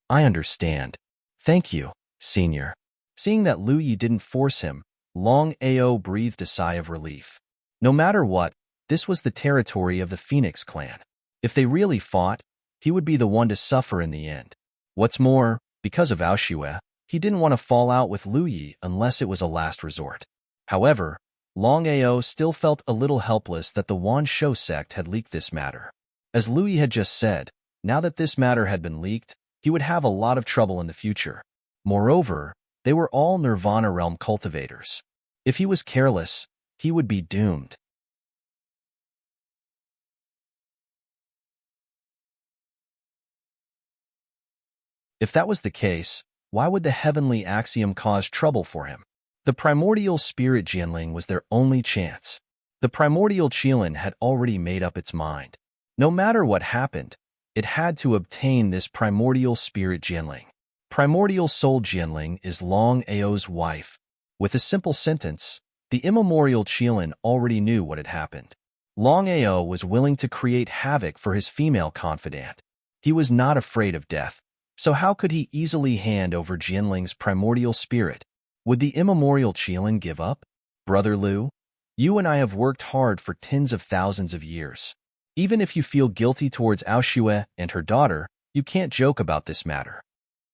Speaker 1: I understand. Thank you, Senior. Seeing that Lu Yi didn't force him, Longao breathed a sigh of relief. No matter what, this was the territory of the Phoenix clan. If they really fought, he would be the one to suffer in the end. What's more, because of Aoshue, he didn't want to fall out with Lu Yi unless it was a last resort. However, Longao still felt a little helpless that the Wanshou sect had leaked this matter. As Lu Yi had just said, now that this matter had been leaked, he would have a lot of trouble in the future. Moreover, they were all Nirvana realm cultivators. If he was careless, he would be doomed. If that was the case, why would the heavenly axiom cause trouble for him? The primordial spirit Jianling was their only chance. The primordial Qilin had already made up its mind. No matter what happened, it had to obtain this primordial spirit Jianling. Primordial soul Jianling is Longao's wife. With a simple sentence, the immemorial Qilin already knew what had happened. Longao was willing to create havoc for his female confidant. He was not afraid of death, so how could he easily hand over Jianling's primordial spirit? Would the immemorial Qilin give up? Brother Lu, you and I have worked hard for tens of thousands of years. Even if you feel guilty towards Aoshue and her daughter, you can't joke about this matter.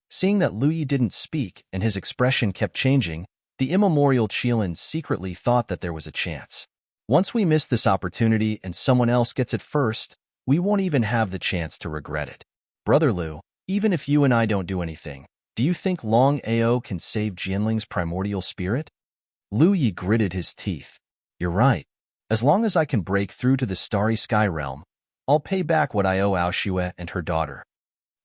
Speaker 1: Seeing that Lu Yi didn't speak and his expression kept changing, the immemorial Qilin secretly thought that there was a chance. Once we miss this opportunity and someone else gets it first, we won't even have the chance to regret it. Brother Lu, even if you and I don't do anything, do you think Longao can save Jianling's primordial spirit? Lu Yi gritted his teeth. You're right. As long as I can break through to the starry sky realm, I'll pay back what I owe Aoshue and her daughter.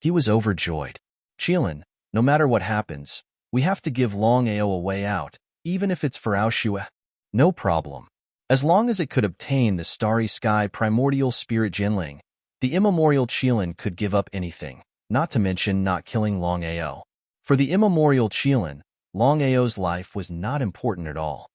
Speaker 1: He was overjoyed. Qilin, no matter what happens, we have to give Longao a way out, even if it's for Aoshue. No problem. As long as it could obtain the starry sky primordial spirit Jianling, the immemorial Qilin could give up anything, not to mention not killing Longao. For the immemorial Qilin, Longao's life was not important at all.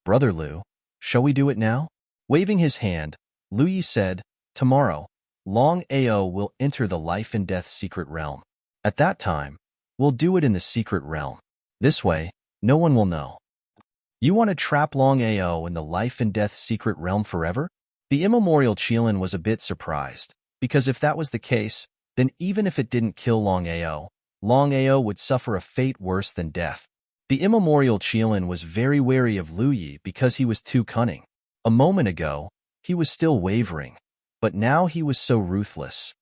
Speaker 1: Brother Lu, shall we do it now? Waving his hand, Lu Yi said, tomorrow, Longao will enter the life and death secret realm. At that time, we'll do it in the secret realm. This way, no one will know. You want to trap Longao in the life and death secret realm forever? The immemorial Qilin was a bit surprised, because if that was the case, then even if it didn't kill Longao, Longao would suffer a fate worse than death. The immemorial Qilin was very wary of Lu Yi because he was too cunning. A moment ago, he was still wavering, but now he was so ruthless.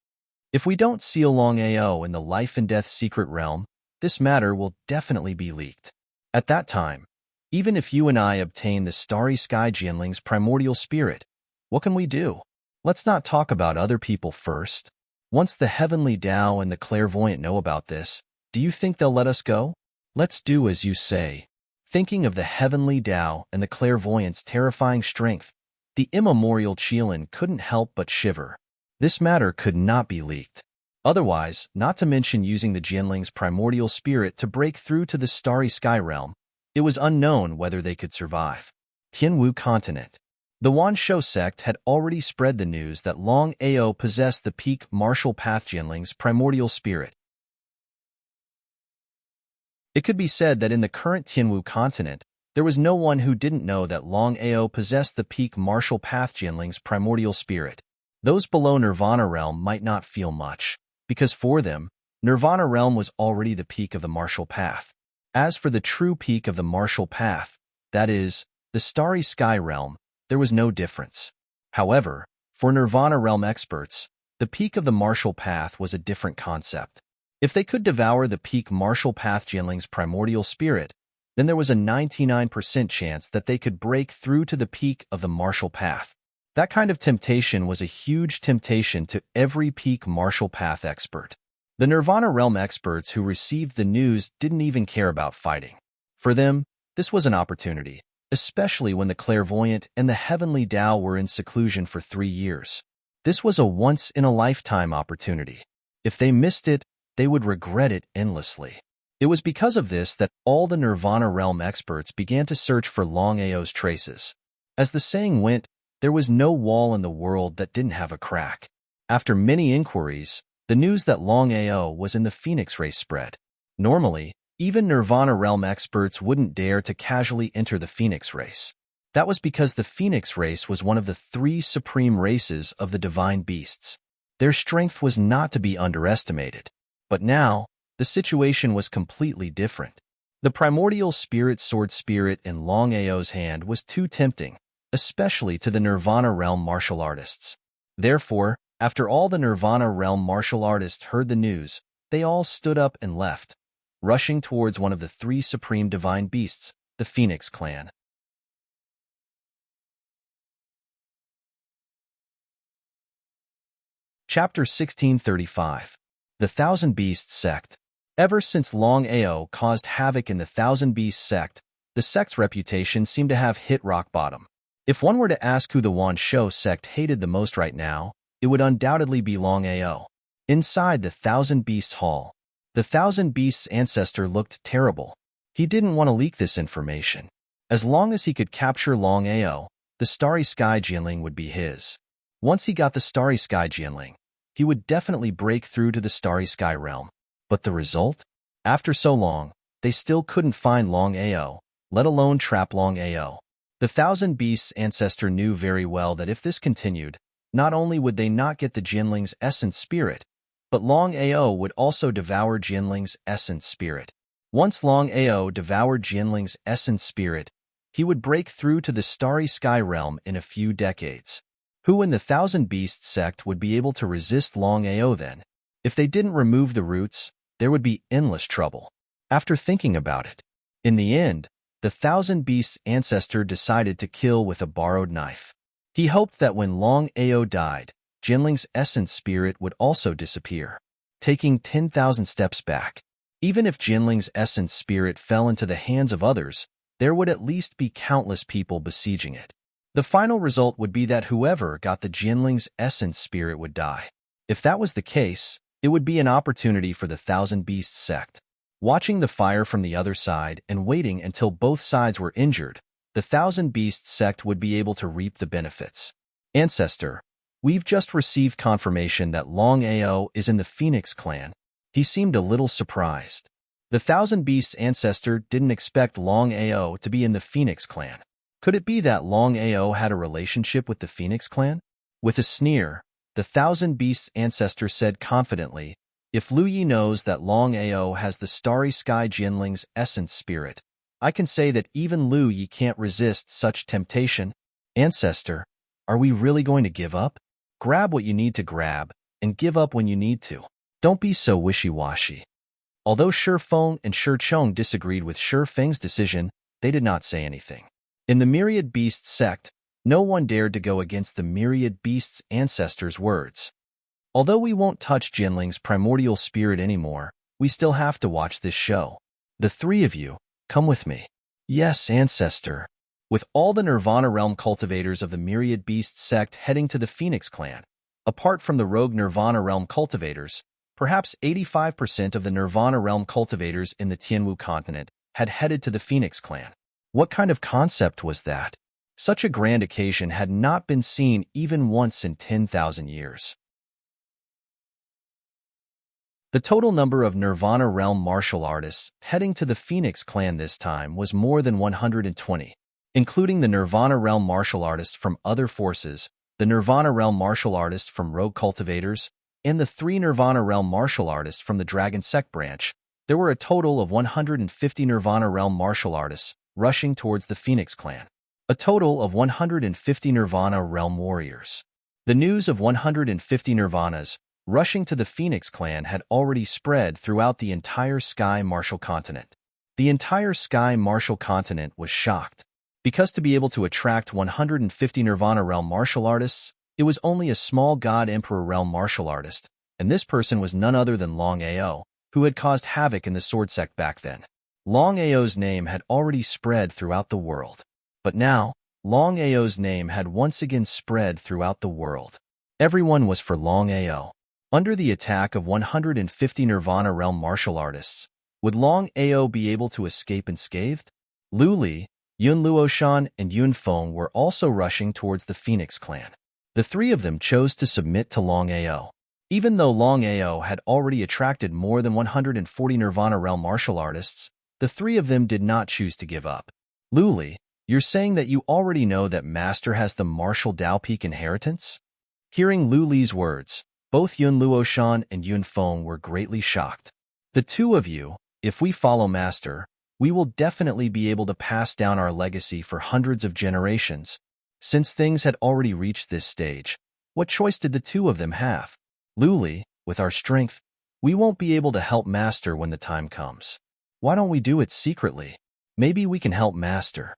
Speaker 1: If we don't seal Longao in the life and death secret realm, this matter will definitely be leaked. At that time, even if you and I obtain the starry sky Jianling's primordial spirit, what can we do? Let's not talk about other people first. Once the heavenly Tao and the clairvoyant know about this, do you think they'll let us go? Let's do as you say. Thinking of the heavenly Tao and the clairvoyant's terrifying strength, the immemorial Qilin couldn't help but shiver. This matter could not be leaked. Otherwise, not to mention using the Jianling's primordial spirit to break through to the starry sky realm, it was unknown whether they could survive. Tianwu continent. The Wanshou sect had already spread the news that Longao possessed the peak martial path Jianling's primordial spirit. It could be said that in the current Tianwu continent, there was no one who didn't know that Longao possessed the peak martial path Jianling's primordial spirit. Those below Nirvana realm might not feel much, because for them, Nirvana realm was already the peak of the martial path. As for the true peak of the martial path, that is, the starry sky realm, there was no difference. However, for Nirvana realm experts, the peak of the martial path was a different concept. If they could devour the peak martial path Jianling's primordial spirit, then there was a 99% chance that they could break through to the peak of the martial path. That kind of temptation was a huge temptation to every peak martial path expert. The Nirvana realm experts who received the news didn't even care about fighting. For them, this was an opportunity, especially when the clairvoyant and the heavenly Tao were in seclusion for 3 years. This was a once-in-a-lifetime opportunity. If they missed it, they would regret it endlessly. It was because of this that all the Nirvana realm experts began to search for Longao's traces. As the saying went, there was no wall in the world that didn't have a crack. After many inquiries, the news that Longao was in the Phoenix race spread. Normally, Even Nirvana realm experts wouldn't dare to casually enter the Phoenix race. That was because the Phoenix race was one of the 3 supreme races of the divine beasts. Their strength was not to be underestimated. But now, the situation was completely different. The primordial spirit sword spirit in Longao's hand was too tempting, especially to the Nirvana realm martial artists. Therefore, after all the Nirvana realm martial artists heard the news, they all stood up and left, rushing towards one of the 3 supreme divine beasts, the Phoenix clan. Chapter 1635. The Thousand Beasts Sect. Ever since Longao caused havoc in the Thousand Beasts sect, the sect's reputation seemed to have hit rock bottom. If one were to ask who the Wanshou sect hated the most right now, it would undoubtedly be Longao. Inside the Thousand Beasts Hall, the Thousand Beasts' ancestor looked terrible. He didn't want to leak this information. As long as he could capture Longao, the Starry Sky Jinling would be his. Once he got the Starry Sky Jinling, he would definitely break through to the Starry Sky realm. But the result? After so long, they still couldn't find Longao, let alone trap Longao. The Thousand Beasts' ancestor knew very well that if this continued, not only would they not get the Jinling's essence spirit, but Longao would also devour Jinling's essence spirit. Once Longao devoured Jinling's essence spirit, he would break through to the Starry Sky realm in a few decades. Who in the Thousand Beasts sect would be able to resist Longao then? If they didn't remove the roots, there would be endless trouble. After thinking about it, in the end, the Thousand Beasts' ancestor decided to kill with a borrowed knife. He hoped that when Longao died, Jinling's essence spirit would also disappear, taking 10,000 steps back. Even if Jinling's essence spirit fell into the hands of others, there would at least be countless people besieging it. The final result would be that whoever got the Jinling's essence spirit would die. If that was the case, it would be an opportunity for the Thousand Beasts sect. Watching the fire from the other side and waiting until both sides were injured, the Thousand Beasts sect would be able to reap the benefits. Ancestor, we've just received confirmation that Longao is in the Phoenix clan. He seemed a little surprised. The Thousand Beasts ancestor didn't expect Longao to be in the Phoenix clan. Could it be that Longao had a relationship with the Phoenix clan? With a sneer, the Thousand Beasts ancestor said confidently, if Lu Yi knows that Longao has the Starry Sky Jinling's essence spirit, I can say that even Lu Yi can't resist such temptation. Ancestor, are we really going to give up? Grab what you need to grab, and give up when you need to. Don't be so wishy-washy. Although Shi Feng and Shi Chong disagreed with Shi Feng's decision, they did not say anything. In the Myriad Beasts sect, no one dared to go against the Myriad Beasts ancestors' words. Although we won't touch Jinling's primordial spirit anymore, we still have to watch this show. The 3 of you, come with me. Yes, ancestor. With all the Nirvana realm cultivators of the Myriad Beasts sect heading to the Phoenix clan, apart from the rogue Nirvana realm cultivators, perhaps 85% of the Nirvana realm cultivators in the Tianwu continent had headed to the Phoenix clan. What kind of concept was that? Such a grand occasion had not been seen even once in 10,000 years. The total number of Nirvana realm martial artists heading to the Phoenix clan this time was more than 120, including the Nirvana realm martial artists from other forces, the Nirvana realm martial artists from rogue cultivators, and the 3 Nirvana realm martial artists from the Dragon Sect branch. There were a total of 150 Nirvana realm martial artists rushing towards the Phoenix clan. A total of 150 Nirvana realm warriors. The news of 150 Nirvanas rushing to the Phoenix clan had already spread throughout the entire Sky Martial continent. The entire Sky Martial continent was shocked. Because to be able to attract 150 Nirvana realm martial artists, it was only a small God Emperor realm martial artist, and this person was none other than Longao, who had caused havoc in the Sword Sect back then. Longao's name had already spread throughout the world. But now, Longao's name had once again spread throughout the world. Everyone was for Longao. Under the attack of 150 Nirvana realm martial artists, would Longao be able to escape unscathed? Lu Li, Yun Luoshan, and Yun Feng were also rushing towards the Phoenix clan. The 3 of them chose to submit to Longao. Even though Longao had already attracted more than 140 Nirvana Realm martial artists, the three of them did not choose to give up. Luli, you're saying that you already know that Master has the martial Dao Peak inheritance? Hearing Luli's words, both Yun Luoshan and Yun Feng were greatly shocked. The two of you, if we follow Master, we will definitely be able to pass down our legacy for hundreds of generations. Since things had already reached this stage, what choice did the two of them have? Luli, with our strength, we won't be able to help Master when the time comes. Why don't we do it secretly? Maybe we can help Master.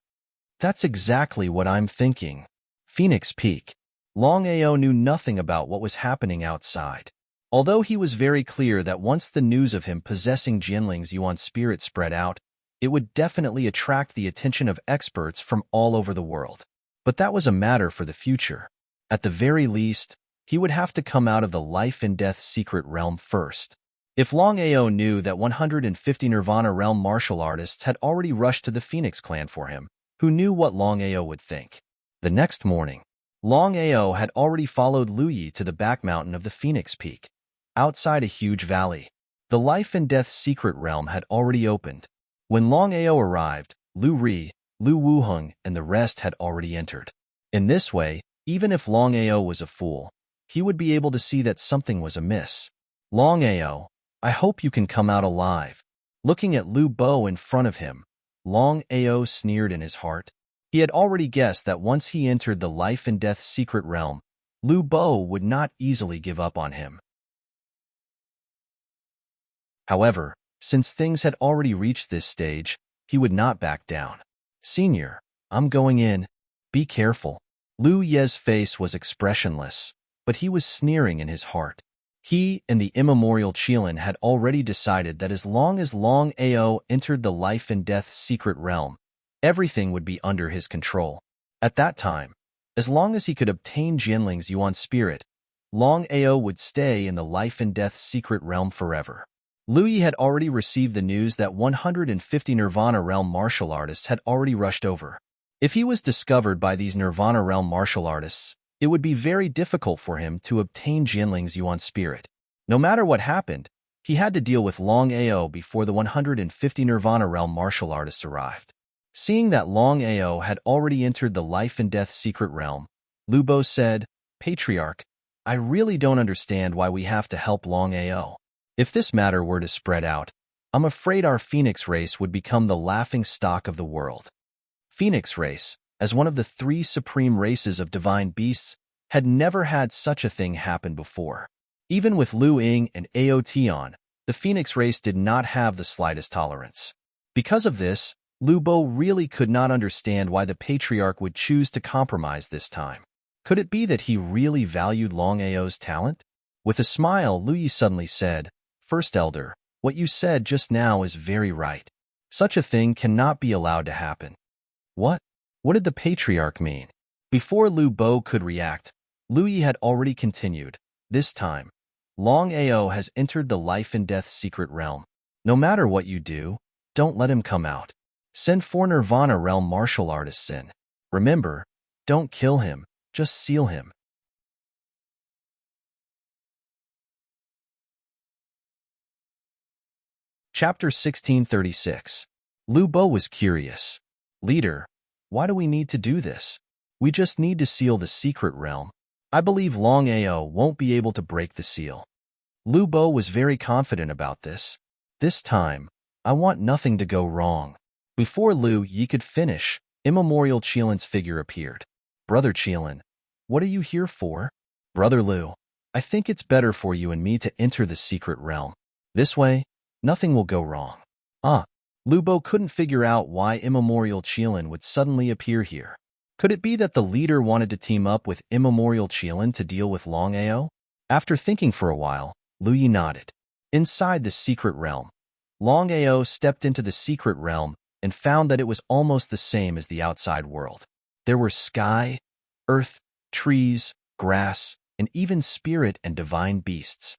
Speaker 1: That's exactly what I'm thinking. Phoenix Peak. Longao knew nothing about what was happening outside. Although he was very clear that once the news of him possessing Jianling's Yuan spirit spread out, it would definitely attract the attention of experts from all over the world. But that was a matter for the future. At the very least, he would have to come out of the life and death secret realm first. If Longao knew that 150 Nirvana Realm martial artists had already rushed to the Phoenix clan for him, who knew what Longao would think? The next morning, Longao had already followed Lu Yi to the back mountain of the Phoenix Peak. Outside a huge valley, the life and death secret realm had already opened. When Longao arrived, Lu Ri, Lu Wuheng, and the rest had already entered. In this way, even if Longao was a fool, he would be able to see that something was amiss. Longao, I hope you can come out alive. Looking at Lu Bo in front of him, Longao sneered in his heart. He had already guessed that once he entered the life and death secret realm, Lu Bo would not easily give up on him. However, since things had already reached this stage, he would not back down. Senior, I'm going in. Be careful. Lu Ye's face was expressionless, but he was sneering in his heart. He and the immemorial Qilin had already decided that as long as Longao entered the life and death secret realm, everything would be under his control. At that time, as long as he could obtain Jianling's Yuan spirit, Longao would stay in the life and death secret realm forever. Lu Yi had already received the news that 150 Nirvana Realm martial artists had already rushed over. If he was discovered by these Nirvana Realm martial artists, it would be very difficult for him to obtain Jianling's Yuan spirit. No matter what happened, he had to deal with Longao before the 150 Nirvana Realm martial artists arrived. Seeing that Longao had already entered the life and death secret realm, Lu Bo said, Patriarch, I really don't understand why we have to help Longao. If this matter were to spread out, I'm afraid our Phoenix race would become the laughing stock of the world. Phoenix race, as one of the three supreme races of divine beasts, had never had such a thing happen before. Even with Lu Ying and Ao Tian, the Phoenix race did not have the slightest tolerance. Because of this, Lu Bo really could not understand why the Patriarch would choose to compromise this time. Could it be that he really valued Longao's talent? With a smile, Lu Yi suddenly said, First Elder, what you said just now is very right. Such a thing cannot be allowed to happen. What? What did the Patriarch mean? Before Lu Bo could react, Lu Yi had already continued. This time, Longao has entered the life and death secret realm. No matter what you do, don't let him come out. Send 4 Nirvana Realm martial artists in. Remember, don't kill him, just seal him. Chapter 1636. Lu Bo was curious. Leader, why do we need to do this? We just need to seal the secret realm. I believe Longao won't be able to break the seal. Lu Bo was very confident about this. This time, I want nothing to go wrong. Before Lu Yi could finish, immemorial Qilin's figure appeared. Brother Qilin, what are you here for? Brother Lu, I think it's better for you and me to enter the secret realm. This way, nothing will go wrong. Lu Bo couldn't figure out why immemorial Qilin would suddenly appear here. Could it be that the leader wanted to team up with immemorial Qilin to deal with Longao? After thinking for a while, Lu Yi nodded. Inside the secret realm, Longao stepped into the secret realm and found that it was almost the same as the outside world. There were sky, earth, trees, grass, and even spirit and divine beasts.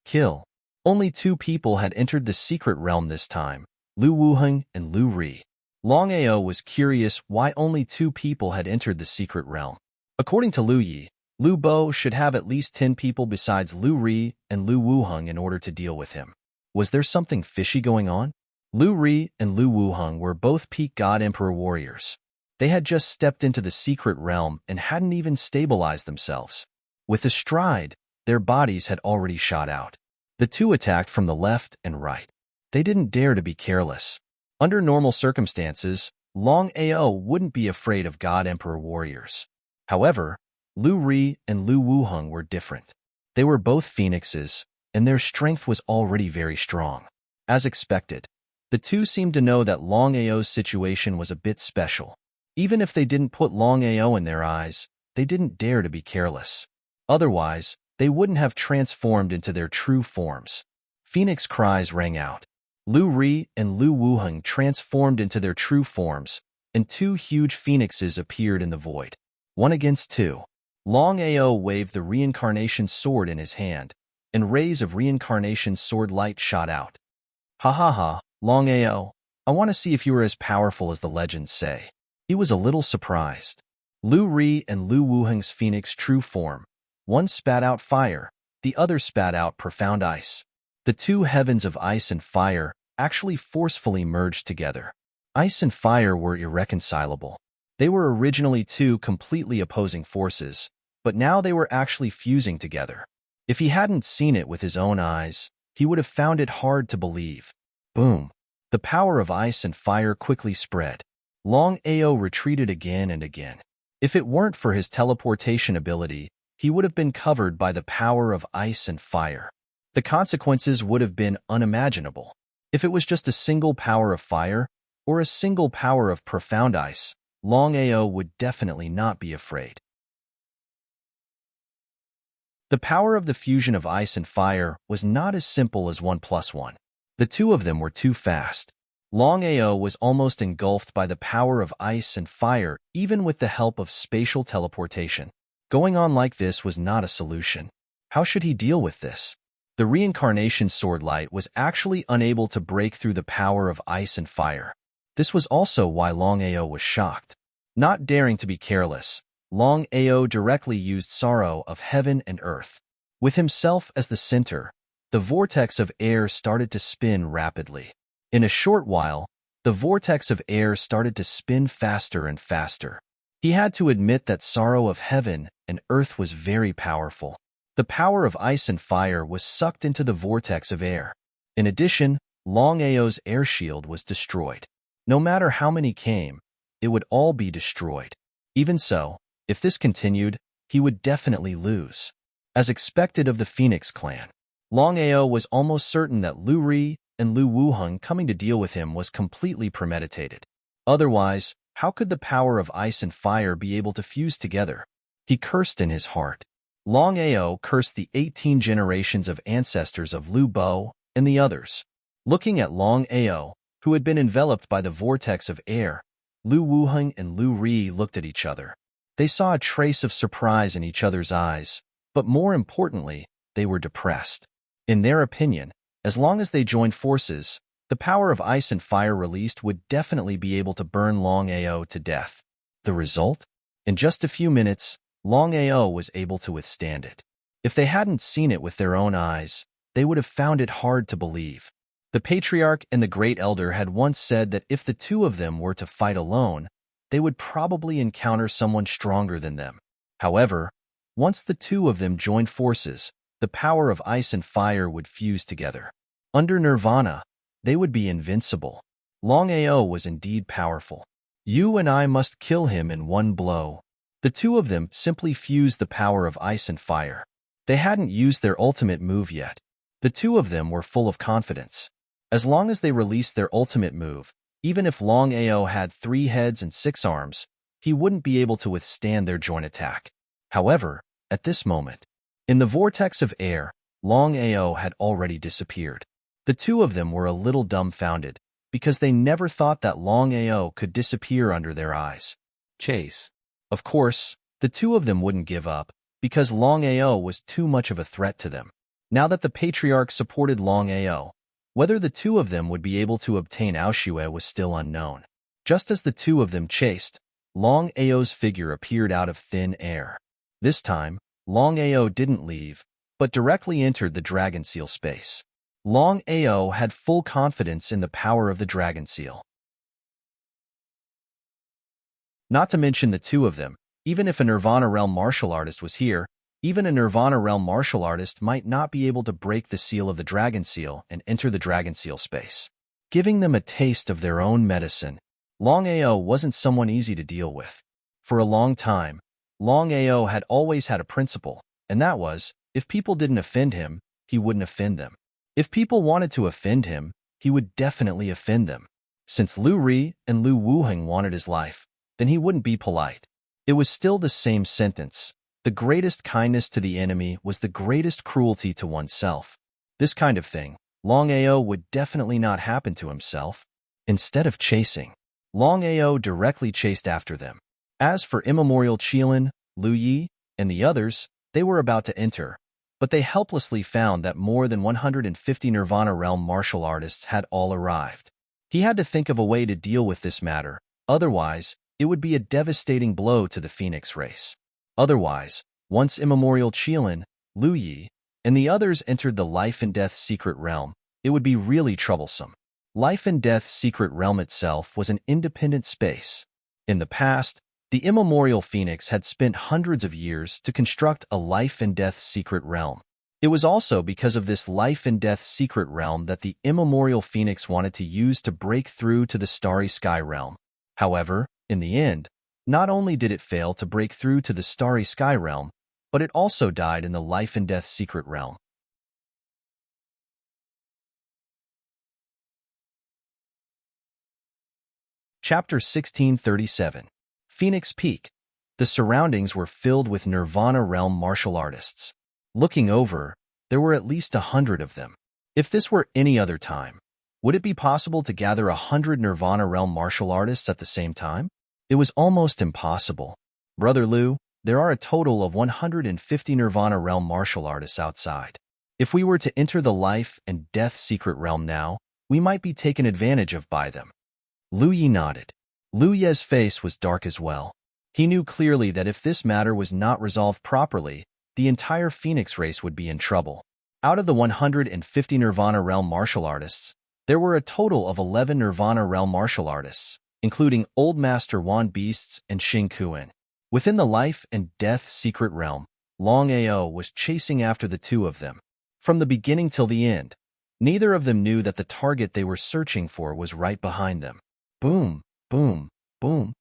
Speaker 1: Kill. Only 2 people had entered the secret realm this time, Lu Wuheng and Lu Ri. Longao was curious why only 2 people had entered the secret realm. According to Lu Yi, Lu Bo should have at least 10 people besides Lu Ri and Lu Wuheng in order to deal with him. Was there something fishy going on? Lu Ri and Lu Wuheng were both peak God Emperor warriors. They had just stepped into the secret realm and hadn't even stabilized themselves. With a stride, their bodies had already shot out. The two attacked from the left and right. They didn't dare to be careless. Under normal circumstances, Longao wouldn't be afraid of God Emperor warriors. However, Lu Ri and Lu Wuheng were different. They were both phoenixes, and their strength was already very strong. As expected, the two seemed to know that Longao's situation was a bit special. Even if they didn't put Longao in their eyes, they didn't dare to be careless. Otherwise, they wouldn't have transformed into their true forms. Phoenix cries rang out. Lu Ri and Lu Wuheng transformed into their true forms, and two huge phoenixes appeared in the void. 1-2. Longao waved the reincarnation sword in his hand, and rays of reincarnation sword light shot out. Ha ha ha, Longao, I want to see if you are as powerful as the legends say. He was a little surprised. Lu Ri and Lu Wuheng's phoenix true form. One spat out fire, the other spat out profound ice. The two heavens of ice and fire actually forcefully merged together. Ice and fire were irreconcilable. They were originally two completely opposing forces, but now they were actually fusing together. If he hadn't seen it with his own eyes, he would have found it hard to believe. Boom! The power of ice and fire quickly spread. Longao retreated again and again. If it weren't for his teleportation ability, he would have been covered by the power of ice and fire. The consequences would have been unimaginable. If it was just a single power of fire or a single power of profound ice, Longao would definitely not be afraid. The power of the fusion of ice and fire was not as simple as 1+1. The two of them were too fast. Longao was almost engulfed by the power of ice and fire, even with the help of spatial teleportation. Going on like this was not a solution. How should he deal with this? The reincarnation sword light was actually unable to break through the power of ice and fire. This was also why Longao was shocked. Not daring to be careless, Longao directly used sorrow of heaven and earth. With himself as the center, the vortex of air started to spin rapidly. In a short while, the vortex of air started to spin faster and faster. He had to admit that sorrow of heaven and earth was very powerful. The power of ice and fire was sucked into the vortex of air. In addition, Longao's air shield was destroyed. No matter how many came, it would all be destroyed. Even so, if this continued, he would definitely lose. As expected of the Phoenix clan, Longao was almost certain that Lu Ri and Lu Wuheng coming to deal with him was completely premeditated. Otherwise, how could the power of ice and fire be able to fuse together? He cursed in his heart. Longao cursed the 18 generations of ancestors of Lu Bo and the others. Looking at Longao, who had been enveloped by the vortex of air, Lu Wuheng and Lu Ri looked at each other. They saw a trace of surprise in each other's eyes, but more importantly, they were depressed. In their opinion, as long as they joined forces, the power of ice and fire released would definitely be able to burn Longao to death. The result? In just a few minutes, Longao was able to withstand it. If they hadn't seen it with their own eyes, they would have found it hard to believe. The Patriarch and the Great Elder had once said that if the two of them were to fight alone, they would probably encounter someone stronger than them. However, once the two of them joined forces, the power of ice and fire would fuse together. Under Nirvana, they would be invincible. Longao was indeed powerful. You and I must kill him in one blow. The two of them simply fused the power of ice and fire. They hadn't used their ultimate move yet. The two of them were full of confidence. As long as they released their ultimate move, even if Longao had 3 heads and 6 arms, he wouldn't be able to withstand their joint attack. However, at this moment, in the vortex of air, Longao had already disappeared. The two of them were a little dumbfounded, because they never thought that Longao could disappear under their eyes. Chase. Of course, the two of them wouldn't give up, because Longao was too much of a threat to them. Now that the Patriarch supported Longao, whether the two of them would be able to obtain Aoshue was still unknown. Just as the two of them chased, Longao's figure appeared out of thin air. This time, Longao didn't leave, but directly entered the dragon seal space. Longao had full confidence in the power of the dragon seal. Not to mention the two of them, even if a Nirvana Realm martial artist was here, even a Nirvana Realm martial artist might not be able to break the seal of the dragon seal and enter the dragon seal space. Giving them a taste of their own medicine, Longao wasn't someone easy to deal with. For a long time, Longao had always had a principle, and that was, if people didn't offend him, he wouldn't offend them. If people wanted to offend him, he would definitely offend them. Since Lu Ri and Lu Wuheng wanted his life, then he wouldn't be polite. It was still the same sentence. The greatest kindness to the enemy was the greatest cruelty to oneself. This kind of thing, Longao would definitely not happen to himself. Instead of chasing, Longao directly chased after them. As for immemorial Qilin, Lu Yi, and the others, they were about to enter, but they helplessly found that more than 150 Nirvana Realm martial artists had all arrived. He had to think of a way to deal with this matter, otherwise, it would be a devastating blow to the Phoenix race. Otherwise, once immemorial Qilin, Lu Yi, and the others entered the Life and Death Secret Realm, it would be really troublesome. Life and Death Secret Realm itself was an independent space. In the past, the immemorial Phoenix had spent hundreds of years to construct a Life and Death Secret Realm. It was also because of this Life and Death Secret Realm that the immemorial Phoenix wanted to use to break through to the Starry Sky Realm. However, in the end, not only did it fail to break through to the Starry Sky Realm, but it also died in the Life and Death Secret Realm. Chapter 1637. Phoenix Peak. The surroundings were filled with Nirvana Realm martial artists. Looking over, there were at least 100 of them. If this were any other time, would it be possible to gather 100 Nirvana Realm martial artists at the same time? It was almost impossible. Brother Lu, there are a total of 150 Nirvana Realm martial artists outside. If we were to enter the Life and Death Secret Realm now, we might be taken advantage of by them. Lu Yi nodded. Lu Ye's face was dark as well. He knew clearly that if this matter was not resolved properly, the entire Phoenix race would be in trouble. Out of the 150 Nirvana Realm martial artists, there were a total of 11 Nirvana Realm martial artists, including Old Master Wan Beasts and Xing Kuan. Within the Life and Death Secret Realm, Longao was chasing after the two of them. From the beginning till the end, neither of them knew that the target they were searching for was right behind them. Boom, boom, boom.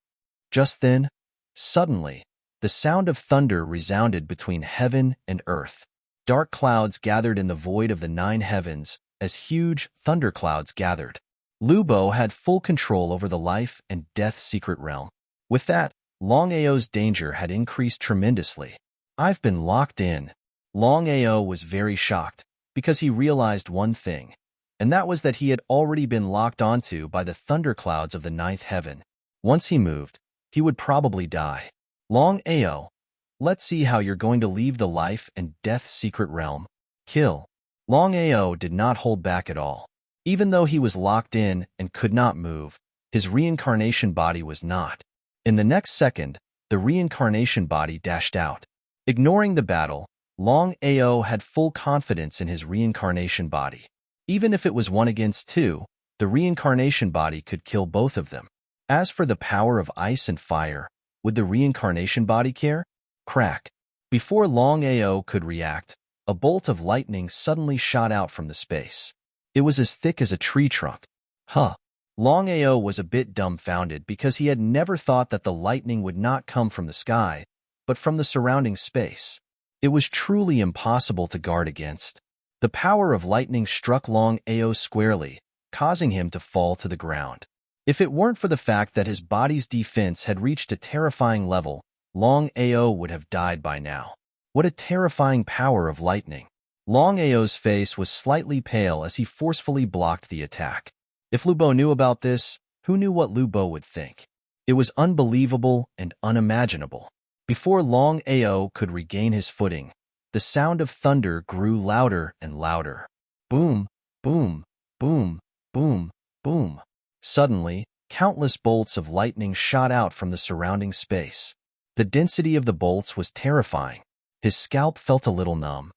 Speaker 1: Just then, suddenly, the sound of thunder resounded between heaven and earth. Dark clouds gathered in the void of the 9 heavens as huge thunderclouds gathered. Lu Bo had full control over the Life and Death Secret Realm. With that, Longao's danger had increased tremendously. I've been locked in. Longao was very shocked because he realized one thing, and that was that he had already been locked onto by the thunderclouds of the 9th heaven. Once he moved, he would probably die. Longao, let's see how you're going to leave the Life and Death Secret Realm. Kill. Longao did not hold back at all. Even though he was locked in and could not move, his reincarnation body was not. In the next second, the reincarnation body dashed out. Ignoring the battle, Longao had full confidence in his reincarnation body. Even if it was 1 against 2, the reincarnation body could kill both of them. As for the power of ice and fire, would the reincarnation body care? Crack. Before Longao could react, a bolt of lightning suddenly shot out from the space. It was as thick as a tree trunk. Longao was a bit dumbfounded because he had never thought that the lightning would not come from the sky, but from the surrounding space. It was truly impossible to guard against. The power of lightning struck Longao squarely, causing him to fall to the ground. If it weren't for the fact that his body's defense had reached a terrifying level, Longao would have died by now. What a terrifying power of lightning. Longao's face was slightly pale as he forcefully blocked the attack. If Lu Bo knew about this, who knew what Lu Bo would think? It was unbelievable and unimaginable. Before Longao could regain his footing, the sound of thunder grew louder and louder. Boom, boom, boom, boom, boom. Suddenly, countless bolts of lightning shot out from the surrounding space. The density of the bolts was terrifying. His scalp felt a little numb.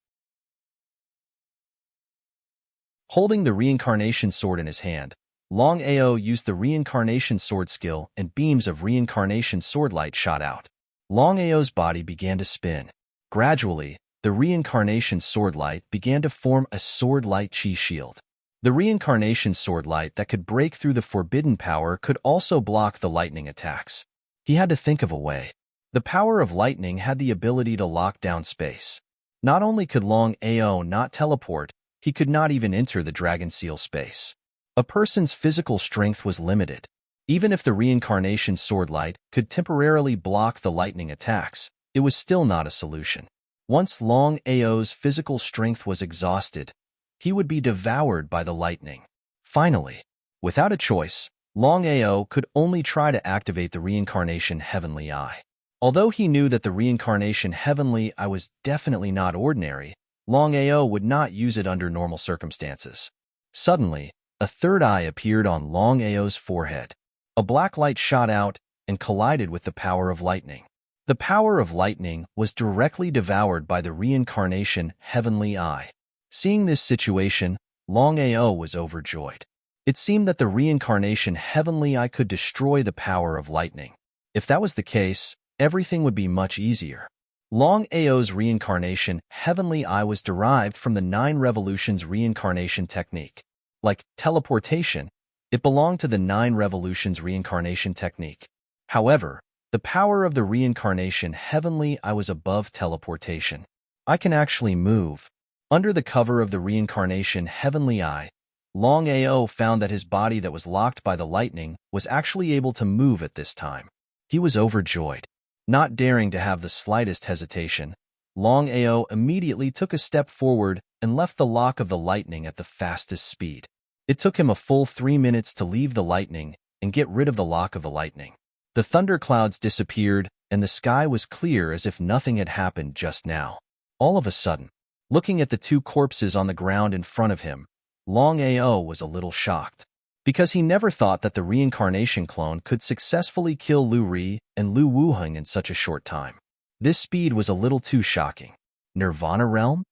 Speaker 1: Holding the reincarnation sword in his hand, Longao used the reincarnation sword skill and beams of reincarnation sword light shot out. Longao's body began to spin. Gradually, the reincarnation sword light began to form a sword light chi shield. The reincarnation sword light that could break through the forbidden power could also block the lightning attacks. He had to think of a way. The power of lightning had the ability to lock down space. Not only could Longao not teleport, he could not even enter the dragon seal space. A person's physical strength was limited. Even if the reincarnation sword light could temporarily block the lightning attacks, it was still not a solution. Once Longao's physical strength was exhausted, he would be devoured by the lightning. Finally, without a choice, Longao could only try to activate the reincarnation heavenly eye. Although he knew that the reincarnation heavenly eye was definitely not ordinary, Longao would not use it under normal circumstances. Suddenly, a third eye appeared on Longao's forehead. A black light shot out and collided with the power of lightning. The power of lightning was directly devoured by the reincarnation heavenly eye. Seeing this situation, Longao was overjoyed. It seemed that the reincarnation heavenly eye could destroy the power of lightning. If that was the case, everything would be much easier. Longao's reincarnation heavenly eye was derived from the 9 revolutions reincarnation technique. Like teleportation, it belonged to the 9 revolutions reincarnation technique. However, the power of the reincarnation heavenly eye was above teleportation. I can actually move. Under the cover of the reincarnation heavenly eye, Longao found that his body that was locked by the lightning was actually able to move at this time. He was overjoyed. Not daring to have the slightest hesitation, Longao immediately took a step forward and left the lock of the lightning at the fastest speed. It took him a full 3 minutes to leave the lightning and get rid of the lock of the lightning. The thunderclouds disappeared, and the sky was clear as if nothing had happened just now. All of a sudden, looking at the 2 corpses on the ground in front of him, Longao was a little shocked. Because he never thought that the reincarnation clone could successfully kill Lu Ri and Lu Wuheng in such a short time. This speed was a little too shocking. Nirvana realm?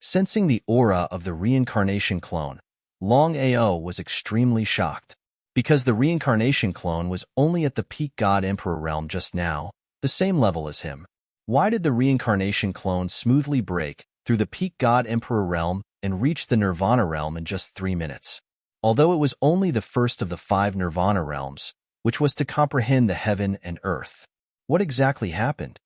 Speaker 1: Sensing the aura of the reincarnation clone, Longao was extremely shocked. Because the reincarnation clone was only at the peak God Emperor realm just now, the same level as him. Why did the reincarnation clone smoothly break through the peak God Emperor realm and reach the Nirvana realm in just 3 minutes? Although it was only the first of the 5 Nirvana realms, which was to comprehend the heaven and earth. What exactly happened?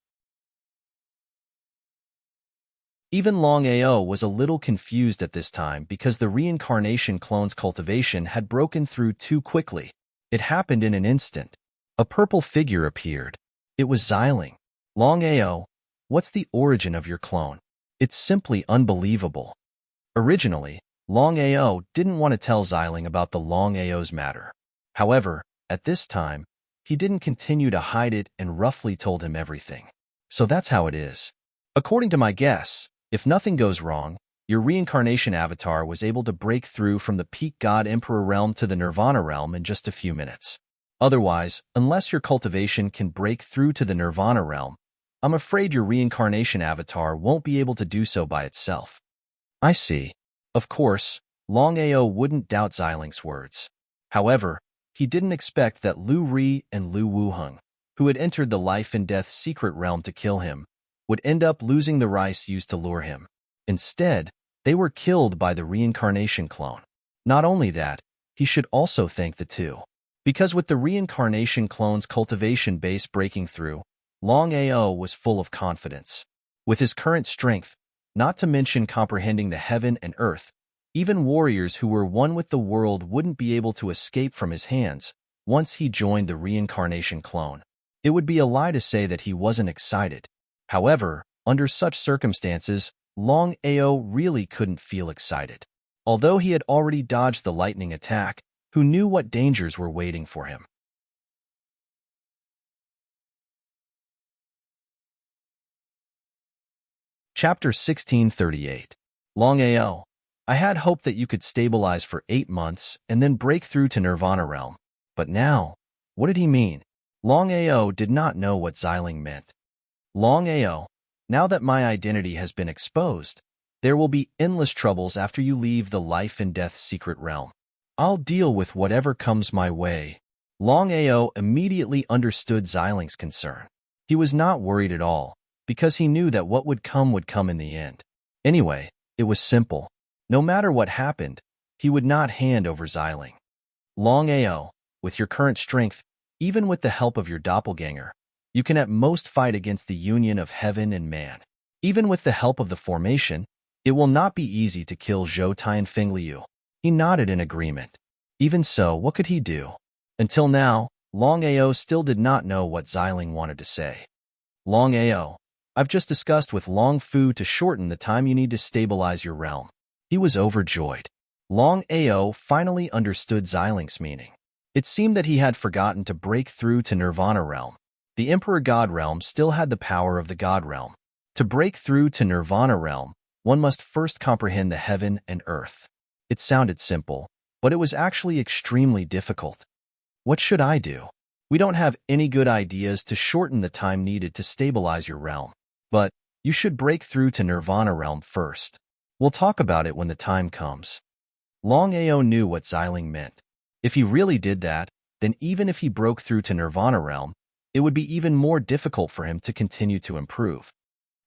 Speaker 1: Even Longao was a little confused at this time because the reincarnation clone's cultivation had broken through too quickly. It happened in an instant. A purple figure appeared. It was Xiling. Longao, what's the origin of your clone? It's simply unbelievable. Originally, Longao didn't want to tell Xiling about the Longao's matter. However, at this time, he didn't continue to hide it and roughly told him everything. So that's how it is. According to my guess, if nothing goes wrong, your reincarnation avatar was able to break through from the peak God Emperor realm to the Nirvana realm in just a few minutes. Otherwise, unless your cultivation can break through to the Nirvana realm, I'm afraid your reincarnation avatar won't be able to do so by itself. I see. Of course, Longao wouldn't doubt Xiling's words. However, he didn't expect that Lu Ri and Lu Wuheng, who had entered the life and death secret realm to kill him, would end up losing the rice used to lure him. Instead, they were killed by the reincarnation clone. Not only that, he should also thank the 2. Because with the reincarnation clone's cultivation base breaking through, Longao was full of confidence. With his current strength, not to mention comprehending the heaven and earth, even warriors who were one with the world wouldn't be able to escape from his hands once he joined the reincarnation clone. It would be a lie to say that he wasn't excited. However, under such circumstances, Longao really couldn't feel excited. Although he had already dodged the lightning attack, who knew what dangers were waiting for him? Chapter 1638. Longao, I had hoped that you could stabilize for 8 months and then break through to Nirvana realm. But now, what did he mean? Longao did not know what Xiling meant. Longao, Now that my identity has been exposed, there will be endless troubles after you leave the life and death secret realm. I'll deal with whatever comes my way. Longao immediately understood Xilin's concern. He was not worried at all, because he knew that what would come in the end. Anyway, it was simple. No matter what happened, he would not hand over Xiling. Longao, with your current strength, even with the help of your doppelganger, you can at most fight against the union of heaven and man. Even with the help of the formation, it will not be easy to kill Zhou Tianfeng Liu. He nodded in agreement. Even so, what could he do? Until now, Longao still did not know what Xiling wanted to say. Longao, I've just discussed with Long Fu to shorten the time you need to stabilize your realm. He was overjoyed. Longao finally understood Xiling's meaning. It seemed that he had forgotten to break through to Nirvana realm. The Emperor God realm still had the power of the God realm. To break through to Nirvana realm, one must first comprehend the heaven and earth. It sounded simple, but it was actually extremely difficult. What should I do? We don't have any good ideas to shorten the time needed to stabilize your realm. But you should break through to Nirvana realm first. We'll talk about it when the time comes. Longao knew what Xiling meant. If he really did that, then even if he broke through to Nirvana realm, it would be even more difficult for him to continue to improve.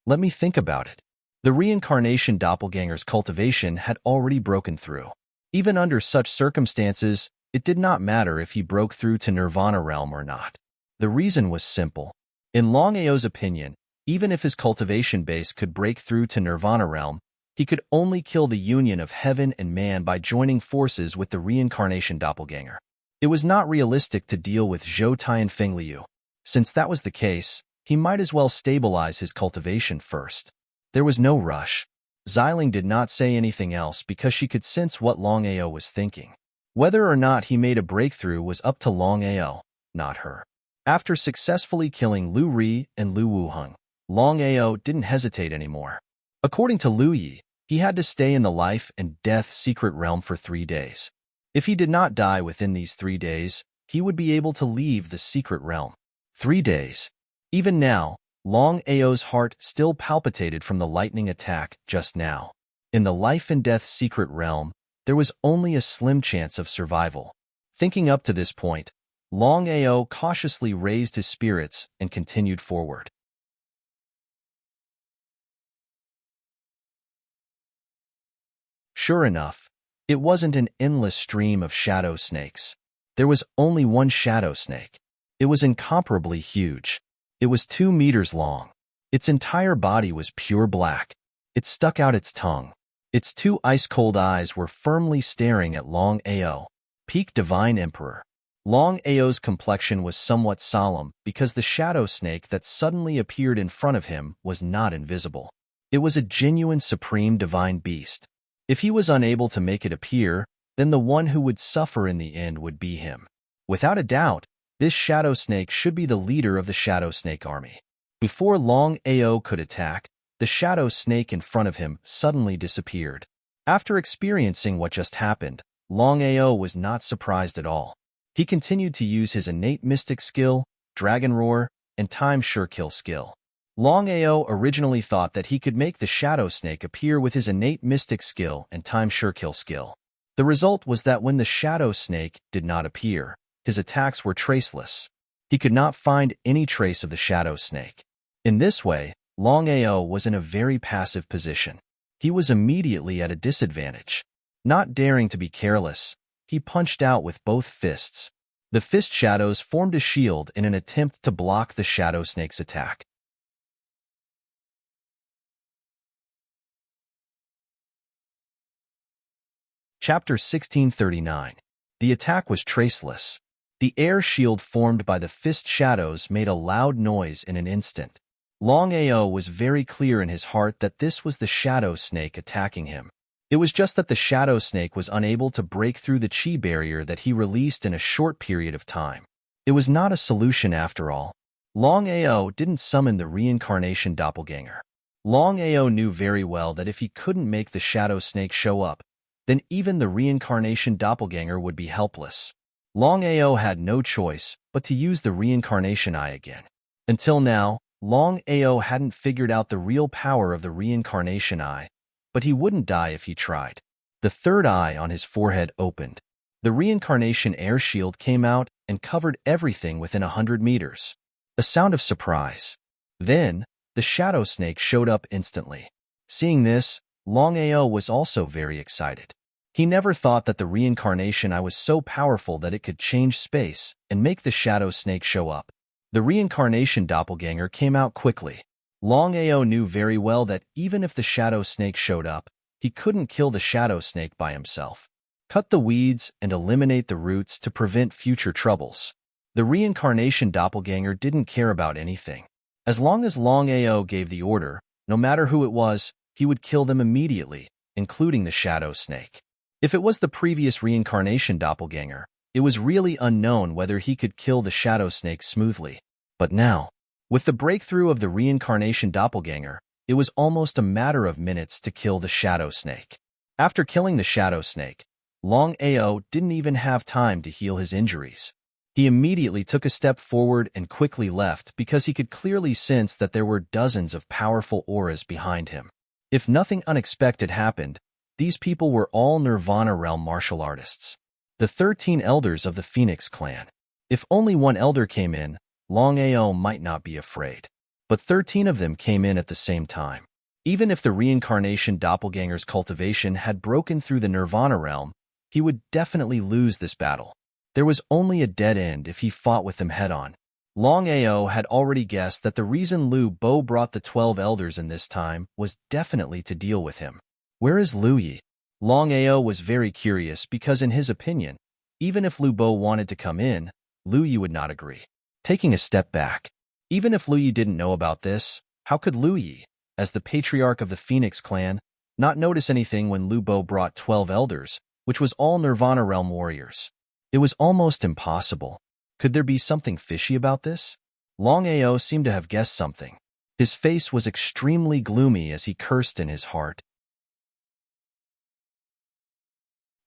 Speaker 1: Let me think about it. The reincarnation doppelganger's cultivation had already broken through. Even under such circumstances, it did not matter if he broke through to Nirvana realm or not. The reason was simple. In Longao's opinion, even if his cultivation base could break through to Nirvana realm, he could only kill the union of heaven and man by joining forces with the reincarnation doppelganger. It was not realistic to deal with Zhou Tianfeng Liu. Since that was the case, he might as well stabilize his cultivation first. There was no rush. Xiling did not say anything else because she could sense what Longao was thinking. Whether or not he made a breakthrough was up to Longao, not her. After successfully killing Lu Ri and Lu Wuheng, Longao didn't hesitate anymore. According to Lu Yi, he had to stay in the life and death secret realm for 3 days. If he did not die within these 3 days, he would be able to leave the secret realm. 3 days. Even now, Longao's heart still palpitated from the lightning attack just now. In the life and death secret realm, there was only a slim chance of survival. Thinking up to this point, Longao cautiously raised his spirits and continued forward. Sure enough, it wasn't an endless stream of shadow snakes. There was only one shadow snake. It was incomparably huge. It was 2 meters long. Its entire body was pure black. It stuck out its tongue. Its 2 ice-cold eyes were firmly staring at Longao, peak divine emperor. Longao's complexion was somewhat solemn because the shadow snake that suddenly appeared in front of him was not invisible. It was a genuine supreme divine beast. If he was unable to make it appear, then the one who would suffer in the end would be him. Without a doubt, this shadow snake should be the leader of the shadow snake army. Before Longao could attack, the shadow snake in front of him suddenly disappeared. After experiencing what just happened, Longao was not surprised at all. He continued to use his innate mystic skill, dragon roar, and time sure kill skill. Longao originally thought that he could make the shadow snake appear with his innate mystic skill and time sure kill skill. The result was that when the shadow snake did not appear, his attacks were traceless. He could not find any trace of the shadow snake. In this way, Longao was in a very passive position. He was immediately at a disadvantage. Not daring to be careless, he punched out with both fists. The fist shadows formed a shield in an attempt to block the shadow snake's attack. Chapter 1639. The attack was traceless. The air shield formed by the fist shadows made a loud noise in an instant. Longao was very clear in his heart that this was the shadow snake attacking him. It was just that the shadow snake was unable to break through the chi barrier that he released in a short period of time. It was not a solution after all. Longao didn't summon the reincarnation doppelganger. Longao knew very well that if he couldn't make the shadow snake show up, then even the reincarnation doppelganger would be helpless. Longao had no choice but to use the reincarnation eye again. Until now, Longao hadn't figured out the real power of the reincarnation eye, but he wouldn't die if he tried. The third eye on his forehead opened. The reincarnation air shield came out and covered everything within 100 meters. A sound of surprise. Then, the shadow snake showed up instantly. Seeing this, Longao was also very excited. He never thought that the reincarnation eye was so powerful that it could change space and make the shadow snake show up. The reincarnation doppelganger came out quickly. Longao knew very well that even if the shadow snake showed up, he couldn't kill the shadow snake by himself. Cut the weeds and eliminate the roots to prevent future troubles. The reincarnation doppelganger didn't care about anything. As long as Longao gave the order, no matter who it was, he would kill them immediately, including the shadow snake. If it was the previous reincarnation doppelganger, it was really unknown whether he could kill the shadow snake smoothly. But now, with the breakthrough of the reincarnation doppelganger, it was almost a matter of minutes to kill the shadow snake. After killing the shadow snake, Longao didn't even have time to heal his injuries. He immediately took a step forward and quickly left because he could clearly sense that there were dozens of powerful auras behind him. If nothing unexpected happened, these people were all Nirvana realm martial artists. The 13 elders of the Phoenix clan. If only one elder came in, Longao might not be afraid. But 13 of them came in at the same time. Even if the reincarnation doppelganger's cultivation had broken through the Nirvana realm, he would definitely lose this battle. There was only a dead end if he fought with them head-on. Longao had already guessed that the reason Lu Bo brought the 12 elders in this time was definitely to deal with him. Where is Lu Yi? Longao was very curious because in his opinion, even if Lu Bo wanted to come in, Lu Yi would not agree. Taking a step back, even if Lu Yi didn't know about this, how could Lu Yi, as the patriarch of the Phoenix clan, not notice anything when Lu Bo brought 12 elders, which was all Nirvana realm warriors? It was almost impossible. Could there be something fishy about this? Longao seemed to have guessed something. His face was extremely gloomy as he cursed in his heart.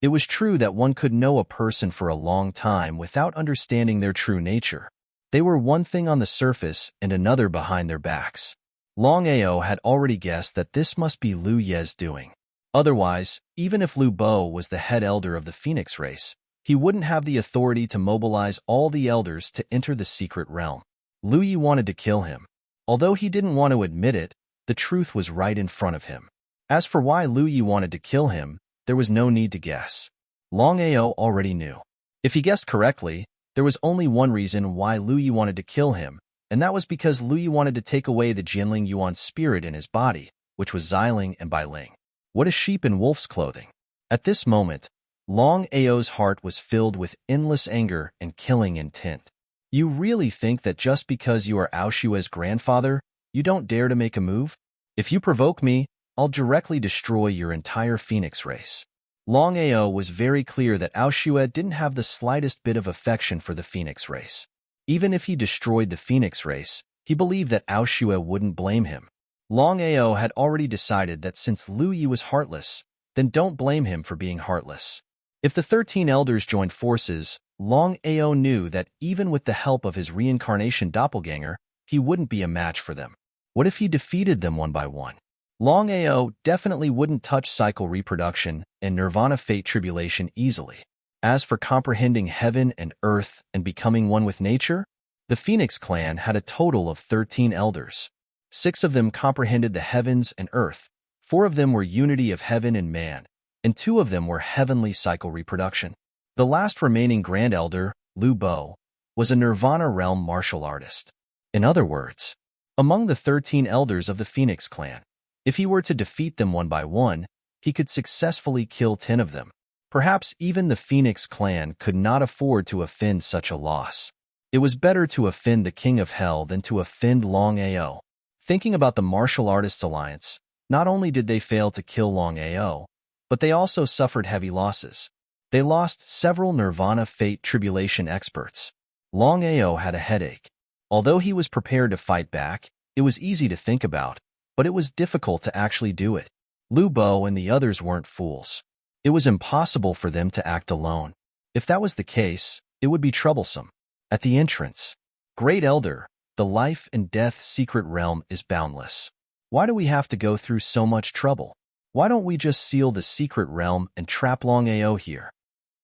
Speaker 1: It was true that one could know a person for a long time without understanding their true nature. They were one thing on the surface and another behind their backs. Longao had already guessed that this must be Lu Ye's doing. Otherwise, even if Lu Bo was the head elder of the Phoenix race, he wouldn't have the authority to mobilize all the elders to enter the secret realm. Lu Yi wanted to kill him. Although he didn't want to admit it, the truth was right in front of him. As for why Lu Yi wanted to kill him, there was no need to guess. Longao already knew. If he guessed correctly, there was only one reason why Lu Yi wanted to kill him, and that was because Lu Yi wanted to take away the Jinling Yuan spirit in his body, which was Xiling and Bailing. What a sheep in wolf's clothing. At this moment, Longao's heart was filled with endless anger and killing intent. You really think that just because you are Aoshua's grandfather, you don't dare to make a move? If you provoke me, I'll directly destroy your entire Phoenix race. Longao was very clear that Aoshua didn't have the slightest bit of affection for the Phoenix race. Even if he destroyed the Phoenix race, he believed that Aoshua wouldn't blame him. Longao had already decided that since Lu Yi was heartless, then don't blame him for being heartless. If the 13 elders joined forces, Longao knew that even with the help of his reincarnation doppelganger, he wouldn't be a match for them. What if he defeated them one by one? Longao definitely wouldn't touch cycle reproduction and nirvana fate tribulation easily. As for comprehending heaven and earth and becoming one with nature, the Phoenix clan had a total of 13 elders. 6 of them comprehended the heavens and earth, 4 of them were unity of heaven and man, and 2 of them were heavenly cycle reproduction. The last remaining Grand Elder, Lu Bo, was a Nirvana realm martial artist. In other words, among the 13 elders of the Phoenix clan, if he were to defeat them one by one, he could successfully kill 10 of them. Perhaps even the Phoenix clan could not afford to offend such a loss. It was better to offend the King of Hell than to offend Longao. Thinking about the Martial Artists Alliance, not only did they fail to kill Longao, but they also suffered heavy losses. They lost several Nirvana Fate Tribulation experts. Longao had a headache. Although he was prepared to fight back, it was easy to think about, but it was difficult to actually do it. Lu Bo and the others weren't fools. It was impossible for them to act alone. If that was the case, it would be troublesome. At the entrance, Great Elder, the life and death secret realm is boundless. Why do we have to go through so much trouble? Why don't we just seal the secret realm and trap Longao here?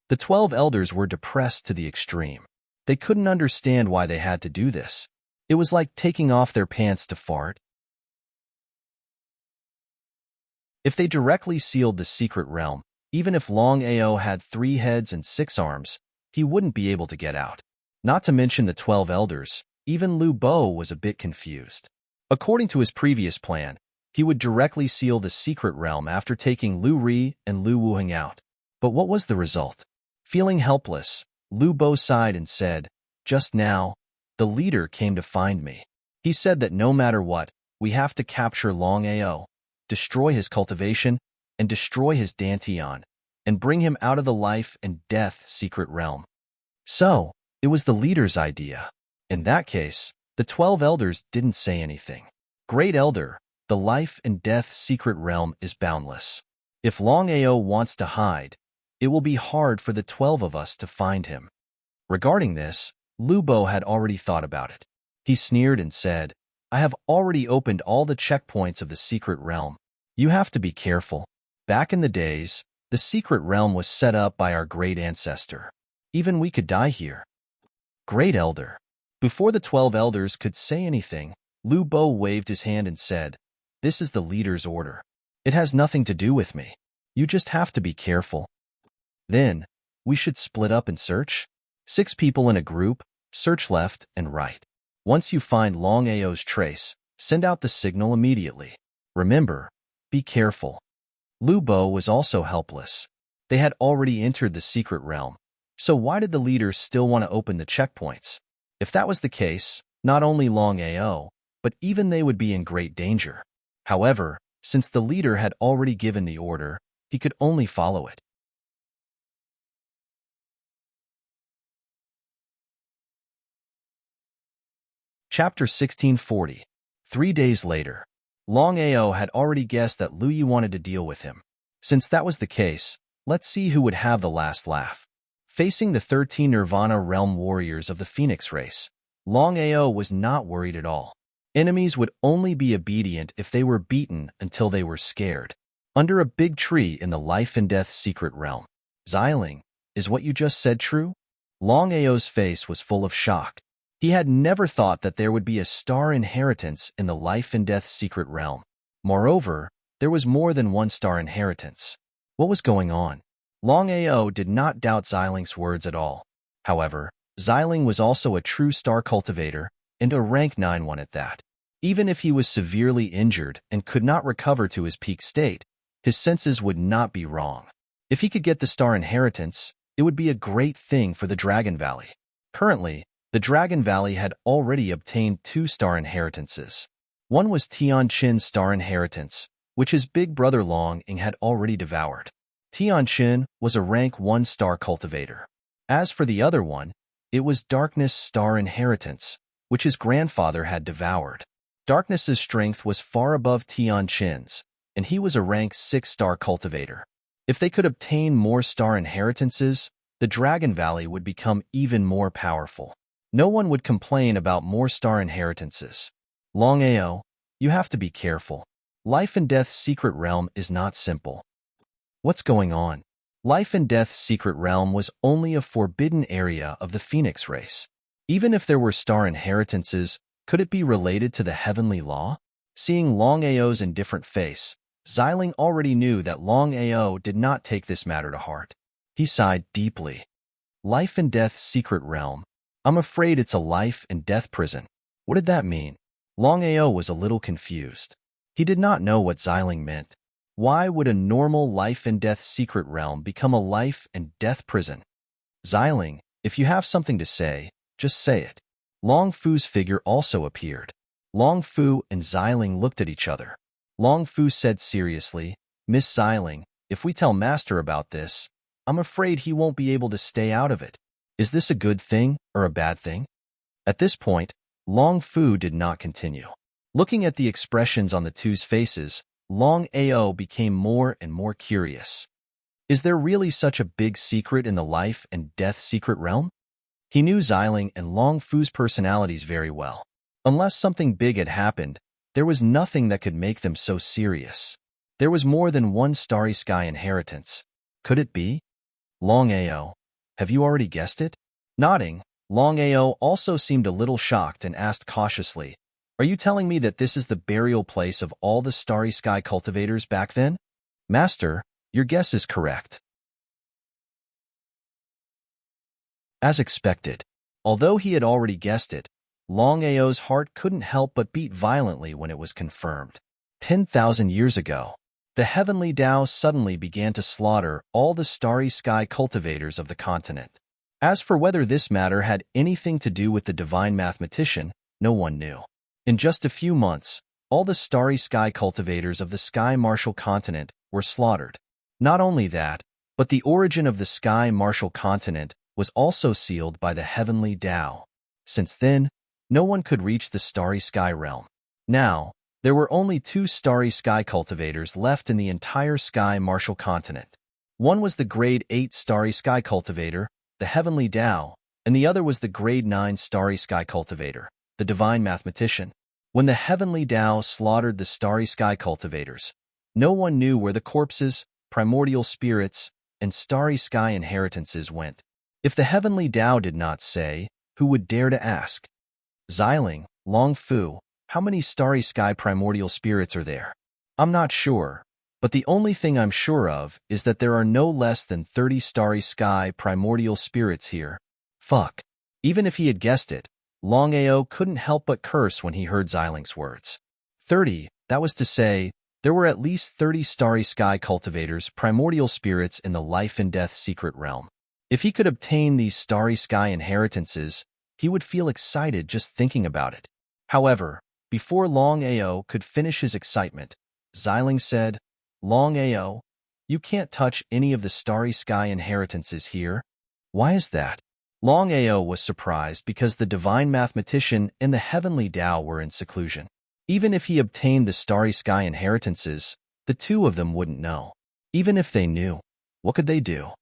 Speaker 1: The 12 elders were depressed to the extreme. They couldn't understand why they had to do this. It was like taking off their pants to fart. If they directly sealed the secret realm, even if Longao had 3 heads and 6 arms, he wouldn't be able to get out. Not to mention the 12 elders, even Lu Bo was a bit confused. According to his previous plan, he would directly seal the secret realm after taking Lu Ri and Lu Wuheng out. But what was the result? Feeling helpless, Lu Bo sighed and said, "Just now, the leader came to find me. He said that no matter what, we have to capture Longao, destroy his cultivation, and destroy his dantian, and bring him out of the life and death secret realm." So, it was the leader's idea. In that case, the 12 elders didn't say anything. Great Elder, the life and death secret realm is boundless. If Longao wants to hide, it will be hard for the 12 of us to find him. Regarding this, Lu Bo had already thought about it. He sneered and said, "I have already opened all the checkpoints of the secret realm. You have to be careful. Back in the days, the secret realm was set up by our great ancestor. Even we could die here." Great Elder. Before the 12 elders could say anything, Lu Bo waved his hand and said, "This is the leader's order. It has nothing to do with me. You just have to be careful." Then, we should split up and search. 6 people in a group, search left and right. Once you find Longao's trace, send out the signal immediately. Remember, be careful. Lu Bo was also helpless. They had already entered the secret realm. So why did the leader still want to open the checkpoints? If that was the case, not only Longao, but even they would be in great danger. However, since the leader had already given the order, he could only follow it. Chapter 1640. 3 days later. Longao had already guessed that Lu Yi wanted to deal with him. Since that was the case, let's see who would have the last laugh. Facing the 13 Nirvana realm warriors of the Phoenix race, Longao was not worried at all. Enemies would only be obedient if they were beaten until they were scared. Under a big tree in the life and death secret realm. Xiling, is what you just said true? Longao's face was full of shock. He had never thought that there would be a star inheritance in the life and death secret realm. Moreover, there was more than one star inheritance. What was going on? Longao did not doubt Xiling's words at all. However, Xiling was also a true star cultivator, and a rank 9 one at that. Even if he was severely injured and could not recover to his peak state, his senses would not be wrong. If he could get the star inheritance, it would be a great thing for the Dragon Valley. Currently, the Dragon Valley had already obtained 2 star inheritances. One was Tianqin's star inheritance, which his big brother Long Ying had already devoured. Tianqin was a rank 1 star cultivator. As for the other one, it was Darkness' star inheritance, which his grandfather had devoured. Darkness's strength was far above Tianqin's, and he was a rank 6 star cultivator. If they could obtain more star inheritances, the Dragon Valley would become even more powerful. No one would complain about more star inheritances. Longao, you have to be careful. Life and Death Secret Realm is not simple. What's going on? Life and Death Secret Realm was only a forbidden area of the Phoenix race. Even if there were star inheritances, could it be related to the heavenly law? Seeing Longao's indifferent face, Xiling already knew that Longao did not take this matter to heart. He sighed deeply. Life and Death Secret Realm. I'm afraid it's a life and death prison. What did that mean? Longao was a little confused. He did not know what Xiling meant. Why would a normal life and death secret realm become a life and death prison? Xiling, if you have something to say, just say it. Long Fu's figure also appeared. Long Fu and Xiling looked at each other. Long Fu said seriously, "Miss Xiling, if we tell Master about this, I'm afraid he won't be able to stay out of it. Is this a good thing or a bad thing?" At this point, Long Fu did not continue. Looking at the expressions on the two's faces, Longao became more and more curious. Is there really such a big secret in the life and death secret realm? He knew Xiling and Long Fu's personalities very well. Unless something big had happened, there was nothing that could make them so serious. There was more than one starry sky inheritance. Could it be? Longao. Have you already guessed it? Nodding, Longao also seemed a little shocked and asked cautiously, "Are you telling me that this is the burial place of all the starry sky cultivators back then?" "Master, your guess is correct." As expected, although he had already guessed it, Longao's heart couldn't help but beat violently when it was confirmed. 10,000 years ago, the heavenly Tao suddenly began to slaughter all the starry sky cultivators of the continent. As for whether this matter had anything to do with the divine mathematician, no one knew. In just a few months, all the starry sky cultivators of the sky martial continent were slaughtered. Not only that, but the origin of the sky martial continent was also sealed by the heavenly Tao. Since then, no one could reach the starry sky realm. Now, there were only 2 starry sky cultivators left in the entire sky martial continent. One was the grade 8 starry sky cultivator, the heavenly Tao, and the other was the grade 9 starry sky cultivator, the divine mathematician. When the heavenly Tao slaughtered the starry sky cultivators, no one knew where the corpses, primordial spirits, and starry sky inheritances went. If the heavenly Tao did not say, who would dare to ask? Xiling, Long Fu, how many starry sky primordial spirits are there? I'm not sure, but the only thing I'm sure of is that there are no less than 30 starry sky primordial spirits here. Fuck. Even if he had guessed it, Longao couldn't help but curse when he heard Xiling's words. 30, that was to say, there were at least 30 starry sky cultivators, primordial spirits in the life and death secret realm. If he could obtain these starry sky inheritances, he would feel excited just thinking about it. However, before Longao could finish his excitement, Xiling said, "Longao, you can't touch any of the starry sky inheritances here." "Why is that?" Longao was surprised because the divine mathematician and the heavenly Tao were in seclusion. Even if he obtained the starry sky inheritances, the 2 of them wouldn't know. Even if they knew, what could they do?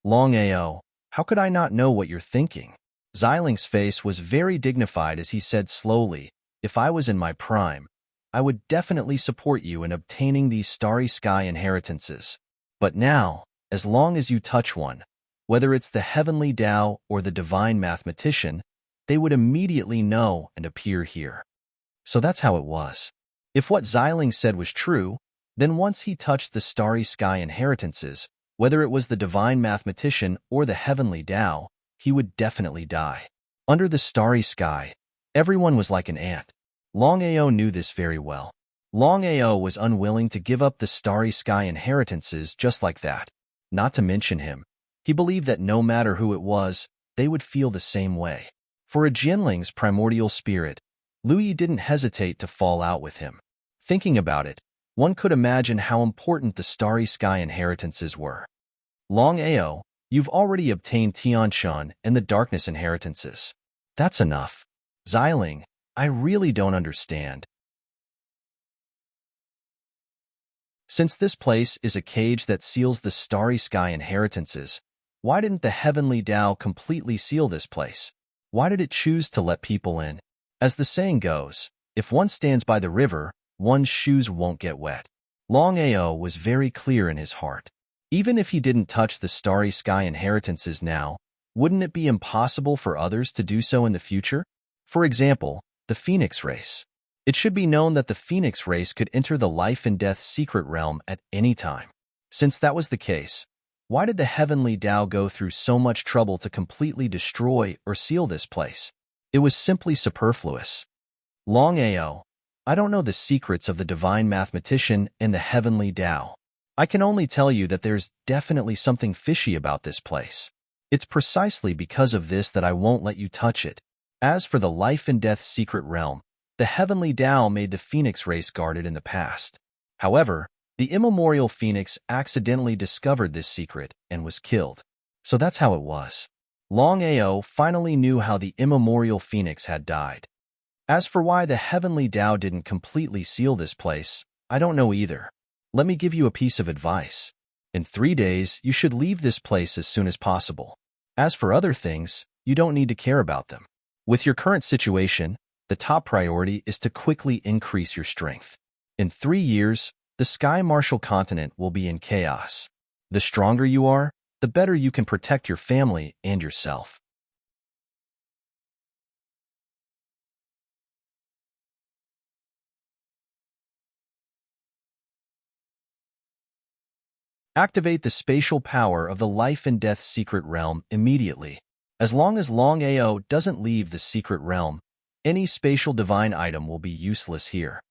Speaker 1: "Longao, how could I not know what you're thinking?" Xiling's face was very dignified as he said slowly, "If I was in my prime, I would definitely support you in obtaining these starry sky inheritances. But now, as long as you touch one, whether it's the heavenly Tao or the divine mathematician, they would immediately know and appear here." So that's how it was. If what Xiling said was true, then once he touched the starry sky inheritances, whether it was the divine mathematician or the heavenly Tao, he would definitely die. Under the starry sky, everyone was like an ant. Longao knew this very well. Longao was unwilling to give up the starry sky inheritances just like that. Not to mention him, he believed that no matter who it was, they would feel the same way. For a Jinling's primordial spirit, Lui didn't hesitate to fall out with him. Thinking about it, one could imagine how important the starry sky inheritances were. "Longao, you've already obtained Tianshan and the darkness inheritances. That's enough." "Xiling, I really don't understand. Since this place is a cage that seals the starry sky inheritances, why didn't the heavenly Tao completely seal this place? Why did it choose to let people in? As the saying goes, if one stands by the river, one's shoes won't get wet." Longao was very clear in his heart. Even if he didn't touch the starry sky inheritances now, wouldn't it be impossible for others to do so in the future? For example, the Phoenix race. It should be known that the Phoenix race could enter the life and death secret realm at any time. Since that was the case, why did the heavenly Tao go through so much trouble to completely destroy or seal this place? It was simply superfluous. "Longao, I don't know the secrets of the divine mathematician and the heavenly Tao. I can only tell you that there's definitely something fishy about this place. It's precisely because of this that I won't let you touch it." As for the life and death secret realm, the heavenly Tao made the Phoenix race guarded in the past. However, the immemorial Phoenix accidentally discovered this secret and was killed. So that's how it was. Longao finally knew how the immemorial Phoenix had died. As for why the heavenly Tao didn't completely seal this place, I don't know either. Let me give you a piece of advice. In 3 days, you should leave this place as soon as possible. As for other things, you don't need to care about them. With your current situation, The top priority is to quickly increase your strength. In 3 years, the Sky Martial continent will be in chaos. The stronger you are, the better you can protect your family and yourself. Activate the spatial power of the life and death secret realm immediately. As long as Longao doesn't leave the secret realm, any spatial divine item will be useless here.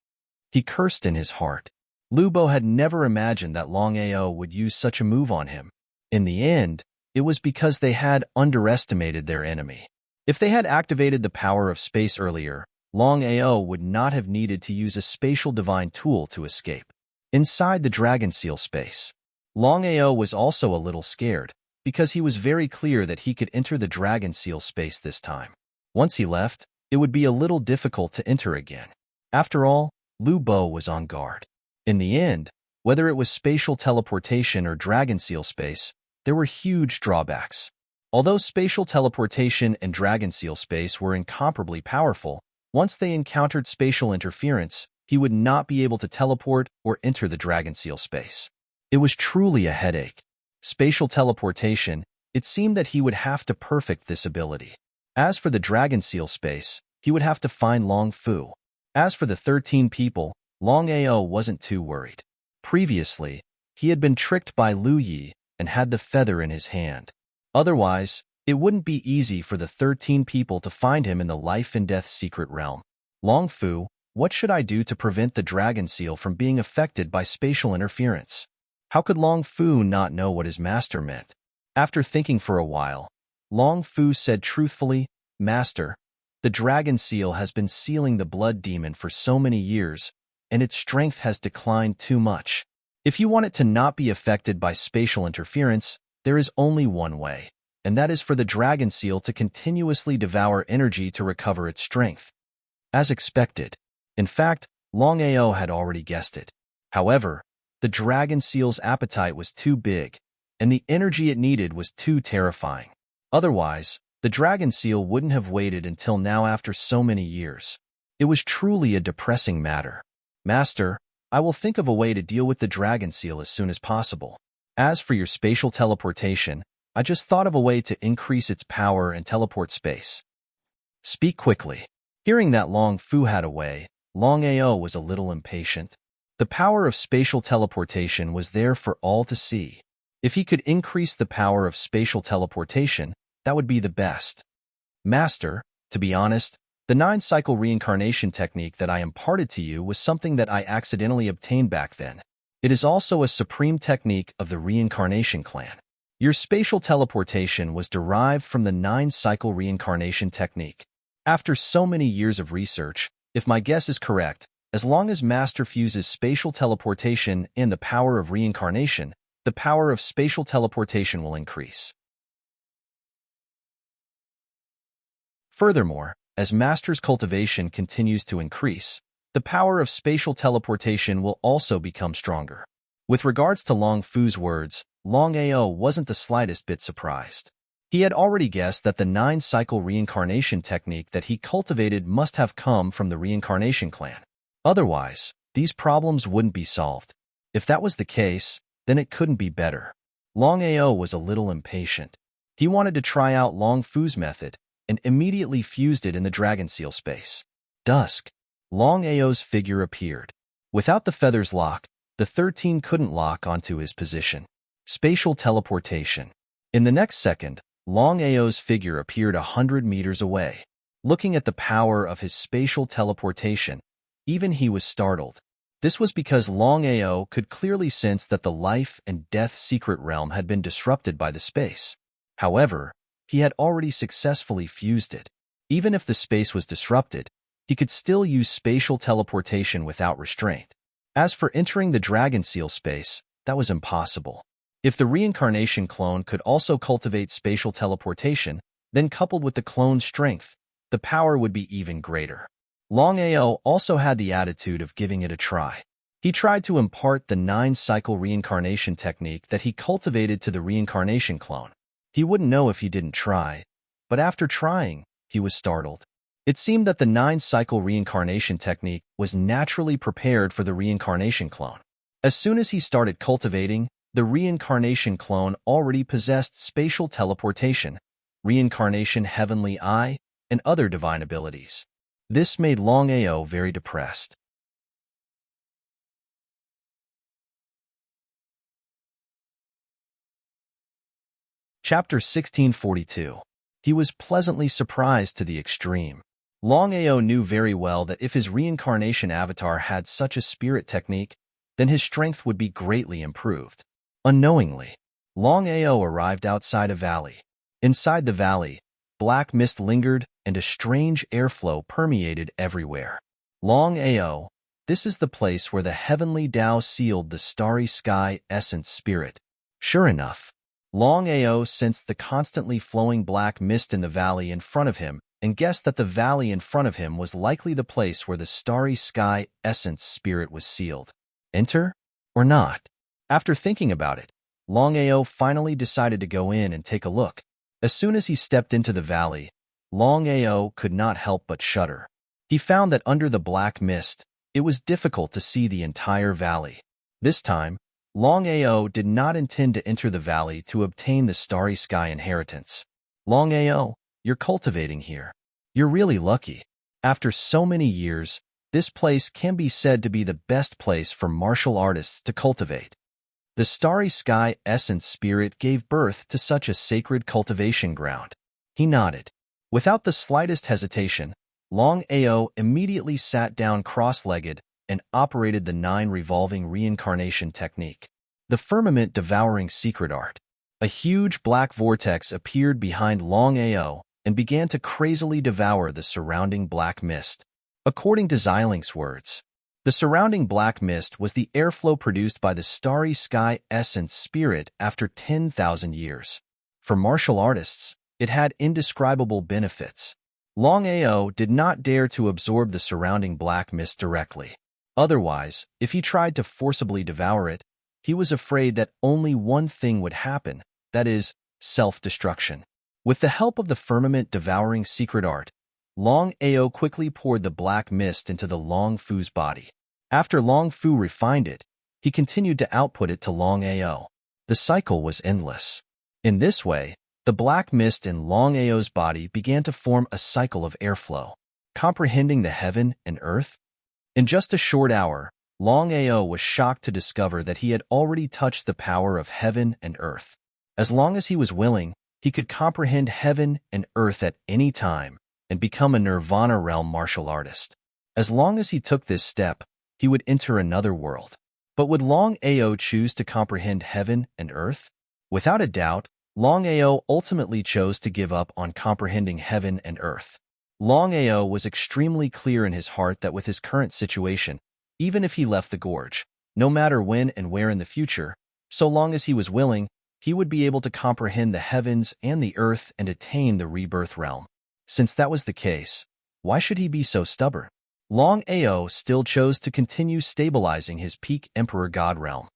Speaker 1: He cursed in his heart. Lubo had never imagined that Longao would use such a move on him. In the end, it was because they had underestimated their enemy. If they had activated the power of space earlier, Longao would not have needed to use a spatial divine tool to escape. Inside the Dragon Seal space, Longao was also a little scared, because he was very clear that he could enter the Dragon Seal space this time. Once he left, it would be a little difficult to enter again. After all, Lu Bo was on guard. In the end, whether it was spatial teleportation or Dragon Seal space, there were huge drawbacks. Although spatial teleportation and Dragon Seal space were incomparably powerful, once they encountered spatial interference, he would not be able to teleport or enter the Dragon Seal space. It was truly a headache. Spatial teleportation, it seemed that he would have to perfect this ability. As for the Dragon Seal space, he would have to find Long Fu. As for the 13 people, Longao wasn't too worried. Previously, he had been tricked by Lu Yi and had the feather in his hand. Otherwise, it wouldn't be easy for the 13 people to find him in the life and death secret realm. Long Fu, what should I do to prevent the Dragon Seal from being affected by spatial interference? How could Long Fu not know what his master meant? After thinking for a while, Long Fu said truthfully, "Master, the Dragon Seal has been sealing the blood demon for so many years, and its strength has declined too much. If you want it to not be affected by spatial interference, there is only one way, and that is for the Dragon Seal to continuously devour energy to recover its strength." As expected. In fact, Longao had already guessed it. However, the Dragon Seal's appetite was too big, and the energy it needed was too terrifying. Otherwise, the Dragon Seal wouldn't have waited until now after so many years. It was truly a depressing matter. "Master, I will think of a way to deal with the Dragon Seal as soon as possible. As for your spatial teleportation, I just thought of a way to increase its power and teleport space. Speak quickly." Hearing that Long Fu had a way, Longao was a little impatient. The power of spatial teleportation was there for all to see. If he could increase the power of spatial teleportation, that would be the best. "Master, to be honest, the 9-cycle reincarnation technique that I imparted to you was something that I accidentally obtained back then. It is also a supreme technique of the reincarnation clan. Your spatial teleportation was derived from the 9-cycle reincarnation technique. After so many years of research, if my guess is correct, as long as Master fuses spatial teleportation and the power of reincarnation, the power of spatial teleportation will increase. Furthermore, as Master's cultivation continues to increase, the power of spatial teleportation will also become stronger." With regards to Long Fu's words, Longao wasn't the slightest bit surprised. He had already guessed that the 9-cycle reincarnation technique that he cultivated must have come from the reincarnation clan. Otherwise, these problems wouldn't be solved. If that was the case, then it couldn't be better. Longao was a little impatient. He wanted to try out Long Fu's method, and immediately fused it in the Dragon Seal space. Dusk. Longao's figure appeared. Without the feather's lock, the 13 couldn't lock onto his position. Spatial teleportation. In the next second, Longao's figure appeared 100 meters away. Looking at the power of his spatial teleportation, even he was startled. This was because Longao could clearly sense that the life and death secret realm had been disrupted by the space. However, he had already successfully fused it. Even if the space was disrupted, he could still use spatial teleportation without restraint. As for entering the Dragon Seal space, that was impossible. If the reincarnation clone could also cultivate spatial teleportation, then coupled with the clone's strength, the power would be even greater. Longao also had the attitude of giving it a try. He tried to impart the 9-cycle reincarnation technique that he cultivated to the reincarnation clone. He wouldn't know if he didn't try, but after trying, he was startled. It seemed that the 9-cycle reincarnation technique was naturally prepared for the reincarnation clone. As soon as he started cultivating, the reincarnation clone already possessed spatial teleportation, reincarnation heavenly eye, and other divine abilities. This made Longao very depressed. Chapter 1642. He was pleasantly surprised to the extreme. Longao knew very well that if his reincarnation avatar had such a spirit technique, then his strength would be greatly improved. Unknowingly, Longao arrived outside a valley. Inside the valley, black mist lingered and a strange airflow permeated everywhere. Longao, this is the place where the heavenly Tao sealed the starry sky essence spirit. Sure enough, Longao sensed the constantly flowing black mist in the valley in front of him and guessed that the valley in front of him was likely the place where the starry sky essence spirit was sealed. Enter or not? After thinking about it, Longao finally decided to go in and take a look. As soon as he stepped into the valley, Longao could not help but shudder. He found that under the black mist, it was difficult to see the entire valley. This time, Longao did not intend to enter the valley to obtain the starry sky inheritance. Longao, you're cultivating here. You're really lucky. After so many years, this place can be said to be the best place for martial artists to cultivate. The starry sky essence spirit gave birth to such a sacred cultivation ground. He nodded. Without the slightest hesitation, Longao immediately sat down cross-legged and operated the 9 revolving reincarnation technique. The firmament devouring secret art. A huge black vortex appeared behind Longao and began to crazily devour the surrounding black mist. According to Xilinx's words, the surrounding black mist was the airflow produced by the starry sky essence spirit after 10,000 years. For martial artists, it had indescribable benefits. Longao did not dare to absorb the surrounding black mist directly. Otherwise, if he tried to forcibly devour it, he was afraid that only one thing would happen, that is, self-destruction. With the help of the firmament devouring secret art, Longao quickly poured the black mist into the Long Fu's body. After Long Fu refined it, he continued to output it to Longao. The cycle was endless. In this way, the black mist in Longao's body began to form a cycle of airflow, comprehending the heaven and earth. In just a short hour, Longao was shocked to discover that he had already touched the power of heaven and earth. As long as he was willing, he could comprehend heaven and earth at any time and become a nirvana realm martial artist. As long as he took this step, he would enter another world. But would Longao choose to comprehend heaven and earth? Without a doubt, Longao ultimately chose to give up on comprehending heaven and earth. Longao was extremely clear in his heart that with his current situation, even if he left the gorge, no matter when and where in the future, so long as he was willing, he would be able to comprehend the heavens and the earth and attain the rebirth realm. Since that was the case, why should he be so stubborn? Longao still chose to continue stabilizing his peak Emperor God realm.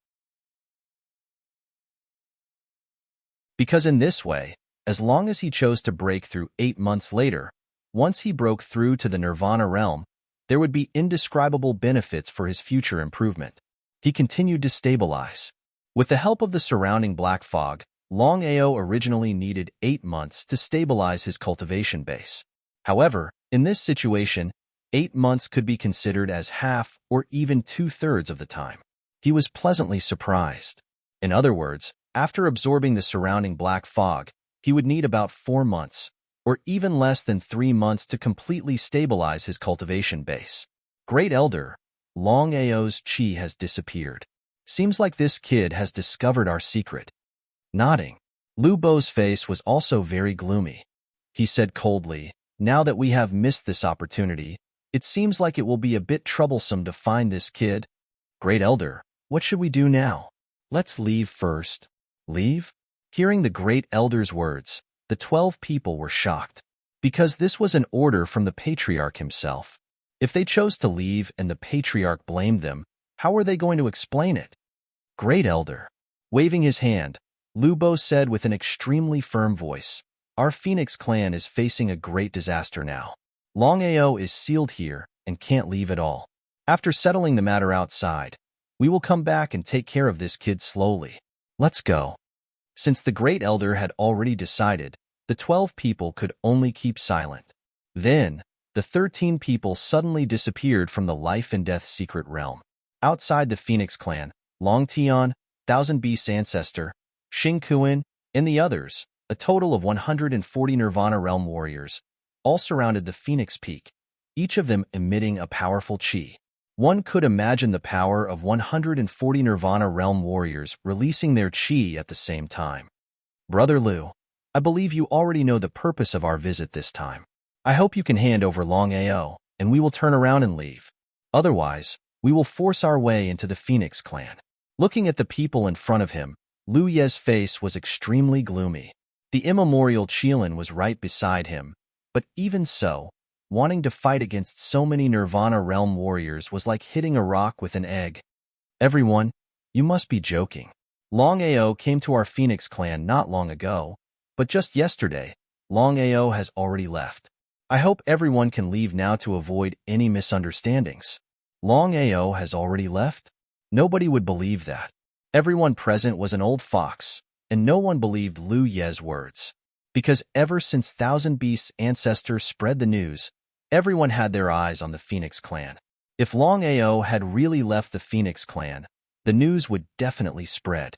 Speaker 1: Because in this way, as long as he chose to break through 8 months later, once he broke through to the Nirvana realm, there would be indescribable benefits for his future improvement. He continued to stabilize. With the help of the surrounding black fog, Longao originally needed 8 months to stabilize his cultivation base. However, in this situation, 8 months could be considered as half or even 2/3 of the time. He was pleasantly surprised. In other words, after absorbing the surrounding black fog, he would need about 4 months, or even less than 3 months to completely stabilize his cultivation base. Great Elder, Longao's chi has disappeared. Seems like this kid has discovered our secret. Nodding, Lu Bo's face was also very gloomy. He said coldly, now that we have missed this opportunity, it seems like it will be a bit troublesome to find this kid. Great Elder, what should we do now? Let's leave first. Leave? Hearing the Great Elder's words, the 12 people were shocked. Because this was an order from the Patriarch himself. If they chose to leave and the Patriarch blamed them, how were they going to explain it? Great Elder. Waving his hand, Lu Bo said with an extremely firm voice, our Phoenix clan is facing a great disaster now. Longao is sealed here and can't leave at all. After settling the matter outside, we will come back and take care of this kid slowly. Let's go." Since the great elder had already decided, the 12 people could only keep silent. Then, the 13 people suddenly disappeared from the life and death secret realm. Outside the Phoenix clan, Long Tian, Thousand Beasts ancestor, Xing Kuan, and the others, a total of 140 Nirvana realm warriors, all surrounded the Phoenix Peak, each of them emitting a powerful chi. One could imagine the power of 140 Nirvana realm warriors releasing their chi at the same time. "Brother Lu, I believe you already know the purpose of our visit this time. I hope you can hand over Longao, and we will turn around and leave. Otherwise, we will force our way into the Phoenix clan." Looking at the people in front of him, Lu Ye's face was extremely gloomy. The immemorial Qilin was right beside him, but even so, wanting to fight against so many Nirvana realm warriors was like hitting a rock with an egg. "Everyone, you must be joking. Longao came to our Phoenix clan not long ago, but just yesterday, Longao has already left. I hope everyone can leave now to avoid any misunderstandings." Longao has already left? Nobody would believe that. Everyone present was an old fox, and no one believed Lu Ye's words. Because ever since Thousand Beasts' ancestors spread the news, everyone had their eyes on the Phoenix clan. If Longao had really left the Phoenix clan, the news would definitely spread.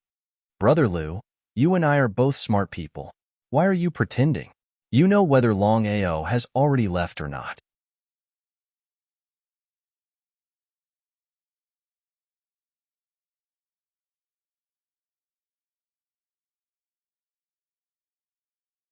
Speaker 1: "Brother Lu, you and I are both smart people. Why are you pretending? You know whether Longao has already left or not."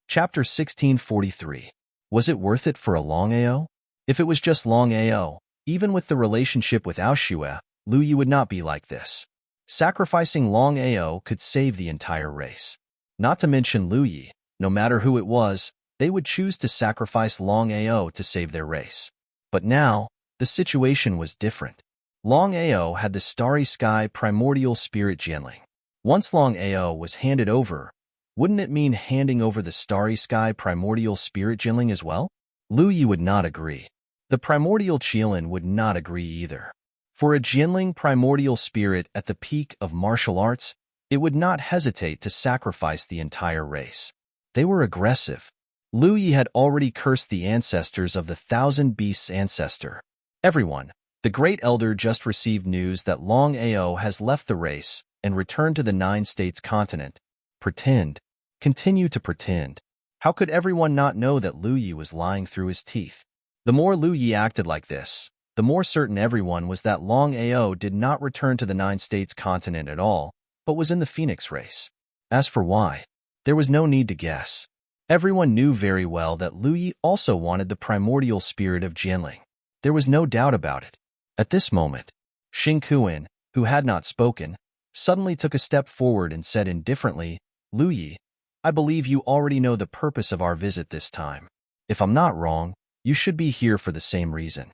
Speaker 1: Chapter 1643. Was it worth it for a Longao? If it was just Longao, even with the relationship with Aoshue, Lu Yi would not be like this. Sacrificing Longao could save the entire race. Not to mention Lu Yi, no matter who it was, they would choose to sacrifice Longao to save their race. But now, the situation was different. Longao had the starry sky primordial spirit Jianling. Once Longao was handed over, wouldn't it mean handing over the starry sky primordial spirit Jianling as well? Lu Yi would not agree. The primordial Qilin would not agree either. For a Jianling primordial spirit at the peak of martial arts, it would not hesitate to sacrifice the entire race. They were aggressive. Lu Yi had already cursed the ancestors of the Thousand Beasts ancestor. "Everyone, the great elder just received news that Longao has left the race and returned to the Nine States continent. Pretend. Continue to pretend." How could everyone not know that Lu Yi was lying through his teeth? The more Lu Yi acted like this, the more certain everyone was that Longao did not return to the Nine States continent at all, but was in the Phoenix race. As for why, there was no need to guess. Everyone knew very well that Lu Yi also wanted the primordial spirit of Jianling. There was no doubt about it. At this moment, Xing Kuan, who had not spoken, suddenly took a step forward and said indifferently, "Lu Yi, I believe you already know the purpose of our visit this time. If I'm not wrong, you should be here for the same reason."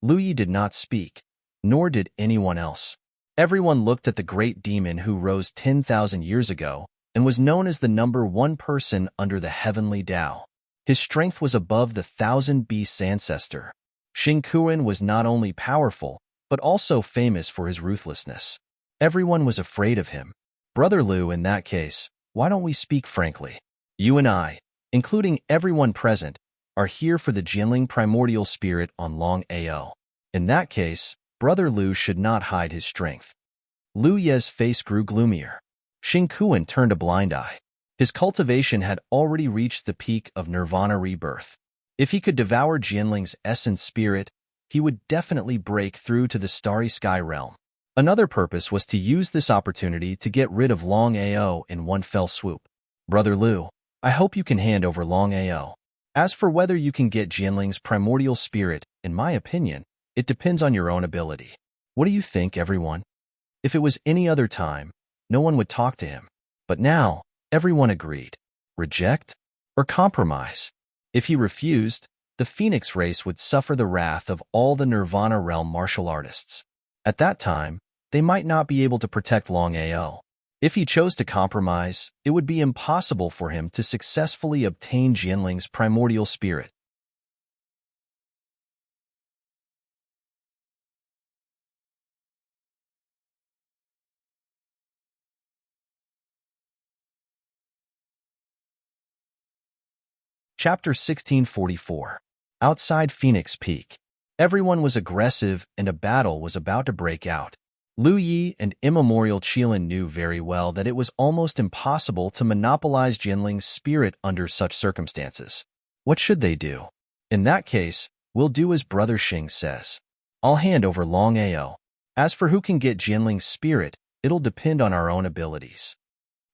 Speaker 1: Lu Yi did not speak, nor did anyone else. Everyone looked at the great demon who rose 10,000 years ago and was known as the #1 person under the heavenly Tao. His strength was above the Thousand Beasts ancestor. Xing Kuan was not only powerful, but also famous for his ruthlessness. Everyone was afraid of him. "Brother Lu, in that case, why don't we speak frankly? You and I, including everyone present, are here for the Jianling primordial spirit on Longao. In that case, Brother Lu should not hide his strength." Lu Ye's face grew gloomier. Xing Kuan turned a blind eye. His cultivation had already reached the peak of nirvana rebirth. If he could devour Jianling's essence spirit, he would definitely break through to the starry sky realm. Another purpose was to use this opportunity to get rid of Longao in one fell swoop. "Brother Lu, I hope you can hand over Longao. As for whether you can get Jianling's primordial spirit, in my opinion, it depends on your own ability. What do you think, everyone?" If it was any other time, no one would talk to him. But now, everyone agreed. Reject or compromise? If he refused, the Phoenix race would suffer the wrath of all the Nirvana realm martial artists. At that time, they might not be able to protect Longao. If he chose to compromise, it would be impossible for him to successfully obtain Jianling's primordial spirit. Chapter 1644. Outside Phoenix Peak. Everyone was aggressive and a battle was about to break out. Lu Yi and immemorial Qilin knew very well that it was almost impossible to monopolize Jinling's spirit under such circumstances. What should they do? In that case, we'll do as Brother Xing says. I'll hand over Longao. As for who can get Jinling's spirit, it'll depend on our own abilities.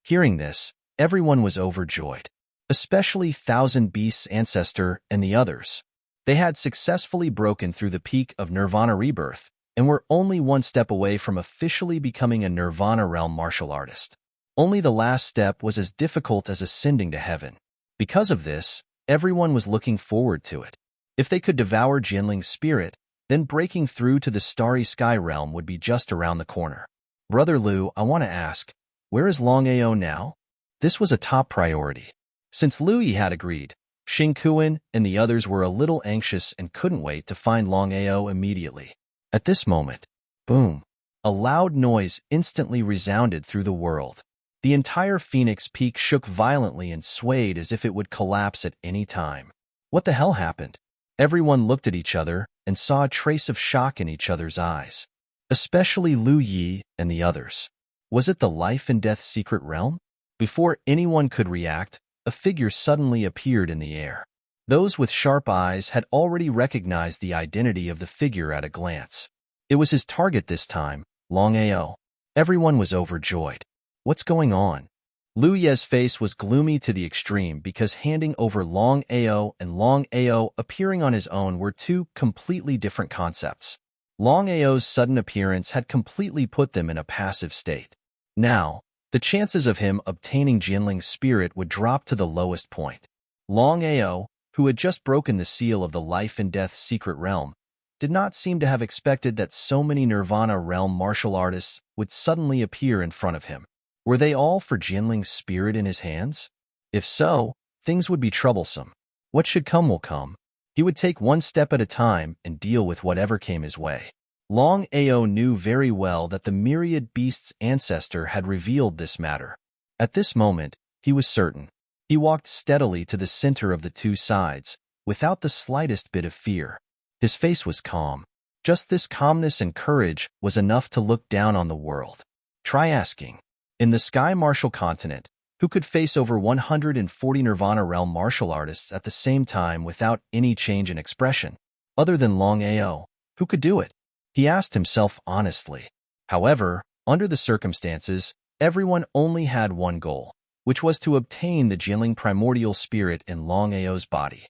Speaker 1: Hearing this, everyone was overjoyed, especially Thousand Beasts' ancestor and the others. They had successfully broken through the peak of Nirvana Rebirth and were only one step away from officially becoming a Nirvana realm martial artist. Only the last step was as difficult as ascending to heaven. Because of this, everyone was looking forward to it. If they could devour Jinling's spirit, then breaking through to the Starry Sky realm would be just around the corner. Brother Lu, I want to ask, where is Longao now? This was a top priority. Since Lu Yi had agreed, Xing Kuan and the others were a little anxious and couldn't wait to find Longao immediately. At this moment, boom, a loud noise instantly resounded through the world. The entire Phoenix Peak shook violently and swayed as if it would collapse at any time. What the hell happened? Everyone looked at each other and saw a trace of shock in each other's eyes, especially Lu Yi and the others. Was it the life and death secret realm? Before anyone could react, a figure suddenly appeared in the air. Those with sharp eyes had already recognized the identity of the figure at a glance. It was his target this time, Longao. Everyone was overjoyed. What's going on? Lu Ye's face was gloomy to the extreme because handing over Longao and Longao appearing on his own were two completely different concepts. Longao's sudden appearance had completely put them in a passive state. Now, the chances of him obtaining Jinling's spirit would drop to the lowest point. Longao, who had just broken the seal of the life and death secret realm, did not seem to have expected that so many Nirvana realm martial artists would suddenly appear in front of him. Were they all for Jinling's spirit in his hands? If so, things would be troublesome. What should come will come. He would take one step at a time and deal with whatever came his way. Longao knew very well that the myriad beasts' ancestor had revealed this matter. At this moment, he was certain. He walked steadily to the center of the two sides, without the slightest bit of fear. His face was calm. Just this calmness and courage was enough to look down on the world. Try asking. In the Sky Martial Continent, who could face over 140 Nirvana realm martial artists at the same time without any change in expression? Other than Longao, who could do it? He asked himself honestly. However, under the circumstances, everyone only had one goal, which was to obtain the Jinling primordial spirit in Longao's body.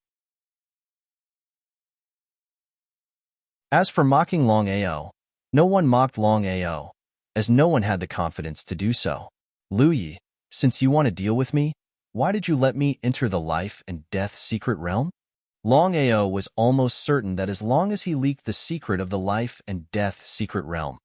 Speaker 1: As for mocking Longao, no one mocked Longao, as no one had the confidence to do so. Lu Yi, since you want to deal with me, why did you let me enter the life and death secret realm? Longao was almost certain that as long as he leaked the secret of the life and death secret realm,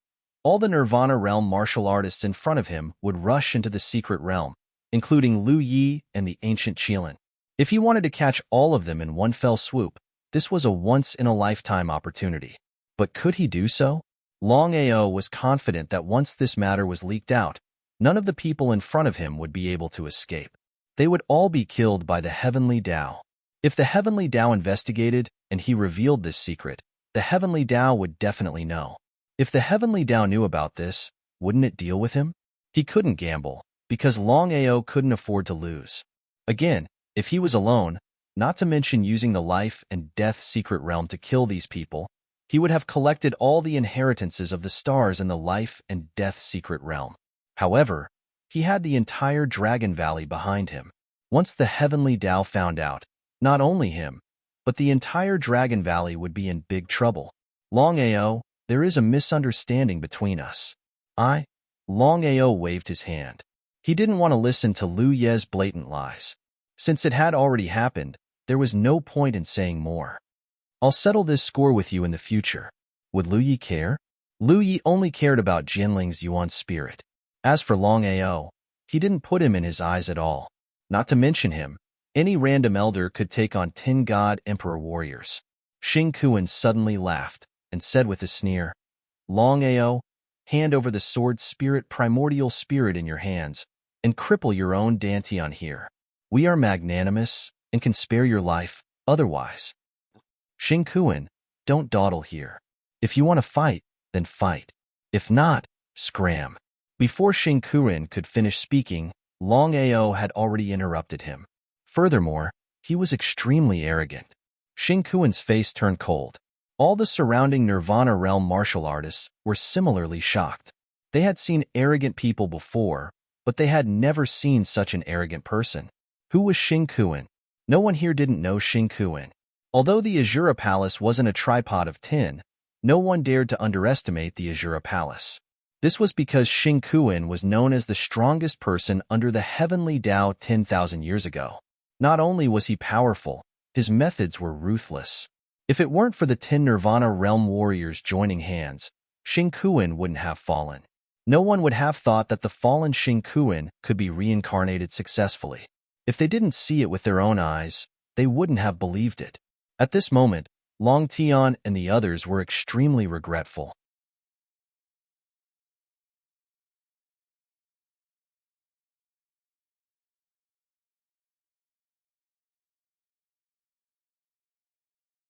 Speaker 1: all the Nirvana realm martial artists in front of him would rush into the secret realm, including Lu Yi and the ancient Qilin. If he wanted to catch all of them in one fell swoop, this was a once-in-a-lifetime opportunity. But could he do so? Longao was confident that once this matter was leaked out, none of the people in front of him would be able to escape. They would all be killed by the Heavenly Tao. If the Heavenly Tao investigated and he revealed this secret, the Heavenly Tao would definitely know. If the Heavenly Tao knew about this, wouldn't it deal with him? He couldn't gamble, because Longao couldn't afford to lose. Again, if he was alone, not to mention using the life and death secret realm to kill these people, he would have collected all the inheritances of the stars in the life and death secret realm. However, he had the entire Dragon Valley behind him. Once the Heavenly Tao found out, not only him, but the entire Dragon Valley would be in big trouble. Longao, there is a misunderstanding between us. Longao waved his hand. He didn't want to listen to Lu Ye's blatant lies. Since it had already happened, there was no point in saying more. I'll settle this score with you in the future. Would Lu Yi care? Lu Yi only cared about Jinling's Yuan spirit. As for Longao, he didn't put him in his eyes at all. Not to mention him, any random elder could take on 10 God Emperor warriors. Xing Kuan suddenly laughed and said with a sneer, Longao, hand over the sword spirit primordial spirit in your hands and cripple your own Dantian here. We are magnanimous and can spare your life otherwise. Xing Kuan, don't dawdle here. If you want to fight, then fight. If not, scram. Before Xing Kuan could finish speaking, Longao had already interrupted him. Furthermore, he was extremely arrogant. Xing Kuan's face turned cold. All the surrounding Nirvana realm martial artists were similarly shocked. They had seen arrogant people before, but they had never seen such an arrogant person. Who was Xing Kuan? No one here didn't know Xing Kuan. Although the Azura Palace wasn't a tripod of tin, no one dared to underestimate the Azura Palace. This was because Xing Kuan was known as the strongest person under the heavenly Tao 10,000 years ago. Not only was he powerful, his methods were ruthless. If it weren't for the 10 Nirvana realm warriors joining hands, Xing Kuan wouldn't have fallen. No one would have thought that the fallen Xing Kuan could be reincarnated successfully. If they didn't see it with their own eyes, they wouldn't have believed it. At this moment, Long Tian and the others were extremely regretful.